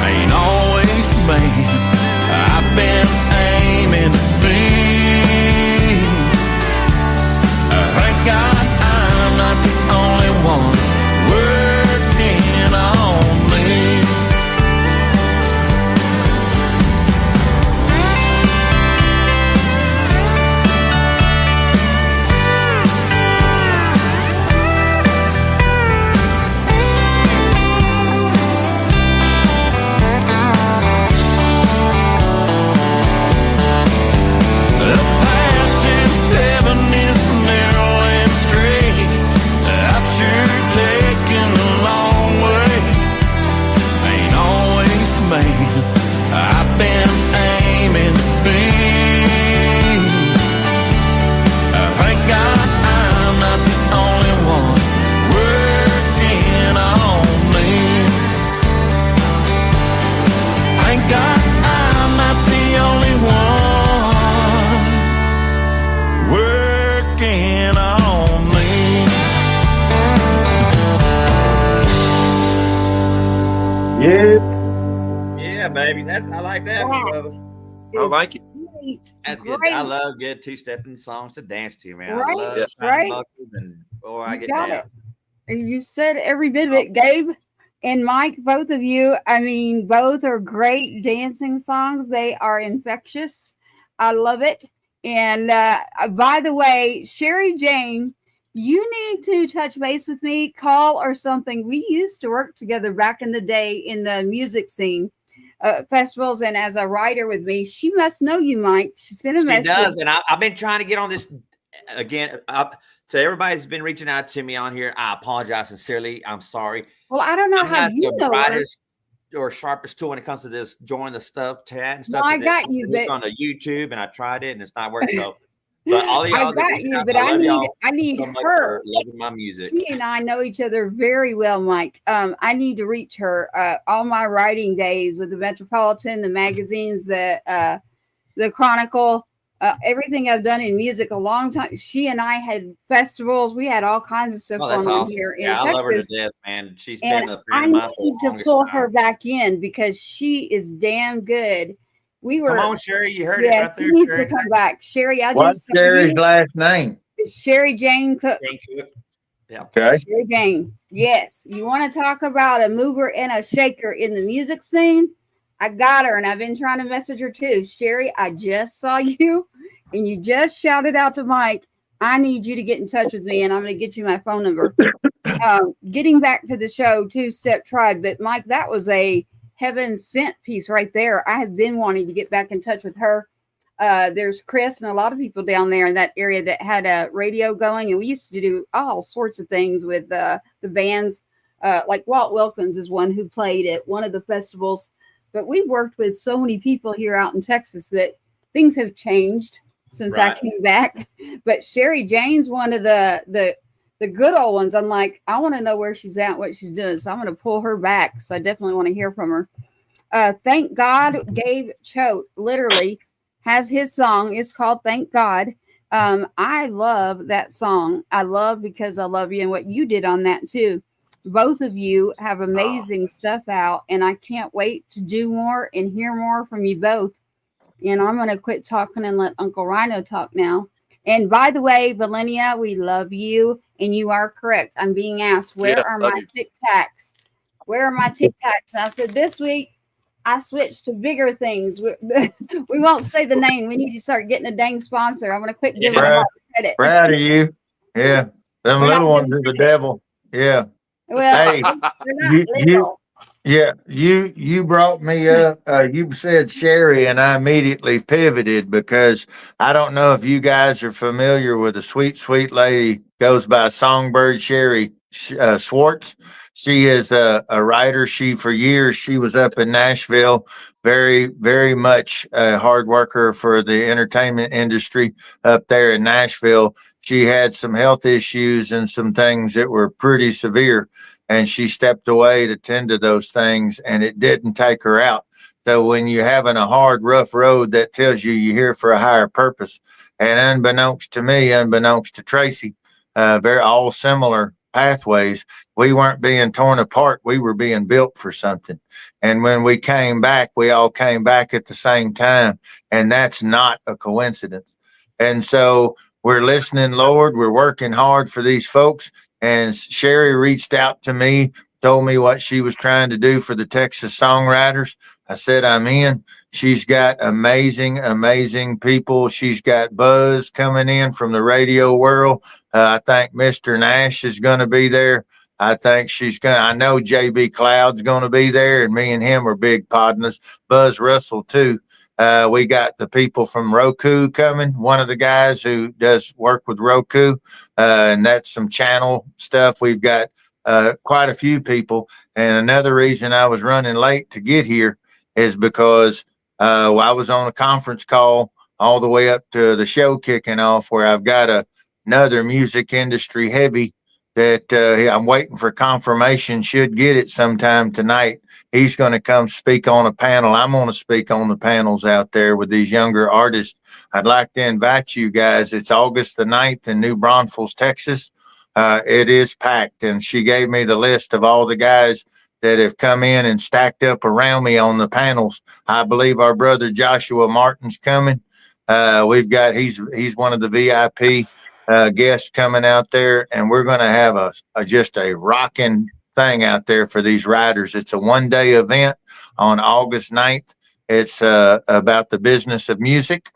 Ain't always made. I've been aiming to be. Thank God I'm not the only one working on me. The path to heaven is narrow and straight. I've sure taken a long way. Ain't always made. I've been aiming to be. Thank God I'm not the only one working on me. Thank God I'm not the only one working on me. Yeah. Yeah, baby. I like that. Wow. Bubba. I like it. Great. That's good. Great. I love good two-stepping songs to dance to, man. Right, I love Yeah. shiny right. buckles and boy, I You get got down. it. You said every bit of it, Gabe and Mike, both of you. I mean, both are great dancing songs. They are infectious. I love it. And by the way, Sherry Jane, you need to touch base with me, call or something. We used to work together back in the day in the music scene, festivals, and as a writer with me. She must know you, Mike. She sent a She message. does, and I've been trying to get on this again. To everybody that's been reaching out to me on here, I apologize sincerely. I'm sorry. Well, I don't know I'm how not you the know her. brightest or sharpest tool when it comes to this join the stuff, chat and stuff. No, I 'cause got it's you, hooked but on the YouTube, and I tried it, and it's not working. So, but all of y'all I that got reached you, out, but I I love need y'all so much her. for loving my music. She and I know each other very well, Mike. I need to reach her. All my writing days with the Metropolitan, the magazines, the Chronicle, everything I've done in music a long time. She and I had festivals. We had all kinds of stuff Oh, that's going on awesome. here in Yeah, I love her to Texas. death, man. She's And been a I friend of mine for need the to longest pull time. her back in because she is damn good. We were. Come on, Sherry. You heard it Yeah, right she there, needs Sherry. to come back. Sherry, I What's just saw Sherry's you. last name? Sherry Jane Cook. Thank you. Yeah. Okay. Sherry Jane. Yes. You want to talk about a mover and a shaker in the music scene? I got her, and I've been trying to message her too. Sherry, I just saw you, and you just shouted out to Mike, I need you to get in touch with me, and I'm going to get you my phone number. Getting back to the show, Two Step Tribe, but Mike, that was a heaven sent piece right there. I have been wanting to get back in touch with her. There's Chris and a lot of people down there in that area that had a radio going, and we used to do all sorts of things with the bands. Like Walt Wilkins is one who played at one of the festivals. But we've worked with so many people here out in Texas that things have changed since I came back. But Sherry Jane's one of the good old ones. I'm like, I want to know where she's at, what she's doing. So I'm going to pull her back. So I definitely want to hear from her. Thank God, Gabe Choate literally has his song. It's called Thank God. I love that song. I love Because I Love You and what you did on that too. Both of you have amazing stuff out, and I can't wait to do more and hear more from you both. And I'm going to quit talking and let UncleRyano talk now. And by the way, Valenia, we love you, and you are correct. I'm being asked, where are my Tic Tacs? Where are my Tic Tacs? And I said, this week, I switched to bigger things. We won't say the name. We need to start getting a dang sponsor. I'm going to quit giving them all the credit. Proud of you. Yeah. Them little ones are the devil. Yeah. Well, Hey, they're not little. you brought me up. You said Sherry, and I immediately pivoted because I don't know if you guys are familiar with a sweet, sweet lady goes by Songbird Sherry Swartz. She is a writer. For years she was up in Nashville, very, very much a hard worker for the entertainment industry up there in Nashville. She had some health issues and some things that were pretty severe, and she stepped away to tend to those things, and it didn't take her out. So when you're having a hard, rough road, that tells you you're here for a higher purpose. And unbeknownst to me, unbeknownst to Tracy, very all similar pathways. We weren't being torn apart. We were being built for something. And when we came back, we all came back at the same time. And that's not a coincidence. And so we're listening, Lord. We're working hard for these folks. And Sherry reached out to me, told me what she was trying to do for the Texas songwriters. I said, I'm in. She's got amazing, amazing people. She's got buzz coming in from the radio world. I think Mr. Nash is going to be there. I think I know JB Cloud's going to be there, and me and him are big partners. Buzz Russell, too. We got the people from Roku coming. One of the guys who does work with Roku, and that's some channel stuff. We've got quite a few people. And another reason I was running late to get here is because I was on a conference call all the way up to the show kicking off, where I've got another music industry heavy that I'm waiting for confirmation, should get it sometime tonight. He's going to come speak on a panel. I'm going to speak on the panels out there with these younger artists. I'd like to invite you guys. It's August the 9th in New Braunfels, Texas. It is packed, and she gave me the list of all the guys that have come in and stacked up around me on the panels. I believe our brother Joshua Martin's coming. He's one of the VIP guests coming out there, and we're going to have just a rocking thing out there for these riders. It's a one-day event on August 9th. It's about the business of music,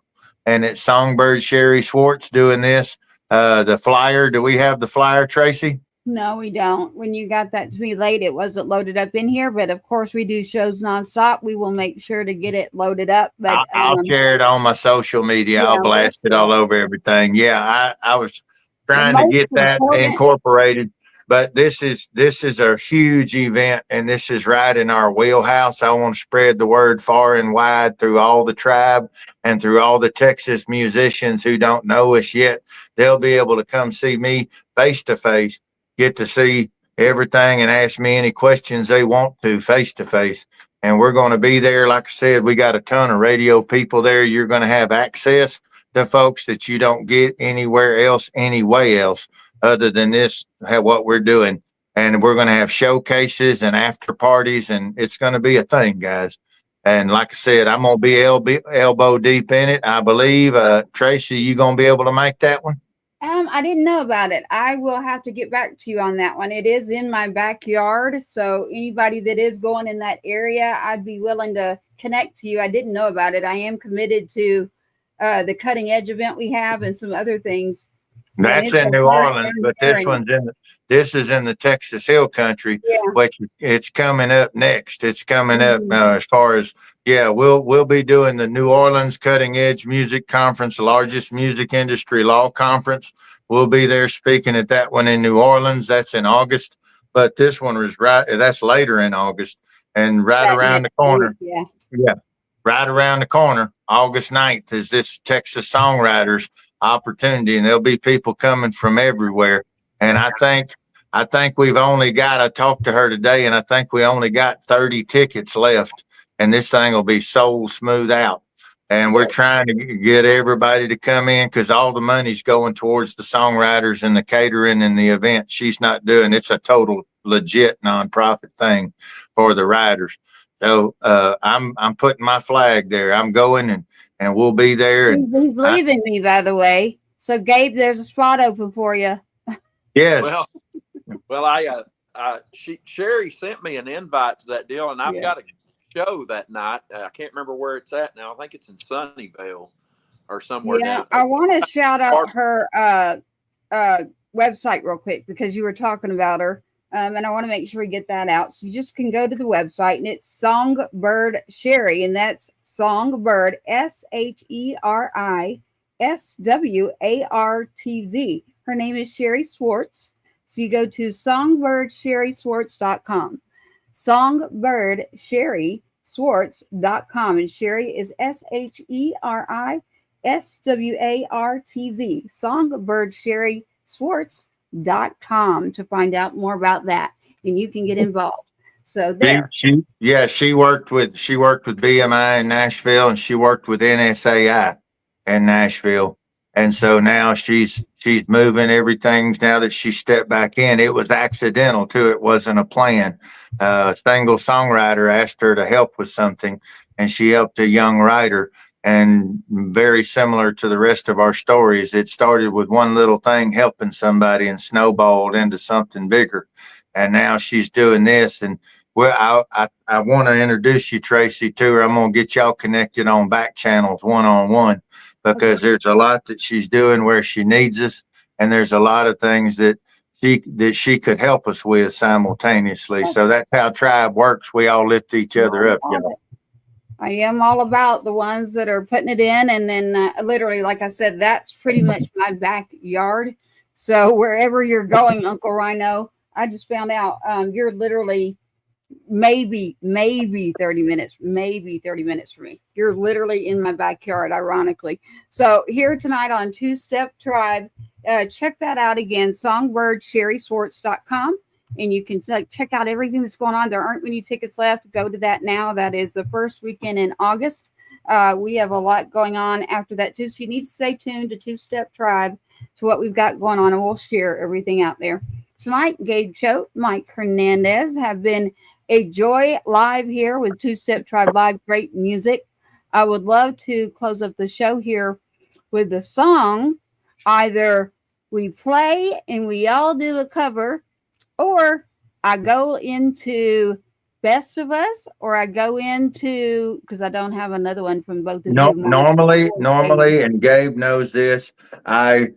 and it's Songbird Sherry Swartz doing this. The flyer, do we have the flyer, Tracy? No, we don't. When you got that to me late, it wasn't loaded up in here, but of course we do shows nonstop. We will make sure to get it loaded up. But I'll share it on my social media. I'll blast it all over everything. Yeah, I was trying to get that incorporated, but this is a huge event, and this is right in our wheelhouse. I want to spread the word far and wide through all the tribe and through all the Texas musicians who don't know us yet. They'll be able to come see me face to face, get to see everything, and ask me any questions they want to face to face. And we're going to be there. Like I said, we got a ton of radio people there. You're going to have access to folks that you don't get anywhere else, anyway else, other than this, what we're doing. And we're going to have showcases and after parties, and it's going to be a thing, guys. And like I said, I'm going to be elbow deep in it. I believe, Tracy, you going to be able to make that one? I didn't know about it. I will have to get back to you on that one. It is in my backyard, so anybody that is going in that area, I'd be willing to connect to you. I didn't know about it. I am committed to the cutting edge event we have and some other things. That's in New Orleans, but this is in the Texas Hill Country, yeah. which it's coming up next. It's coming up Mm-hmm. as far as we'll be doing the New Orleans Cutting Edge Music Conference, the largest music industry law conference. We'll be there speaking at that one in New Orleans. That's in August, but this one was that's later in August and right That around the next week, corner. yeah. Yeah. Right around the corner, August 9th, is this Texas Songwriters opportunity, and there'll be people coming from everywhere. And I think we've only got, I talked to her today, and I think we only got 30 tickets left, and this thing will be sold smooth out. And we're trying to get everybody to come in because all the money's going towards the songwriters and the catering and the event. She's not doing it's a total legit nonprofit thing for the writers. So I'm putting my flag there. I'm going and we'll be there. And He's leaving me, by the way. So Gabe, there's a spot open for you. Yes. Well, Sherry sent me an invite to that deal, and I've got a show that night. I can't remember where it's at now. I think it's in Sunnyvale or somewhere down there. I want to shout out her website real quick because you were talking about her. And I want to make sure we get that out. So you just can go to the website, and it's Songbird Sherry, and that's Songbird, SHERISWARTZ. Her name is Sherry Swartz. So you go to songbirdsherryswartz.com. Songbirdsherryswartz.com. And Sherry is SHERISWARTZ. Songbirdsherryswartz.com to find out more about that, and you can get involved. So there. She worked with BMI in Nashville, and she worked with NSAI in Nashville. And so now she's moving everything now that she stepped back in. It was accidental too. It wasn't a plan. A single songwriter asked her to help with something, and she helped a young writer. And very similar to the rest of our stories, it started with one little thing helping somebody and snowballed into something bigger. And now she's doing this. And well, I want to introduce you, Tracy, to her. I'm going to get y'all connected on back channels one-on-one because there's a lot that she's doing where she needs us. And there's a lot of things that she could help us with simultaneously. So that's how Tribe works. We all lift each other up, y'all. I am all about the ones that are putting it in. And then literally, like I said, that's pretty much my backyard. So wherever you're going, Uncle Rhino, I just found out you're literally maybe 30 minutes from me. You're literally in my backyard, ironically. So here tonight on Two Step Tribe, check that out again, songbirdsherryswartz.com. And you can check out everything that's going on. There aren't many tickets left. Go to that now. That is the first weekend in August. We have a lot going on after that too. So you need to stay tuned to Two Step Tribe to what we've got going on, and we'll share everything out there. Tonight, Gabe Choate, Mike Hernandez have been a joy live here with Two Step Tribe Live. Great music. I would love to close up the show here with the song. Either we play and we all do a cover, or I go into Best of Us, or I go into, because I don't have another one from both of you. Normally, and Gabe knows this, I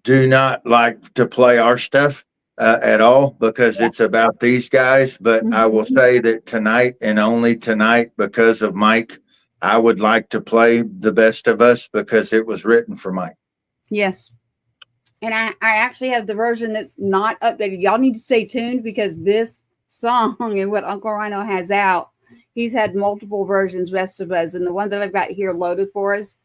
do not like to play our stuff at all because it's about these guys. But I will say that tonight and only tonight, because of Mike, I would like to play the Best of Us because it was written for Mike. Yes. And I actually have the version that's not updated. Y'all need to stay tuned because this song and what Uncle Rhino has out, he's had multiple versions, Best of Us. And the one that I've got here loaded for us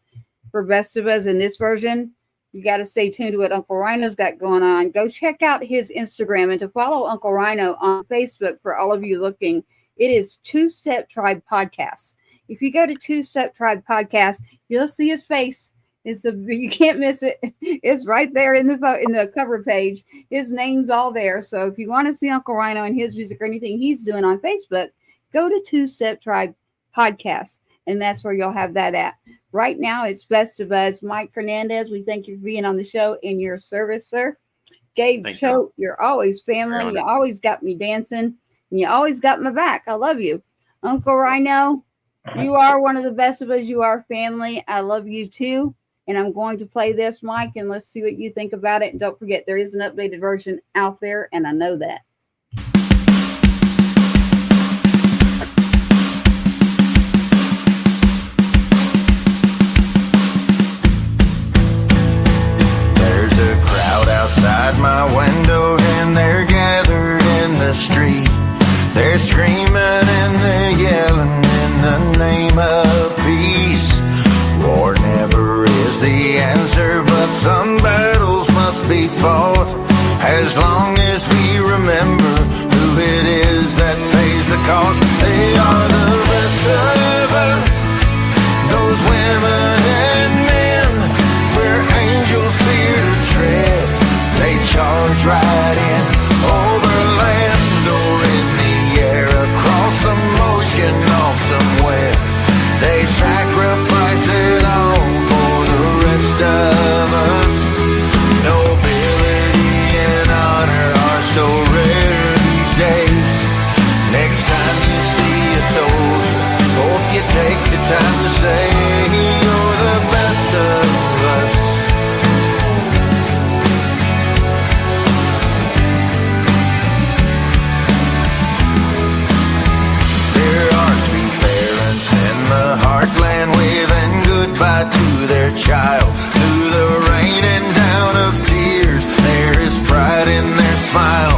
for Best of Us in this version, you got to stay tuned to what Uncle Rhino's got going on. Go check out his Instagram and to follow Uncle Rhino on Facebook for all of you looking. It is Two Step Tribe Podcast. If you go to Two Step Tribe Podcast, you'll see his face. You can't miss it. It's right there in the cover page. His name's all there. So if you want to see Uncle Rhino and his music or anything he's doing on Facebook, go to Two Step Tribe Podcast. and that's where you'll have that at. Right now, it's Best of Us. Mike Hernandez, we thank you for being on the show in your service, sir. Gabe Choate, you're always family. You always got me dancing, and you always got my back. I love you. UncleRyano, you are one of the best of us. You are family. I love you too. And I'm going to play this, Mike, and let's see what you think about it. And don't forget, there is an updated version out there, and I know that. There's a crowd outside my window, and they're gathered in the street. They're screaming and they're yelling in the name of peace. War never is the answer, but some battles must be fought. As long as we remember who it is that pays the cost. They are the best of us, those women and men, where angels fear to tread. They charge right in over land or in the air, across some ocean, off somewhere. They sacrifice it all for the rest of us. Nobility and honor are so rare these days. Next time you see a soldier, hope you take the time to say you're the best of us. There are two parents in the heartland waving goodbye to their child. Through the raining down of tears, there is pride in their smile.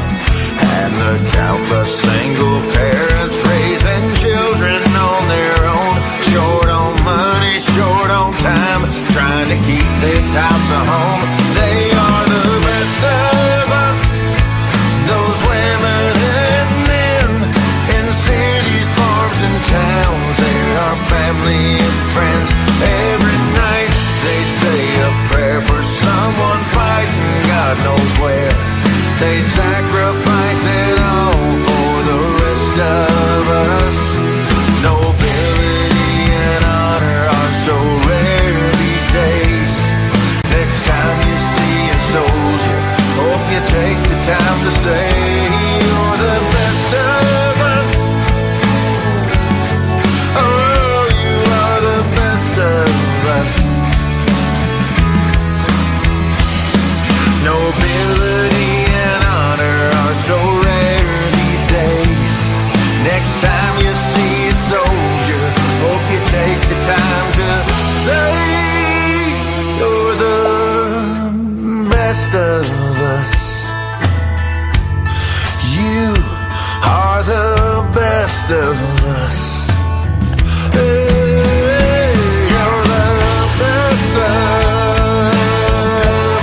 And the countless single parents raising children on their own, short on money, short on time, trying to keep this house a home. They are the best of us, those women and men, in cities, farms and towns. They are family and friends. Every night they say a prayer for someone fighting God knows where. They sacrifice it all for the rest of us. Nobility and honor are so rare these days. Next time you see a soldier, hope you take the time to say you're the best of us. Oh, you are the best of us. Nobility and honor are so rare these days. Next time you see a soldier, hope you take the time to say you're the best of us. You are the best of us. Hey, you're the best of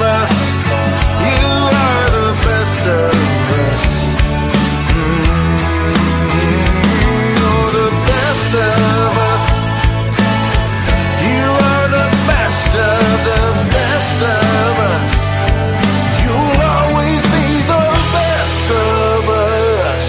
us. You are the best of us. You're the best of us. You are the best of the best of us. You'll always be the best of us.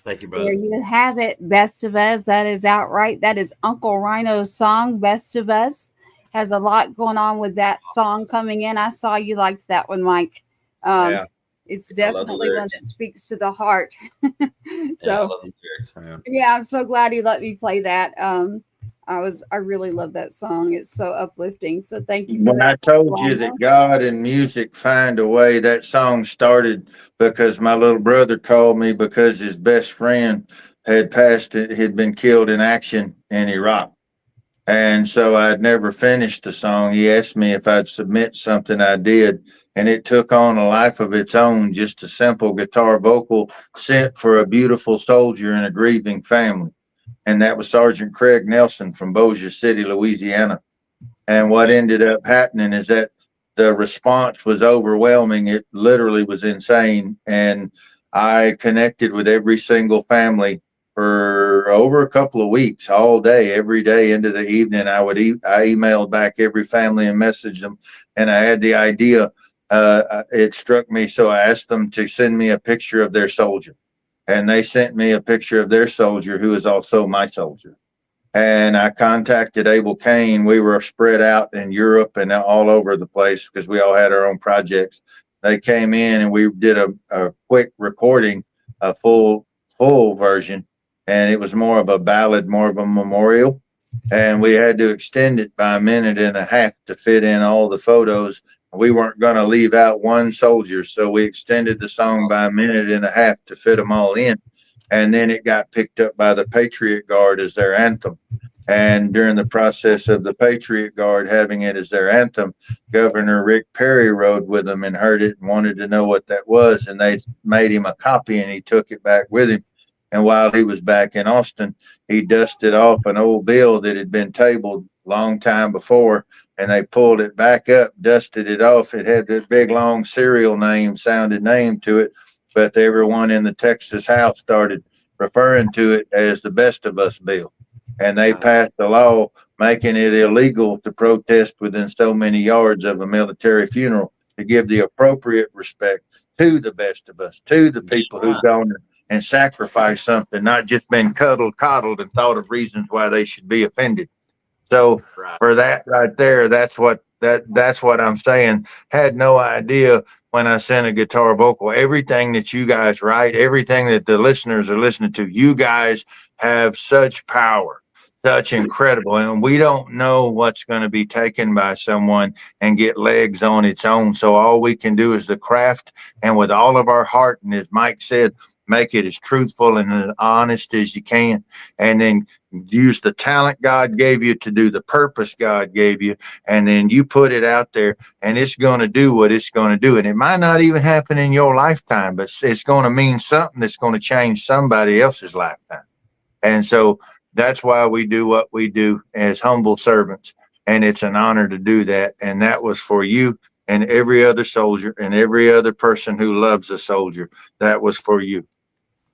Thank you, brother. There you have it, Best of Us. That is outright. That is UncleRyano's song, Best of Us. Has a lot going on with that song coming in. I saw you liked that one, Mike. Yeah. It's I love the definitely one lyrics. that speaks to the heart. Yeah, I So love the lyrics, man. yeah, I'm so glad he let me play that. I really love that song. It's so uplifting. So thank you for When I that. told you that God and music find a way, that song started because my little brother called me because his best friend had been killed in action in Iraq. And so I'd never finished the song. He asked me if I'd submit something. I did. And it took on a life of its own, just a simple guitar vocal sent for a beautiful soldier and a grieving family. And that was Sergeant Craig Nelson from Bossier City, Louisiana. And what ended up happening is that the response was overwhelming. It literally was insane. And I connected with every single family for over a couple of weeks, all day, every day into the evening. I emailed back every family and messaged them. And I had the idea it struck me. So I asked them to send me a picture of their soldier, and they sent me a picture of their soldier who is also my soldier. And I contacted Abel Kane. We were spread out in Europe and all over the place because we all had our own projects. They came in and we did a quick recording, a full version, and it was more of a ballad, more of a memorial. And we had to extend it by 1.5 minutes to fit in all the photos. We weren't going to leave out one soldier, so we extended the song by 1.5 minutes to fit them all in. And then it got picked up by the Patriot Guard as their anthem. And during the process of the Patriot Guard having it as their anthem, Governor Rick Perry rode with them and heard it and wanted to know what that was. And they made him a copy and he took it back with him. And while he was back in Austin, he dusted off an old bill that had been tabled long time before, and they pulled it back up, dusted it off. It had this big, long serial sounded name to it, but everyone in the Texas House started referring to it as the Best of Us bill. And they passed a law making it illegal to protest within so many yards of a military funeral, to give the appropriate respect to the best of us, to the people who've gone and sacrificed something, not just been coddled and thought of reasons why they should be offended. So for that right there, that's what I'm saying. Had no idea when I sent a guitar vocal. Everything that you guys write, everything that the listeners are listening to, you guys have such power, such incredible. And we don't know what's going to be taken by someone and get legs on its own. So all we can do is the craft, and with all of our heart, and as Mike said, make it as truthful and as honest as you can, and then use the talent God gave you to do the purpose God gave you, and then you put it out there, and it's going to do what it's going to do. And it might not even happen in your lifetime, but it's going to mean something that's going to change somebody else's lifetime. And so that's why we do what we do as humble servants, and it's an honor to do that. And that was for you and every other soldier and every other person who loves a soldier. That was for you.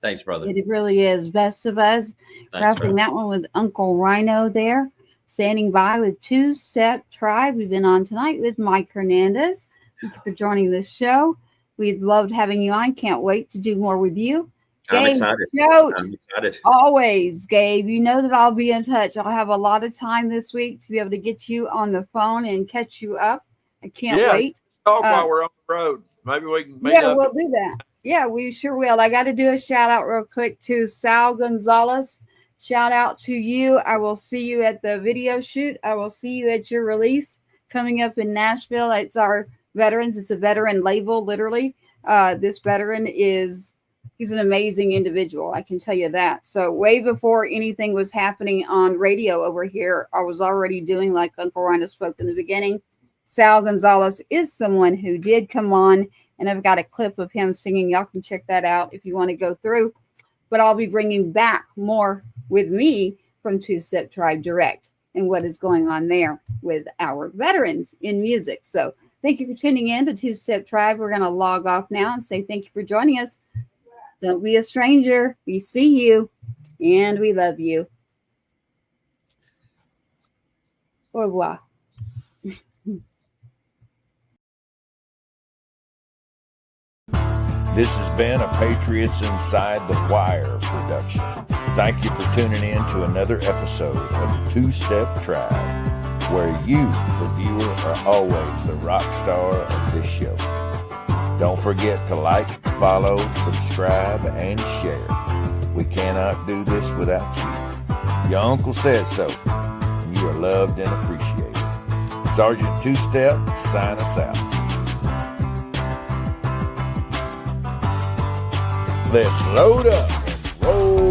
Thanks, brother. It really is. Best of Us. Wrapping that one with UncleRyano there. Standing by with Two Step Tribe. We've been on tonight with Mike Hernandez. Thank you for joining this show. We'd loved having you on. Can't wait to do more with you. I'm excited. I'm excited. Always, Gabe. You know that I'll be in touch. I'll have a lot of time this week to be able to get you on the phone and catch you up. I can't wait. Talk while we're on the road. Maybe we can meet up. We'll do that. Yeah, we sure will. I got to do a shout out real quick to Sal Gonzalez. Shout out to you. I will see you at the video shoot. I will see you at your release coming up in Nashville. It's our veterans. It's a veteran label, literally. This veteran he's an amazing individual. I can tell you that. So way before anything was happening on radio over here, I was already doing, like UncleRyano spoke in the beginning. Sal Gonzalez is someone who did come on, and I've got a clip of him singing. Y'all can check that out if you want to go through. But I'll be bringing back more with me from Two Step Tribe Direct and what is going on there with our veterans in music. So thank you for tuning in to Two Step Tribe. We're going to log off now and say thank you for joining us. Don't be a stranger. We see you, and we love you. Au revoir. This has been a Patriots Inside the Wire production. Thank you for tuning in to another episode of the Two Step Tribe, where you, the viewer, are always the rock star of this show. Don't forget to like, follow, subscribe, and share. We cannot do this without you. Your uncle says so, and you are loved and appreciated. Sergeant Two Step, sign us out. Let's load up and roll.